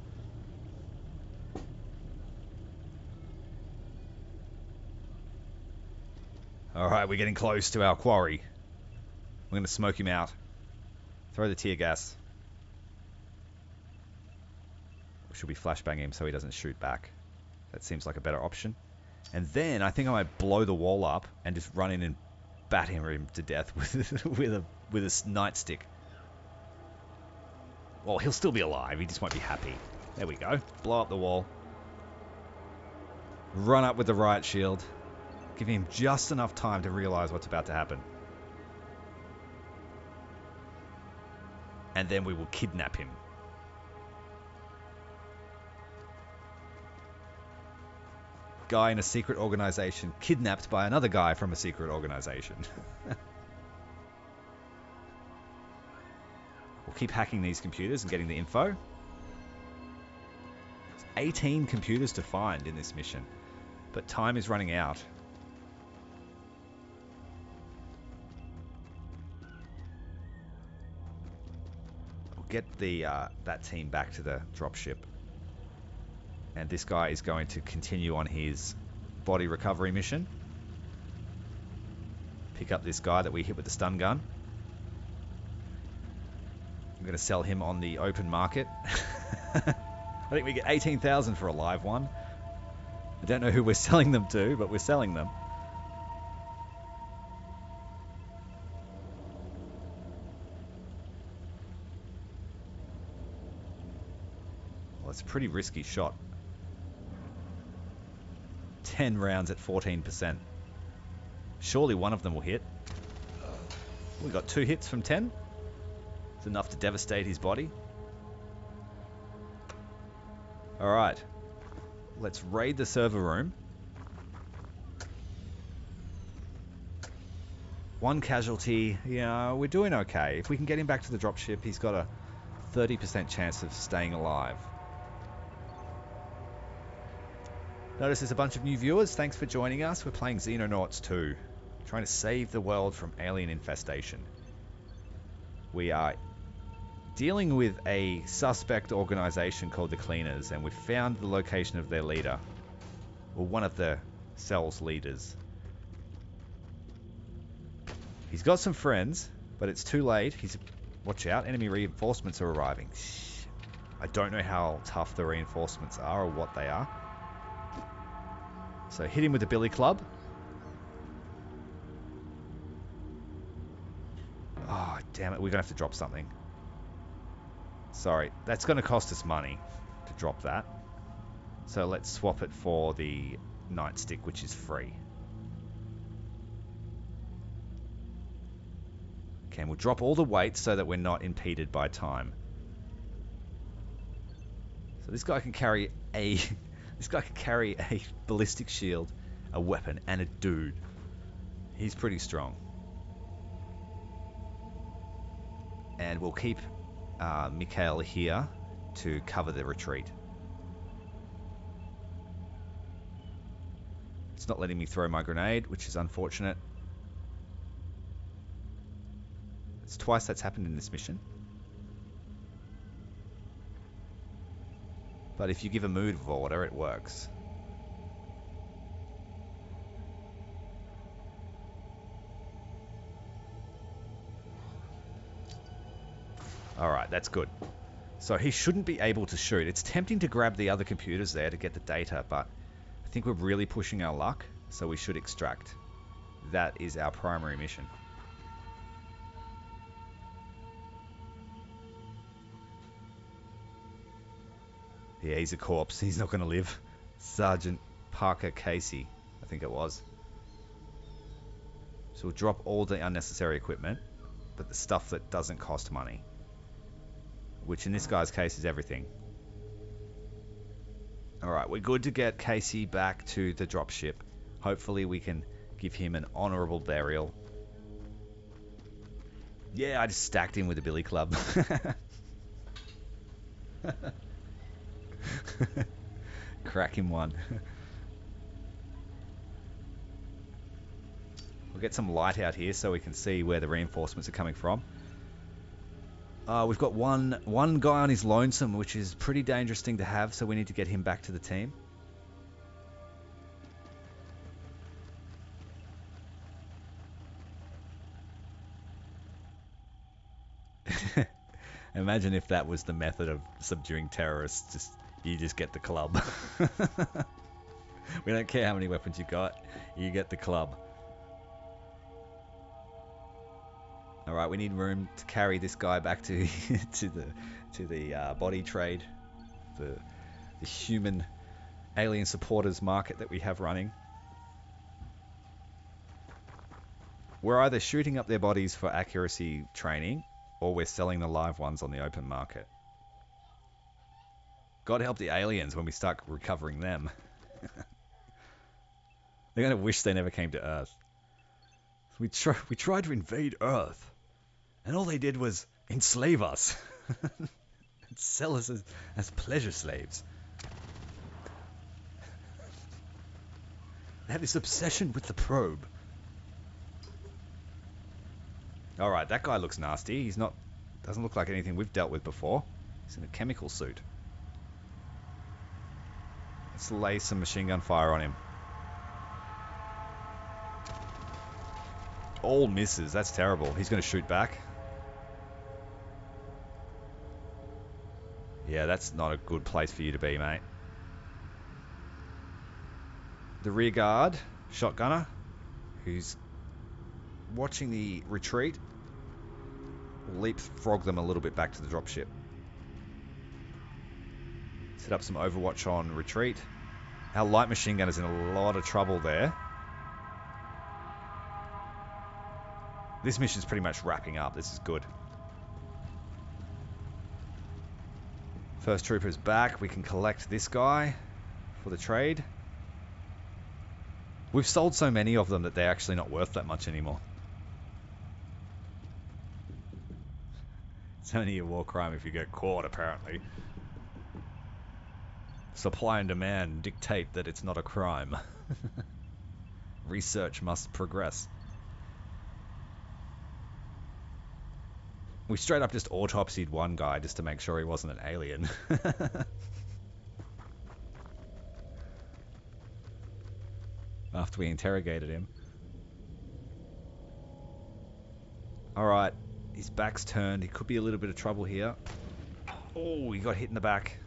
Alright, we're getting close to our quarry. We're going to smoke him out. Throw the tear gas. Or should we flashbang him so he doesn't shoot back? That seems like a better option. And then I think I might blow the wall up and just run in and batter him to death with a nightstick. Well, he'll still be alive. He just won't be happy. There we go. Blow up the wall. Run up with the riot shield. Give him just enough time to realize what's about to happen. And then we will kidnap him. Guy in a secret organization kidnapped by another guy from a secret organization. We'll keep hacking these computers and getting the info. There's 18 computers to find in this mission, but time is running out. We'll get the that team back to the dropship. And this guy is going to continue on his body recovery mission. Pick up this guy that we hit with the stun gun. I'm going to sell him on the open market. I think we get 18,000 for a live one. I don't know who we're selling them to, but we're selling them. Well, it's a pretty risky shot. 10 rounds at 14%. Surely one of them will hit. We got 2 hits from 10. It's enough to devastate his body. Alright. Let's raid the server room. 1 casualty. Yeah, we're doing okay. If we can get him back to the dropship, he's got a 30% chance of staying alive. Notice there's a bunch of new viewers. Thanks for joining us. We're playing Xenonauts 2. Trying to save the world from alien infestation. We are dealing with a suspect organization called the Cleaners, and we've found the location of their leader. Or one of the cell's leaders. He's got some friends, but it's too late. Watch out, enemy reinforcements are arriving. I don't know how tough the reinforcements are or what they are. So hit him with the billy club. Oh, damn it. We're going to have to drop something. Sorry. That's going to cost us money to drop that. So let's swap it for the nightstick, which is free. Okay, and we'll drop all the weight so that we're not impeded by time. So this guy can carry a... this guy can carry a ballistic shield, a weapon, and a dude. He's pretty strong. And we'll keep Mikhail here to cover the retreat. It's not letting me throw my grenade, which is unfortunate. It's twice that's happened in this mission. But if you give a mood of order, it works. Alright, that's good. So he shouldn't be able to shoot. It's tempting to grab the other computers there to get the data, but I think we're really pushing our luck, so we should extract. That is our primary mission. Yeah, he's a corpse. He's not going to live. Sergeant Parker Casey, I think it was. So we'll drop all the unnecessary equipment, but the stuff that doesn't cost money. Which in this guy's case is everything. Alright, we're good to get Casey back to the dropship. Hopefully we can give him an honourable burial. Yeah, I just stacked him with a billy club. Crack him one. We'll get some light out here so we can see where the reinforcements are coming from. We've got one guy on his lonesome, which is a pretty dangerous thing to have, so we need to get him back to the team. Imagine if that was the method of subduing terrorists. You just get the club. We don't care how many weapons you got. You get the club. Alright, we need room to carry this guy back to to the body trade. The human alien supporters market that we have running. We're either shooting up their bodies for accuracy training, or we're selling the live ones on the open market. God help the aliens when we start recovering them. They're going to wish they never came to Earth. We tried to invade Earth, and all they did was enslave us. And sell us as pleasure slaves. They have this obsession with the probe. Alright, that guy looks nasty. Doesn't look like anything we've dealt with before. He's in a chemical suit. Let's lay some machine gun fire on him. All misses. That's terrible. He's going to shoot back. Yeah, that's not a good place for you to be, mate. The rear guard, shotgunner, who's watching the retreat, will leapfrog them a little bit back to the dropship. Set up some overwatch on retreat. Our light machine gun is in a lot of trouble there. This mission's pretty much wrapping up. This is good. First trooper's back. We can collect this guy for the trade. We've sold so many of them that they're actually not worth that much anymore. It's only a war crime if you get caught, apparently. Supply and demand dictate that it's not a crime. Research must progress. We straight up just autopsied one guy just to make sure he wasn't an alien. After we interrogated him. Alright, his back's turned. He could be a little bit of trouble here. Oh, he got hit in the back.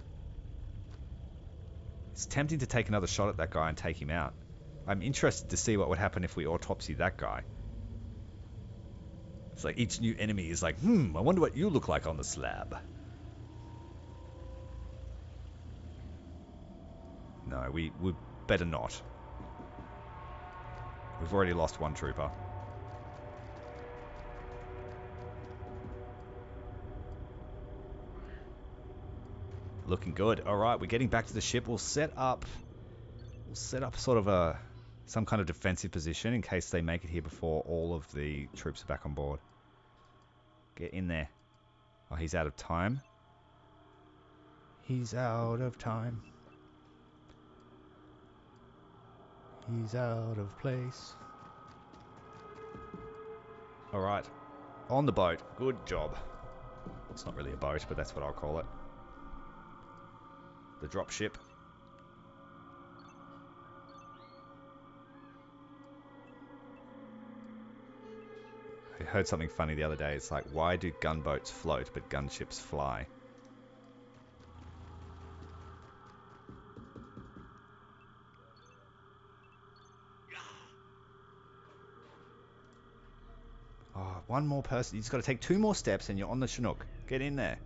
It's tempting to take another shot at that guy and take him out. I'm interested to see what would happen if we autopsy that guy. It's like each new enemy is like, I wonder what you look like on the slab. No, we would better not. We've already lost one trooper. Looking good. Alright, we're getting back to the ship. We'll set up sort of some kind of defensive position in case they make it here before all of the troops are back on board. Get in there. Oh, he's out of time. He's out of time. He's out of place. Alright. On the boat. Good job. It's not really a boat, but that's what I'll call it. The drop ship. I heard something funny the other day. It's like, why do gunboats float but gunships fly? Oh, one more person. You just got to take 2 more steps and you're on the Chinook. Get in there.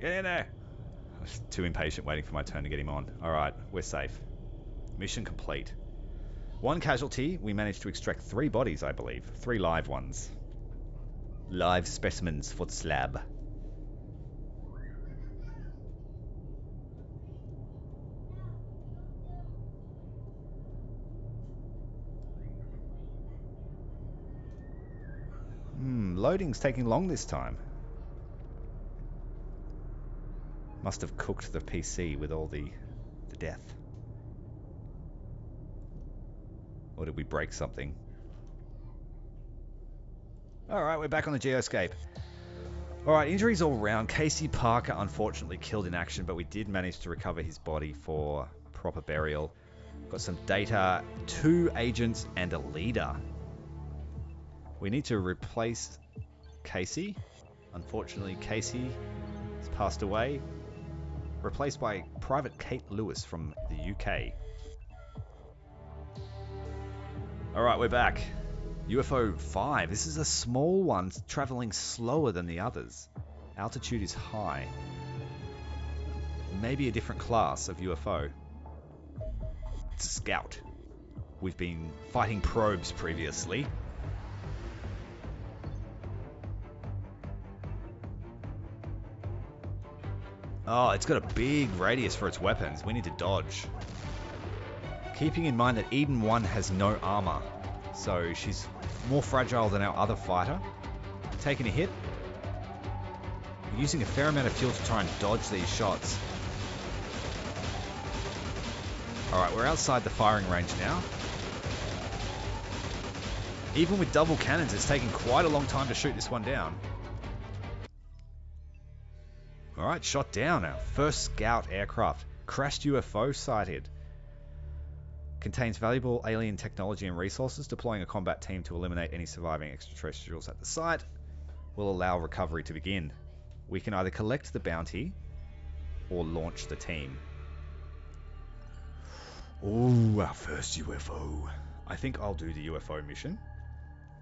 Get in there. I was too impatient waiting for my turn to get him on. Alright, we're safe. Mission complete. 1 casualty. We managed to extract 3 bodies, I believe. 3 live ones. Live specimens for the slab. Loading's taking long this time. Must have cooked the PC with all the death. Or did we break something? Alright, we're back on the geoscape. Alright, injuries all round. Casey Parker unfortunately killed in action, but we did manage to recover his body for proper burial. Got some data, 2 agents and a leader. We need to replace Casey. Unfortunately, Casey has passed away. Replaced by Private Kate Lewis from the UK. Alright, we're back. UFO 5. This is a small one, traveling slower than the others. Altitude is high. Maybe a different class of UFO. It's a scout. We've been fighting probes previously. Oh, it's got a big radius for its weapons. We need to dodge. Keeping in mind that Eden 1 has no armor, so she's more fragile than our other fighter. Taking a hit. We're using a fair amount of fuel to try and dodge these shots. Alright, we're outside the firing range now. Even with double cannons, it's taking quite a long time to shoot this one down. Alright, shot down. Our first scout aircraft. Crashed UFO sighted. Contains valuable alien technology and resources. Deploying a combat team to eliminate any surviving extraterrestrials at the site will allow recovery to begin. We can either collect the bounty or launch the team. Ooh, our first UFO. I think I'll do the UFO mission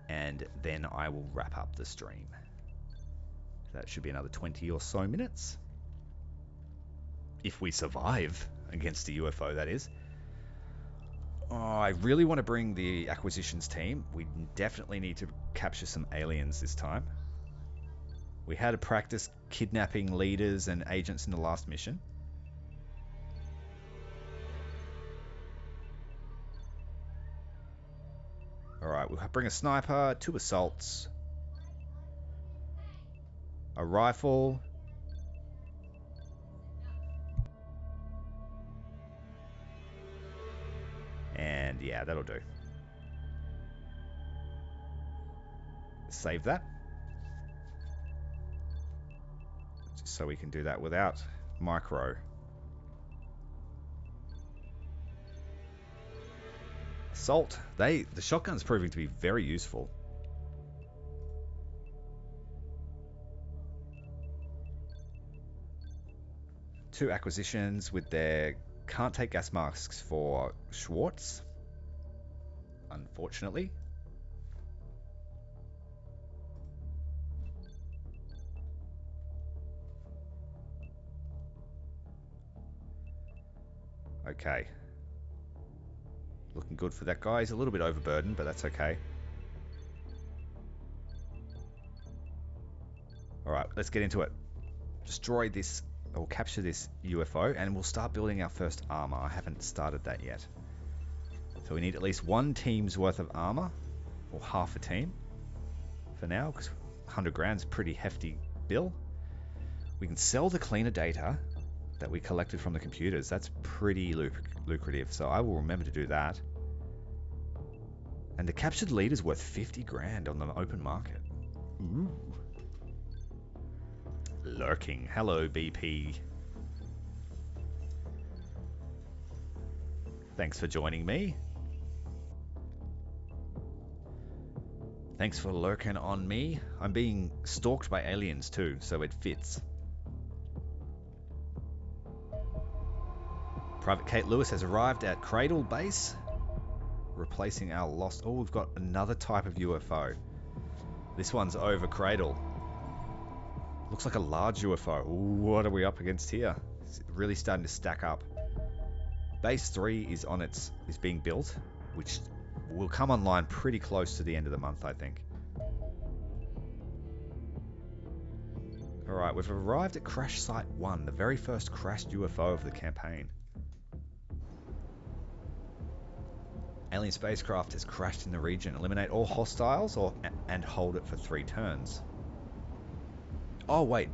and then I will wrap up the stream. That should be another 20 or so minutes. If we survive against the UFO, that is. Oh, I really want to bring the acquisitions team. We definitely need to capture some aliens this time. We had to practice kidnapping leaders and agents in the last mission. Alright, we'll bring a sniper, 2 assaults, a rifle, and yeah, that'll do. Save that. Just so we can do that without micro. Assault. The shotgun's proving to be very useful. Two acquisitions with their can't take gas masks for Schwartz, unfortunately. Okay. Looking good for that guy. He's a little bit overburdened, but that's okay. Alright, let's get into it. Destroy this, or capture this UFO, and we'll start building our first armor. I haven't started that yet. So we need at least one team's worth of armor, or half a team for now, because 100 grand's a pretty hefty bill. We can sell the cleaner data that we collected from the computers. That's pretty lucrative, so I will remember to do that. And the captured leader's worth 50 grand on the open market. Ooh. Lurking. Hello, BP. Thanks for joining me. Thanks for lurking on me. I'm being stalked by aliens too, so it fits. Private Kate Lewis has arrived at Cradle Base, replacing our lost... Oh, we've got another type of UFO. This one's over Cradle. Looks like a large UFO. Ooh, what are we up against here? It's really starting to stack up. Base 3 is being built, which will come online pretty close to the end of the month, I think. Alright, we've arrived at Crash Site 1, the very first crashed UFO of the campaign. Alien spacecraft has crashed in the region. Eliminate all hostiles and hold it for 3 turns. Oh, wait.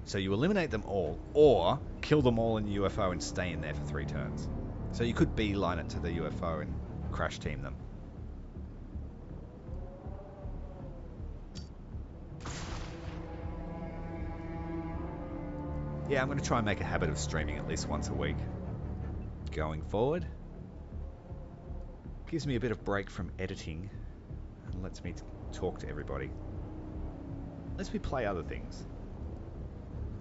So you eliminate them all, or kill them all in the UFO and stay in there for 3 turns. So you could beeline it to the UFO and crash team them. Yeah, I'm going to try and make a habit of streaming at least once a week going forward. Gives me a bit of break from editing and lets me talk to everybody. Lets me play other things.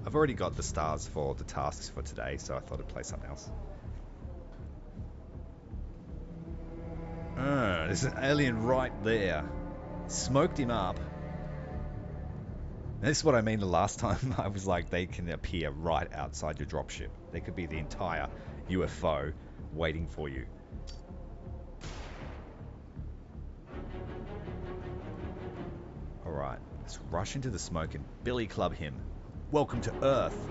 I've already got the stars for the tasks for today, so I thought I'd play something else. There's an alien right there. Smoked him up. And this is what I mean the last time I was like, they can appear right outside your dropship. They could be the entire UFO waiting for you. Alright, let's rush into the smoke and billy club him. Welcome to Earth.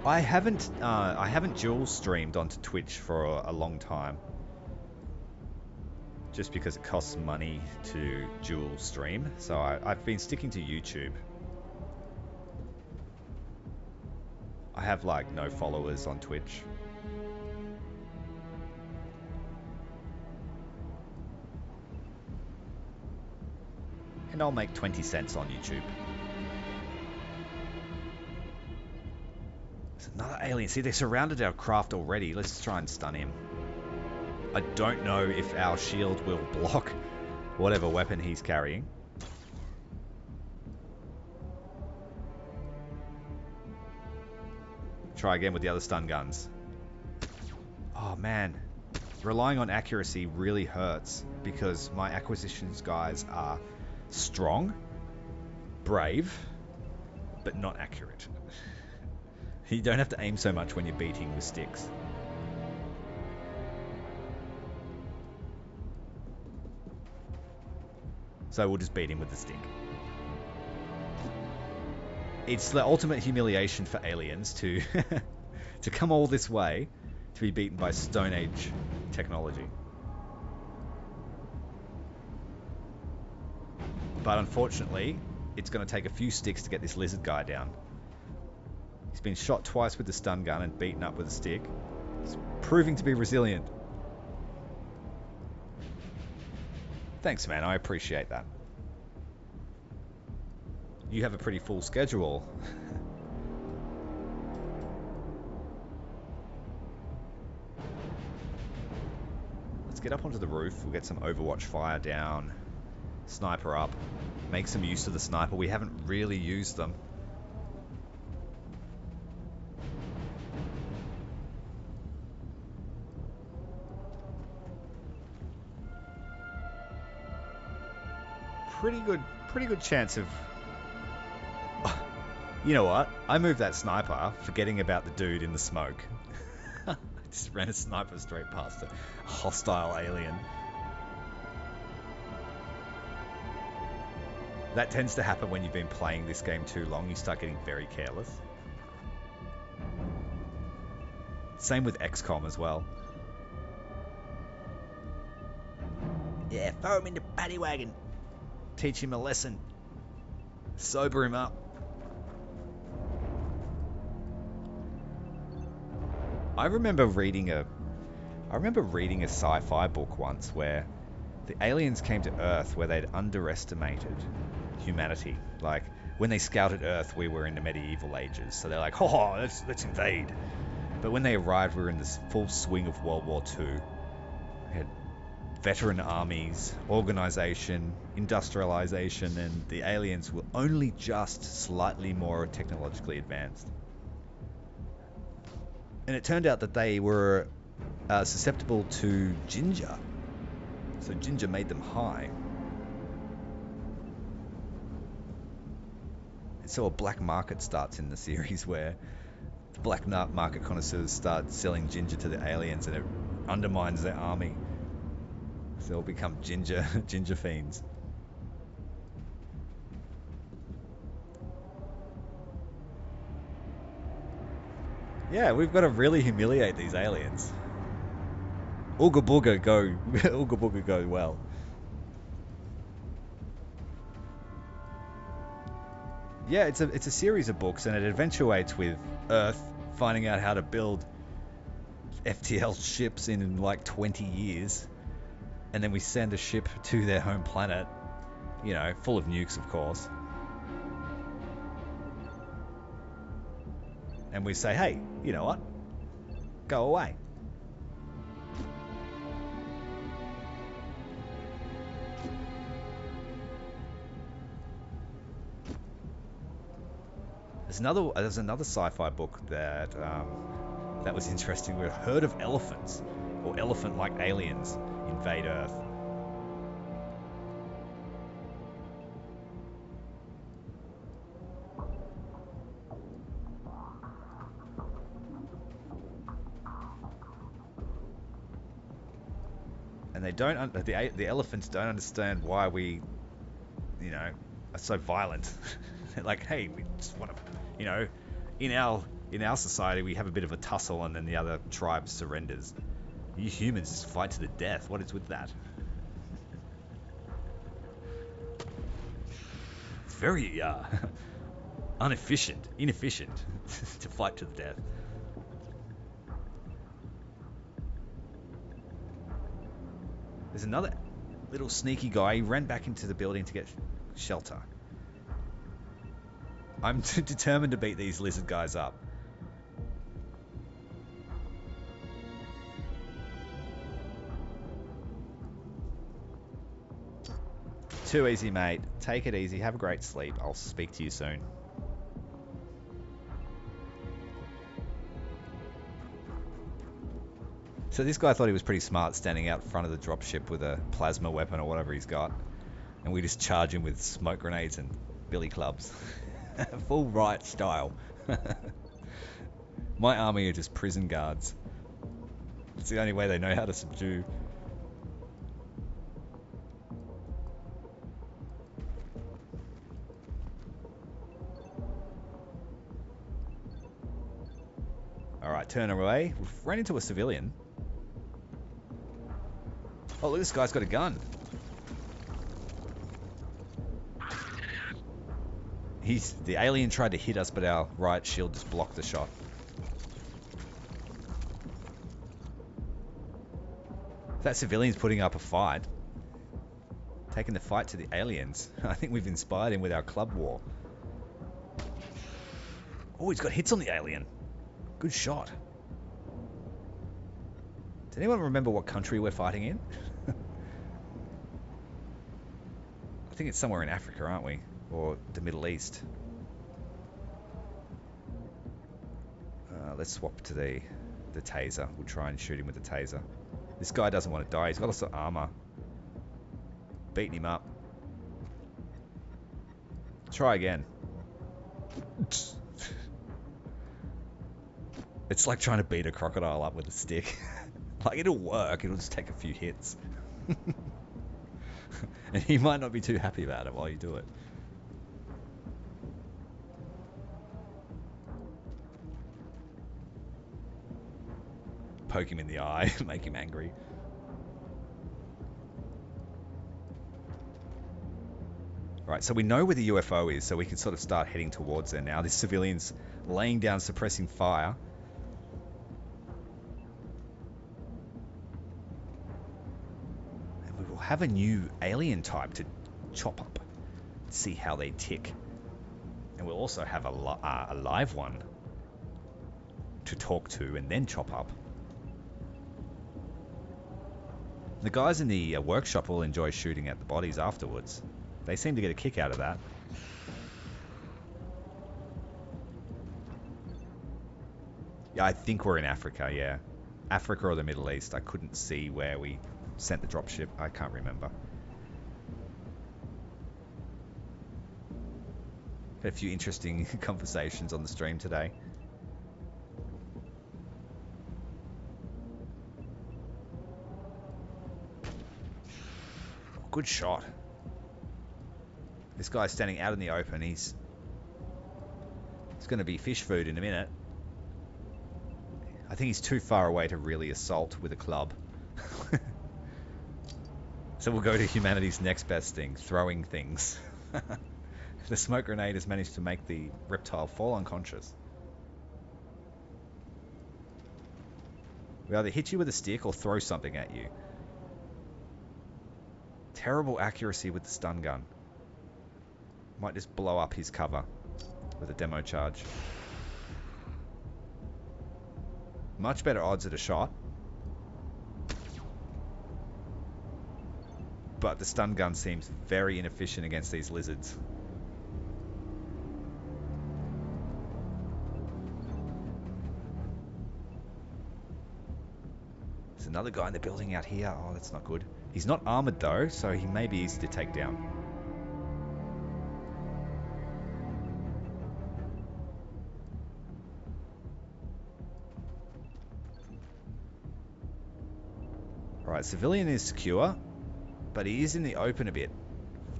I haven't dual streamed onto Twitch for a long time. Just because it costs money to dual stream. So I've been sticking to YouTube. I have like no followers on Twitch. And I'll make 20 cents on YouTube. There's another alien. See, they surrounded our craft already. Let's try and stun him. I don't know if our shield will block whatever weapon he's carrying. Try again with the other stun guns. Oh man, relying on accuracy really hurts because my acquisitions guys are strong, brave, but not accurate. You don't have to aim so much when you're beating with sticks. So we'll just beat him with the stick. It's the ultimate humiliation for aliens to to come all this way to be beaten by Stone Age technology. But unfortunately, it's going to take a few sticks to get this lizard guy down. He's been shot twice with the stun gun and beaten up with a stick. He's proving to be resilient. Thanks, man. I appreciate that. You have a pretty full schedule. Let's get up onto the roof. We'll get some Overwatch fire down. Sniper up. Make some use of the sniper. We haven't really used them. Pretty good chance of... You know what? I moved that sniper, forgetting about the dude in the smoke. I just ran a sniper straight past a hostile alien. That tends to happen when you've been playing this game too long. You start getting very careless. Same with XCOM as well. Yeah, throw him in the paddy wagon. Teach him a lesson. Sober him up. I remember reading a sci-fi book once where the aliens came to Earth where they'd underestimated humanity. Like, when they scouted Earth, we were in the medieval ages. So they're like, oh, let's invade. But when they arrived, we were in this full swing of World War II. We had veteran armies, organization, industrialization, and the aliens were only just slightly more technologically advanced. And it turned out that they were susceptible to ginger. So ginger made them high. And so a black market starts in the series where the black market connoisseurs start selling ginger to the aliens, and it undermines their army. So they'll become ginger fiends. Yeah, we've got to really humiliate these aliens. Ooga booga go well. Yeah, it's a series of books, and it eventuates with Earth finding out how to build FTL ships in like 20 years. And then we send a ship to their home planet, you know, full of nukes, of course. And we say, hey, you know what? Go away. There's another sci-fi book that was interesting. We heard of elephants, or elephant-like aliens invade Earth. And they don't. The elephants don't understand why we, you know, are so violent. They're like, hey, we just want to, you know, in our society we have a bit of a tussle, and then the other tribe surrenders. You humans just fight to the death. What is with that? It's very inefficient to fight to the death. There's another little sneaky guy. He ran back into the building to get shelter. I'm determined to beat these lizard guys up. Too easy, mate. Take it easy. Have a great sleep. I'll speak to you soon. So this guy thought he was pretty smart, standing out front of the dropship with a plasma weapon or whatever he's got. And we just charge him with smoke grenades and billy clubs. Full riot style. My army are just prison guards. It's the only way they know how to subdue. Alright, turn away. We've run into a civilian. Oh, look, this guy's got a gun. The alien tried to hit us, but our riot shield just blocked the shot. That civilian's putting up a fight. Taking the fight to the aliens. I think we've inspired him with our club war. Oh, he's got hits on the alien. Good shot. Does anyone remember what country we're fighting in? I think it's somewhere in Africa, aren't we? Or the Middle East. Let's swap to the taser. We'll try and shoot him with the taser. This guy doesn't want to die. He's got lots of armor. Beating him up. Try again. It's like trying to beat a crocodile up with a stick. Like, it'll work. It'll just take a few hits. And he might not be too happy about it while you do it. Poke him in the eye, make him angry. Right, so we know where the UFO is, so we can sort of start heading towards there now. This civilian's laying down, suppressing fire. And we will have a new alien type to chop up, see how they tick. And we'll also have a live one to talk to and then chop up. The guys in the workshop will enjoy shooting at the bodies afterwards. They seem to get a kick out of that. Yeah, I think we're in Africa, yeah. Africa or the Middle East. I couldn't see where we sent the dropship. I can't remember. Had a few interesting conversations on the stream today. Good shot. This guy's standing out in the open. He's going to be fish food in a minute. I think he's too far away to really assault with a club. So we'll go to humanity's next best thing, throwing things. The smoke grenade has managed to make the reptile fall unconscious. We either hit you with a stick or throw something at you. Terrible accuracy with the stun gun. Might just blow up his cover with a demo charge. Much better odds at a shot. But the stun gun seems very inefficient against these lizards. There's another guy in the building out here. Oh, that's not good. He's not armored though, so he may be easy to take down. Alright, civilian is secure, but he is in the open a bit.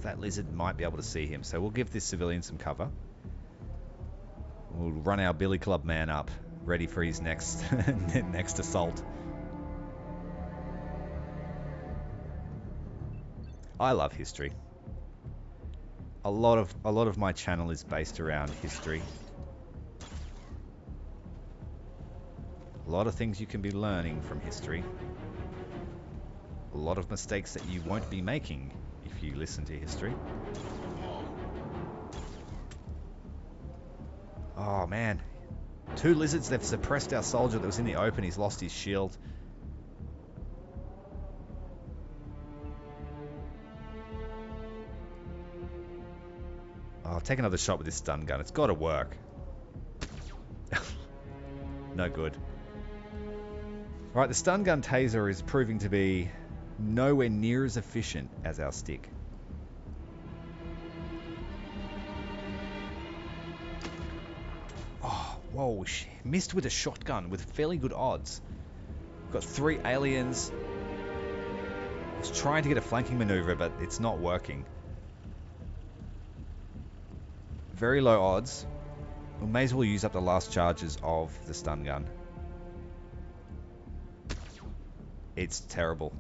That lizard might be able to see him, so we'll give this civilian some cover. We'll run our Billy Club man up, ready for his next next assault. I love history. A lot of my channel is based around history. A lot of things you can be learning from history. A lot of mistakes that you won't be making if you listen to history. Oh man. 2 lizards, they've suppressed our soldier that was in the open. He's lost his shield. Oh, I'll take another shot with this stun gun. It's got to work. No good. Right, the stun gun taser is proving to be nowhere near as efficient as our stick. Oh, whoa, missed with a shotgun with fairly good odds. Got 3 aliens. I was trying to get a flanking maneuver, but it's not working. Very low odds. We may as well use up the last charges of the stun gun. It's terrible.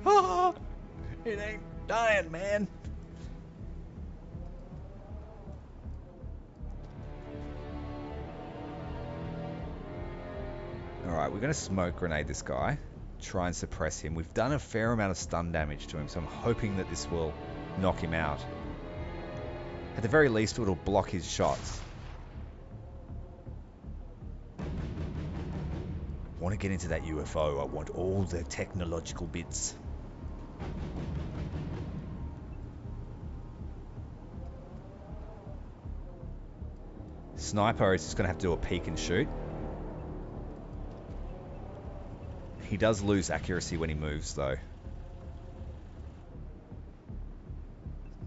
Oh, it ain't dying, man. Alright, we're going to smoke grenade this guy. Try and suppress him. We've done a fair amount of stun damage to him, so I'm hoping that this will knock him out. At the very least, it'll block his shots. want to get into that UFO. I want all the technological bits. Sniper is just going to have to do a peek and shoot. He does lose accuracy when he moves, though.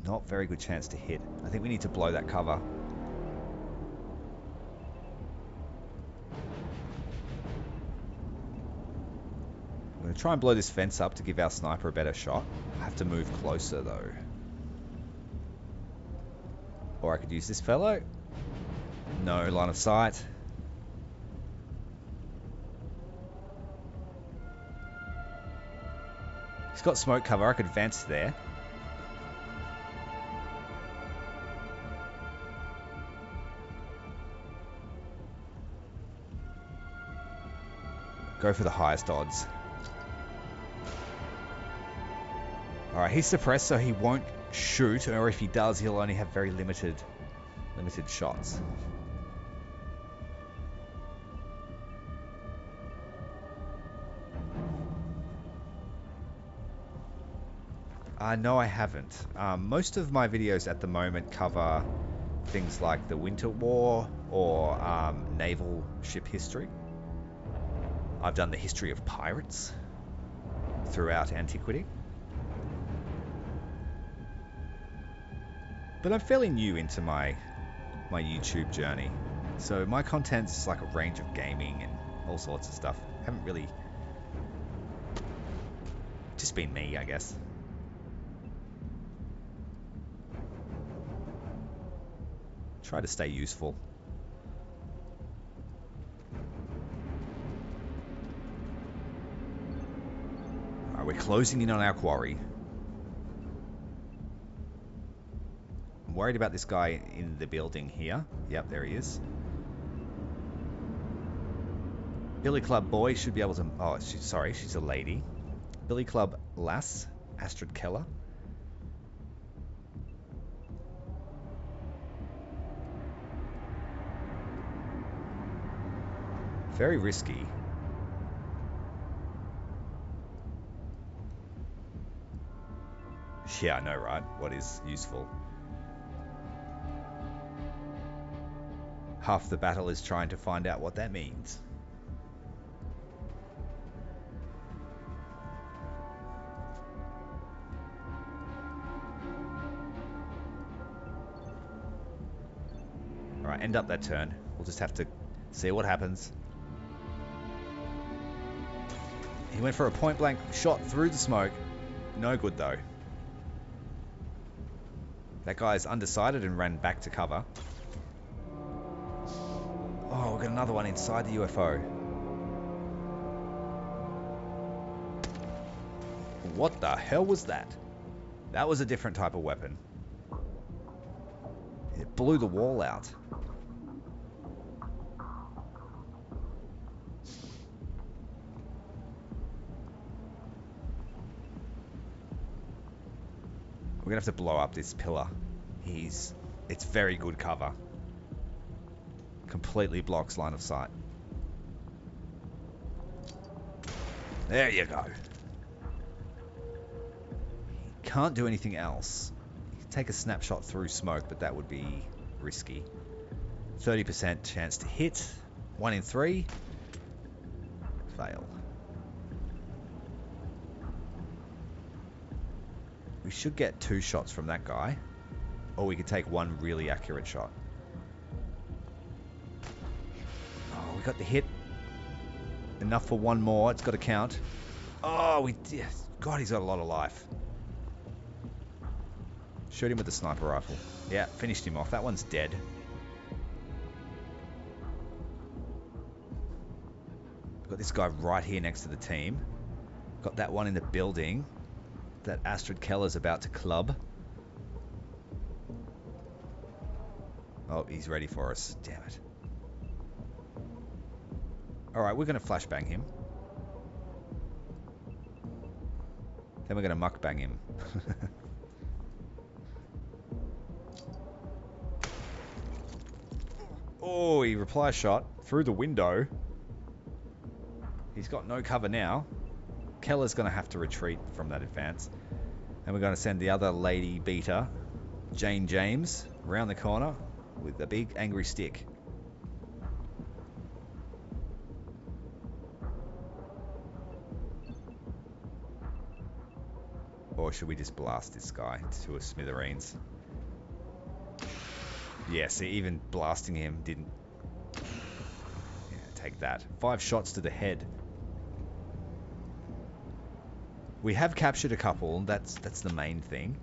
Not very good chance to hit. I think we need to blow that cover. I'm going to try and blow this fence up to give our sniper a better shot. I have to move closer, though. Or I could use this fellow. No line of sight. He's got smoke cover. I could advance there. Go for the highest odds. Alright, he's suppressed, so he won't shoot, or if he does, he'll only have very limited shots. No, I haven't. Most of my videos at the moment cover things like the Winter War or naval ship history. I've done the history of pirates throughout antiquity. But I'm fairly new into my YouTube journey. So my content's like a range of gaming and all sorts of stuff. Haven't really just been me, I guess. Try to stay useful. Alright, we're closing in on our quarry. I'm worried about this guy in the building here. Yep, there he is. Billy Club Boy should be able to... Oh, sorry, she's a lady. Billy Club Lass, Astrid Keller. Very risky. Yeah, I know, right? What is useful? Half the battle is trying to find out what that means. Alright, end up that turn. We'll just have to see what happens. He went for a point-blank shot through the smoke. No good, though. That guy's undecided and ran back to cover. Oh, we've got another one inside the UFO. What the hell was that? That was a different type of weapon. It blew the wall out. We're gonna have to blow up this pillar. It's very good cover. Completely blocks line of sight. There you go. He can't do anything else. He can take a snapshot through smoke, but that would be risky. 30% chance to hit. 1 in 3. Fail. We should get 2 shots from that guy. Or we could take 1 really accurate shot. Oh, we got the hit. Enough for 1 more. It's got to count. Oh, we did. God, he's got a lot of life. Shoot him with the sniper rifle. Yeah, finished him off. That one's dead. Got this guy right here next to the team. Got that one in the building that Astrid Keller's about to club. Oh, he's ready for us. Damn it. Alright, we're going to flashbang him. Then we're going to mukbang him. Oh, he reply shot through the window. He's got no cover now. Keller's going to have to retreat from that advance. And we're going to send the other lady beater, Jane James, around the corner with a big angry stick. Or should we just blast this guy to a smithereens? Yes, even blasting him didn't... Yeah, take that. 5 shots to the head. We have captured a couple. That's the main thing.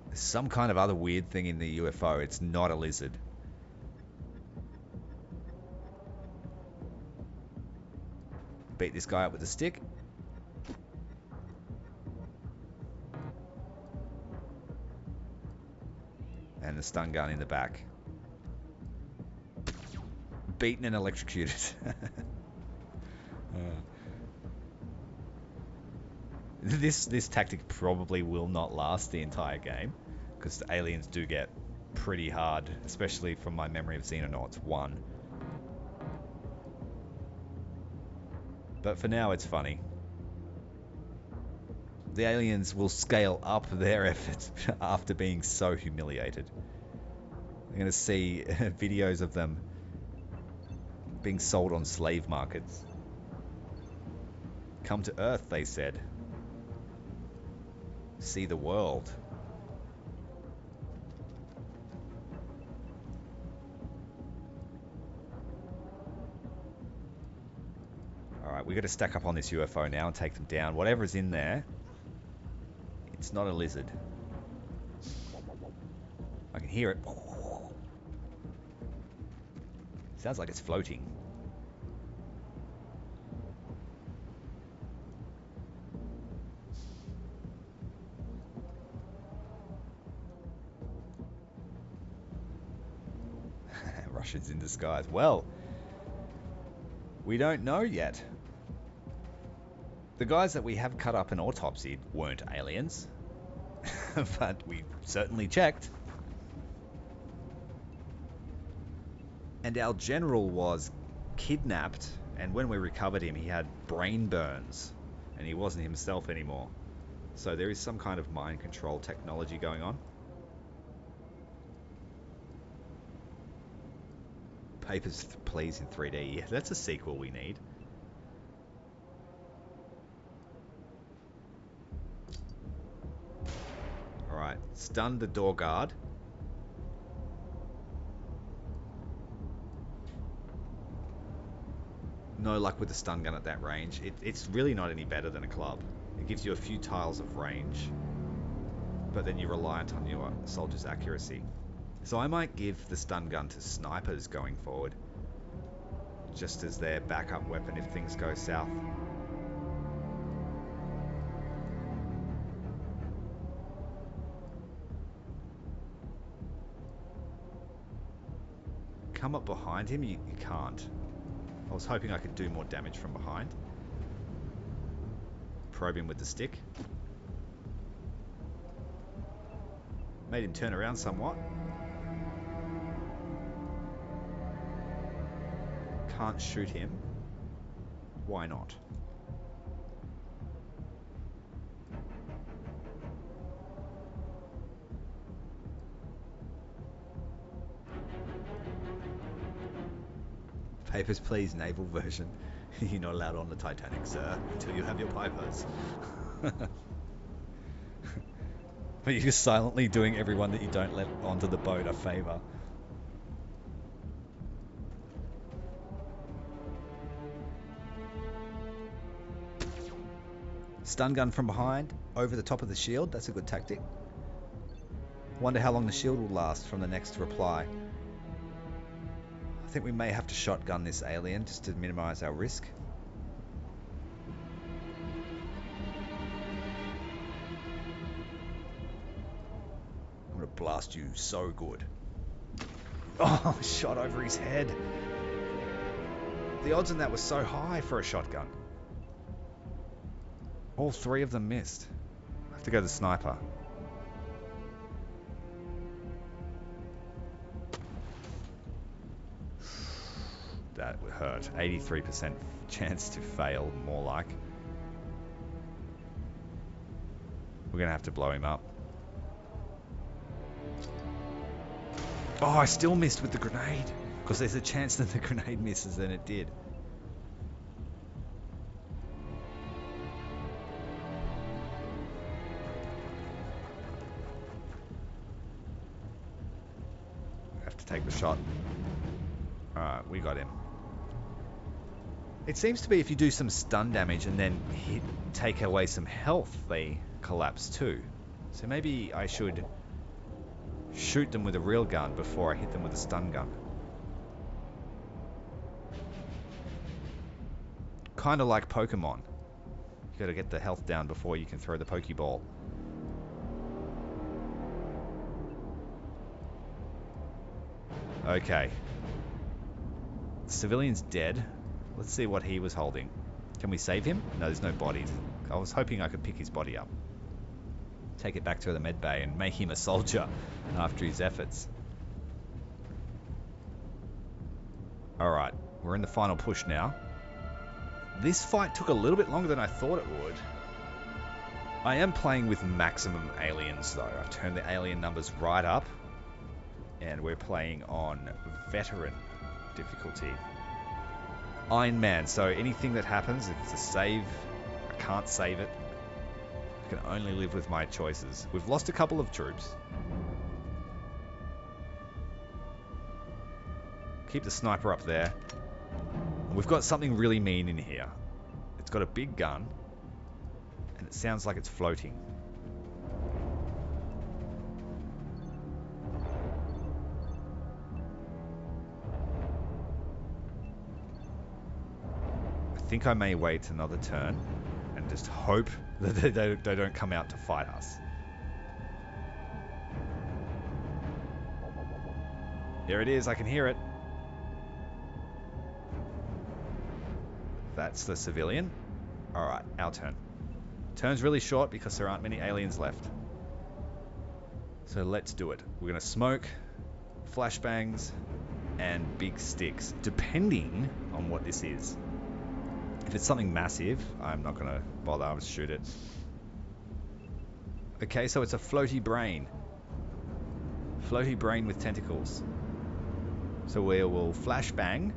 There's some kind of other weird thing in the UFO. It's not a lizard. Beat this guy up with a stick. And the stun gun in the back. Beaten and electrocuted. This tactic probably will not last the entire game, because the aliens do get pretty hard, especially from my memory of Xenonauts 1. But for now, it's funny. The aliens will scale up their efforts after being so humiliated. I'm going to see videos of them being sold on slave markets. Come to Earth, they said. See the world. Alright, we got to stack up on this UFO now and take them down. Whatever's in there, it's not a lizard. I can hear it. Sounds like it's floating. Russians in disguise. Well, we don't know yet. The guys that we have cut up and autopsied weren't aliens. But we certainly checked. And our general was kidnapped, and when we recovered him, he had brain burns, and he wasn't himself anymore. So there is some kind of mind control technology going on. Papers, Please in 3D. Yeah, that's a sequel we need. Alright, stun the door guard. No luck with the stun gun at that range. It's really not any better than a club. It gives you a few tiles of range, but then you're reliant on your soldier's accuracy. So I might give the stun gun to snipers going forward, just as their backup weapon if things go south. Come up behind him? You can't. I was hoping I could do more damage from behind. Probe him with the stick. Made him turn around somewhat. Can't shoot him. Why not? Papers, please, naval version. You're not allowed on the Titanic, sir, until you have your papers. But you're just silently doing everyone that you don't let onto the boat a favor. Stun gun from behind, over the top of the shield. That's a good tactic. Wonder how long the shield will last from the next reply. I think we may have to shotgun this alien just to minimize our risk. I'm gonna blast you so good. Oh, shot over his head. The odds on that were so high for a shotgun. All 3 of them missed. I have to go to the sniper. that would hurt. 83% chance to fail, more like. We're going to have to blow him up. Oh, I still missed with the grenade. Because there's a chance that the grenade misses, and it did. I have to take the shot. Alright, we got him. It seems to be if you do some stun damage and then take away some health, they collapse too. So maybe I should shoot them with a real gun before I hit them with a stun gun. Kind of like Pokemon. You gotta get the health down before you can throw the Pokeball. Okay. The civilian's dead. Let's see what he was holding. Can we save him? No, there's no bodies. I was hoping I could pick his body up. Take it back to the med bay and make him a soldier after his efforts. Alright, we're in the final push now. This fight took a little bit longer than I thought it would. I am playing with maximum aliens though. I've turned the alien numbers right up. And we're playing on veteran difficulty. Iron Man, so anything that happens, if it's a save, I can't save it. I can only live with my choices. We've lost a couple of troops. Keep the sniper up there. And we've got something really mean in here. It's got a big gun. And it sounds like it's floating. I think I may wait another turn and just hope that they don't come out to fight us. There it is, I can hear it. That's the civilian. Alright, our turn. Turn's really short because there aren't many aliens left. So let's do it. We're going to smoke, flashbangs, and big sticks, depending on what this is. If it's something massive, I'm not going to bother. I'll just shoot it. Okay, so it's a floaty brain. Floaty brain with tentacles. So we will flashbang.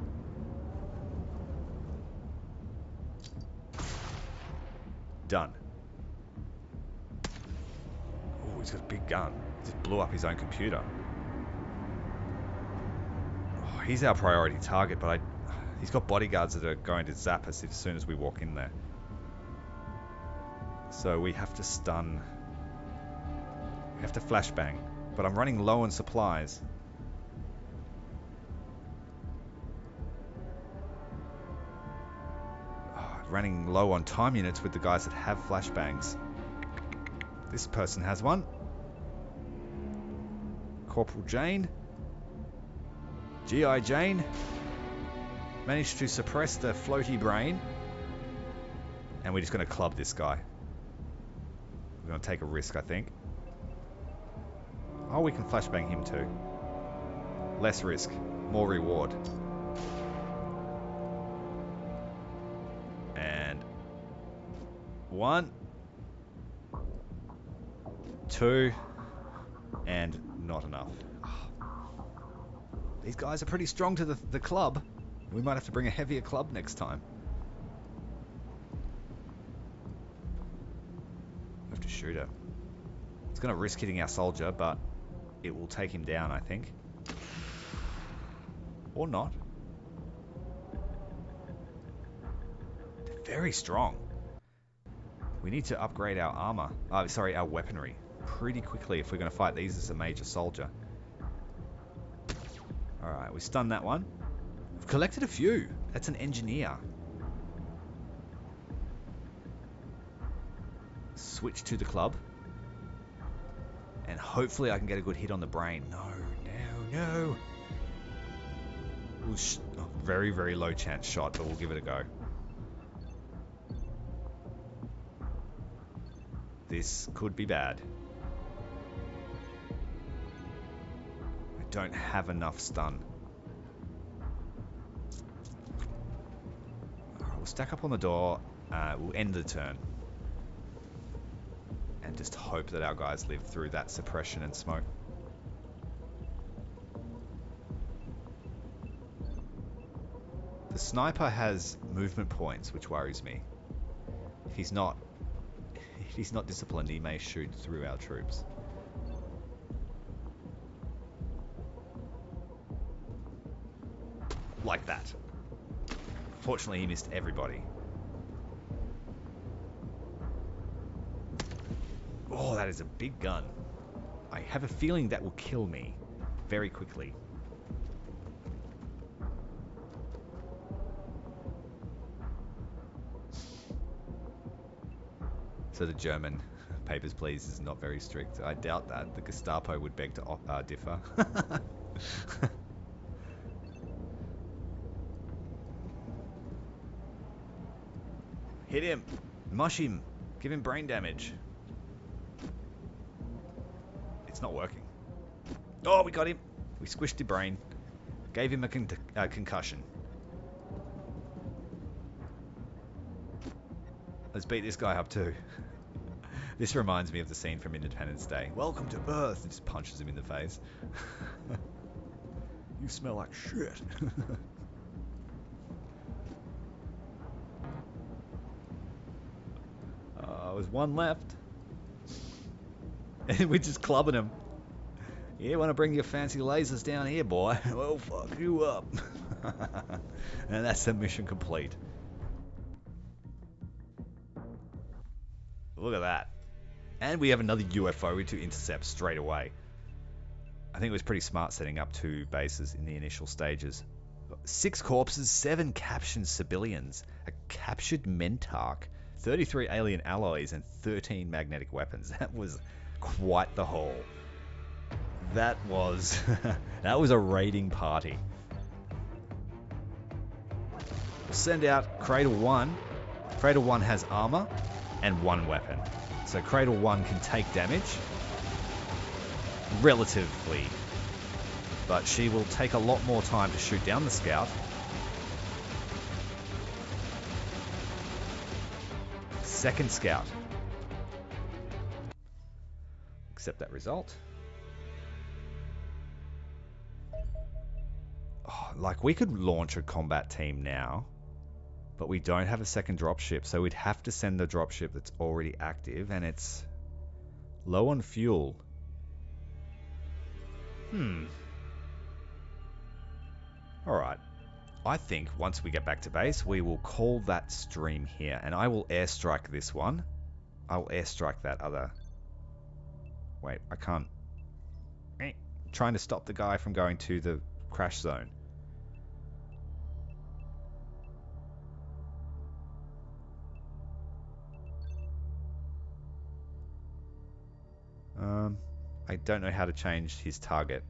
Done. Oh, he's got a big gun. He just blew up his own computer. Oh, he's our priority target, but he's got bodyguards that are going to zap us as soon as we walk in there. So we have to stun. We have to flashbang. But I'm running low on supplies. Oh, running low on time units with the guys that have flashbangs. This person has one. Corporal Jane. G.I. Jane. Managed to suppress the floaty brain. And we're just going to club this guy. We're going to take a risk, I think. Oh, we can flashbang him too. Less risk, more reward. And 1, 2, and not enough. These guys are pretty strong to the club. We might have to bring a heavier club next time. We have to shoot her. It's going to risk hitting our soldier, but it will take him down, I think. Or not. They're very strong. We need to upgrade our armor. Oh, sorry, our weaponry. Pretty quickly if we're going to fight these as a major soldier. Alright, we stunned that one. We've collected a few. That's an engineer. Switch to the club. And hopefully I can get a good hit on the brain. No, no, no. Very, very low chance shot, but we'll give it a go. This could be bad. I don't have enough stun. We'll stack up on the door. We'll end the turn. And just hope that our guys live through that suppression and smoke. The sniper has movement points, which worries me. If he's not disciplined, he may shoot through our troops. Like that. Fortunately, he missed everybody. Oh, that is a big gun. I have a feeling that will kill me very quickly. So the German papers, please, is not very strict. I doubt that. The Gestapo would beg to differ. Hit him. Mush him. Give him brain damage. It's not working. Oh, we got him. We squished the brain. Gave him a concussion. Let's beat this guy up too. This reminds me of the scene from Independence Day. Welcome to Earth. And just punches him in the face. You smell like shit. There's one left. And we're just clubbing him. You want to bring your fancy lasers down here, boy? Well, fuck you up. And that's the mission complete. Look at that. And we have another UFO to intercept straight away. I think it was pretty smart setting up 2 bases in the initial stages. 6 corpses, 7 captured civilians, a captured Mentark, 33 alien alloys, and 13 magnetic weapons. That was quite the haul. That was that was a raiding party. We'll send out Cradle 1. Cradle 1 has armor and 1 weapon. So Cradle 1 can take damage relatively, but she will take a lot more time to shoot down the scout. Second scout. Accept that result. Oh, like, we could launch a combat team now, but we don't have a second dropship, so we'd have to send the dropship that's already active, and it's low on fuel. Alright. I think once we get back to base, we will call that stream here, and I will airstrike this one. I will airstrike that other... Wait, I can't... Trying to stop the guy from going to the crash zone. I don't know how to change his target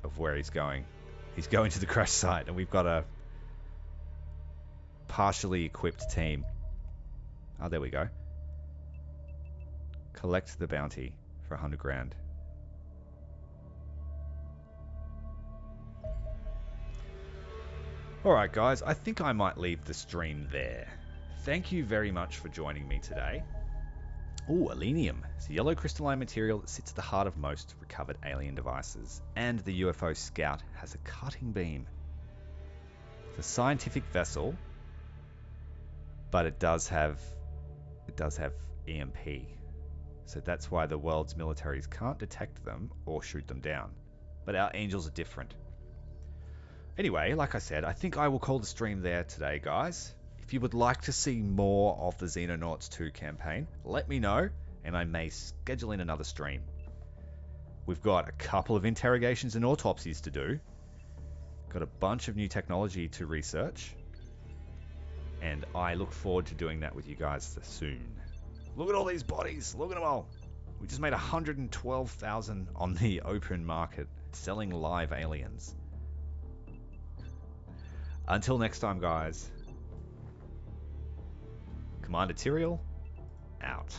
of where he's going. He's going to the crash site, and we've got a partially equipped team. Oh, there we go. Collect the bounty for 100 grand. Alright guys, I think I might leave the stream there. Thank you very much for joining me today. Ooh, Alenium. It's a yellow crystalline material that sits at the heart of most recovered alien devices. And the UFO Scout has a cutting beam. It's a scientific vessel, but it does have EMP. So that's why the world's militaries can't detect them or shoot them down. But our angels are different. Anyway, like I said, I think I will call the stream there today, guys. If you would like to see more of the Xenonauts 2 campaign, let me know, and I may schedule in another stream. We've got a couple of interrogations and autopsies to do. Got a bunch of new technology to research. And I look forward to doing that with you guys soon. Look at all these bodies. Look at them all. We just made 112,000 on the open market selling live aliens. Until next time, guys. Commander Tyrael, out.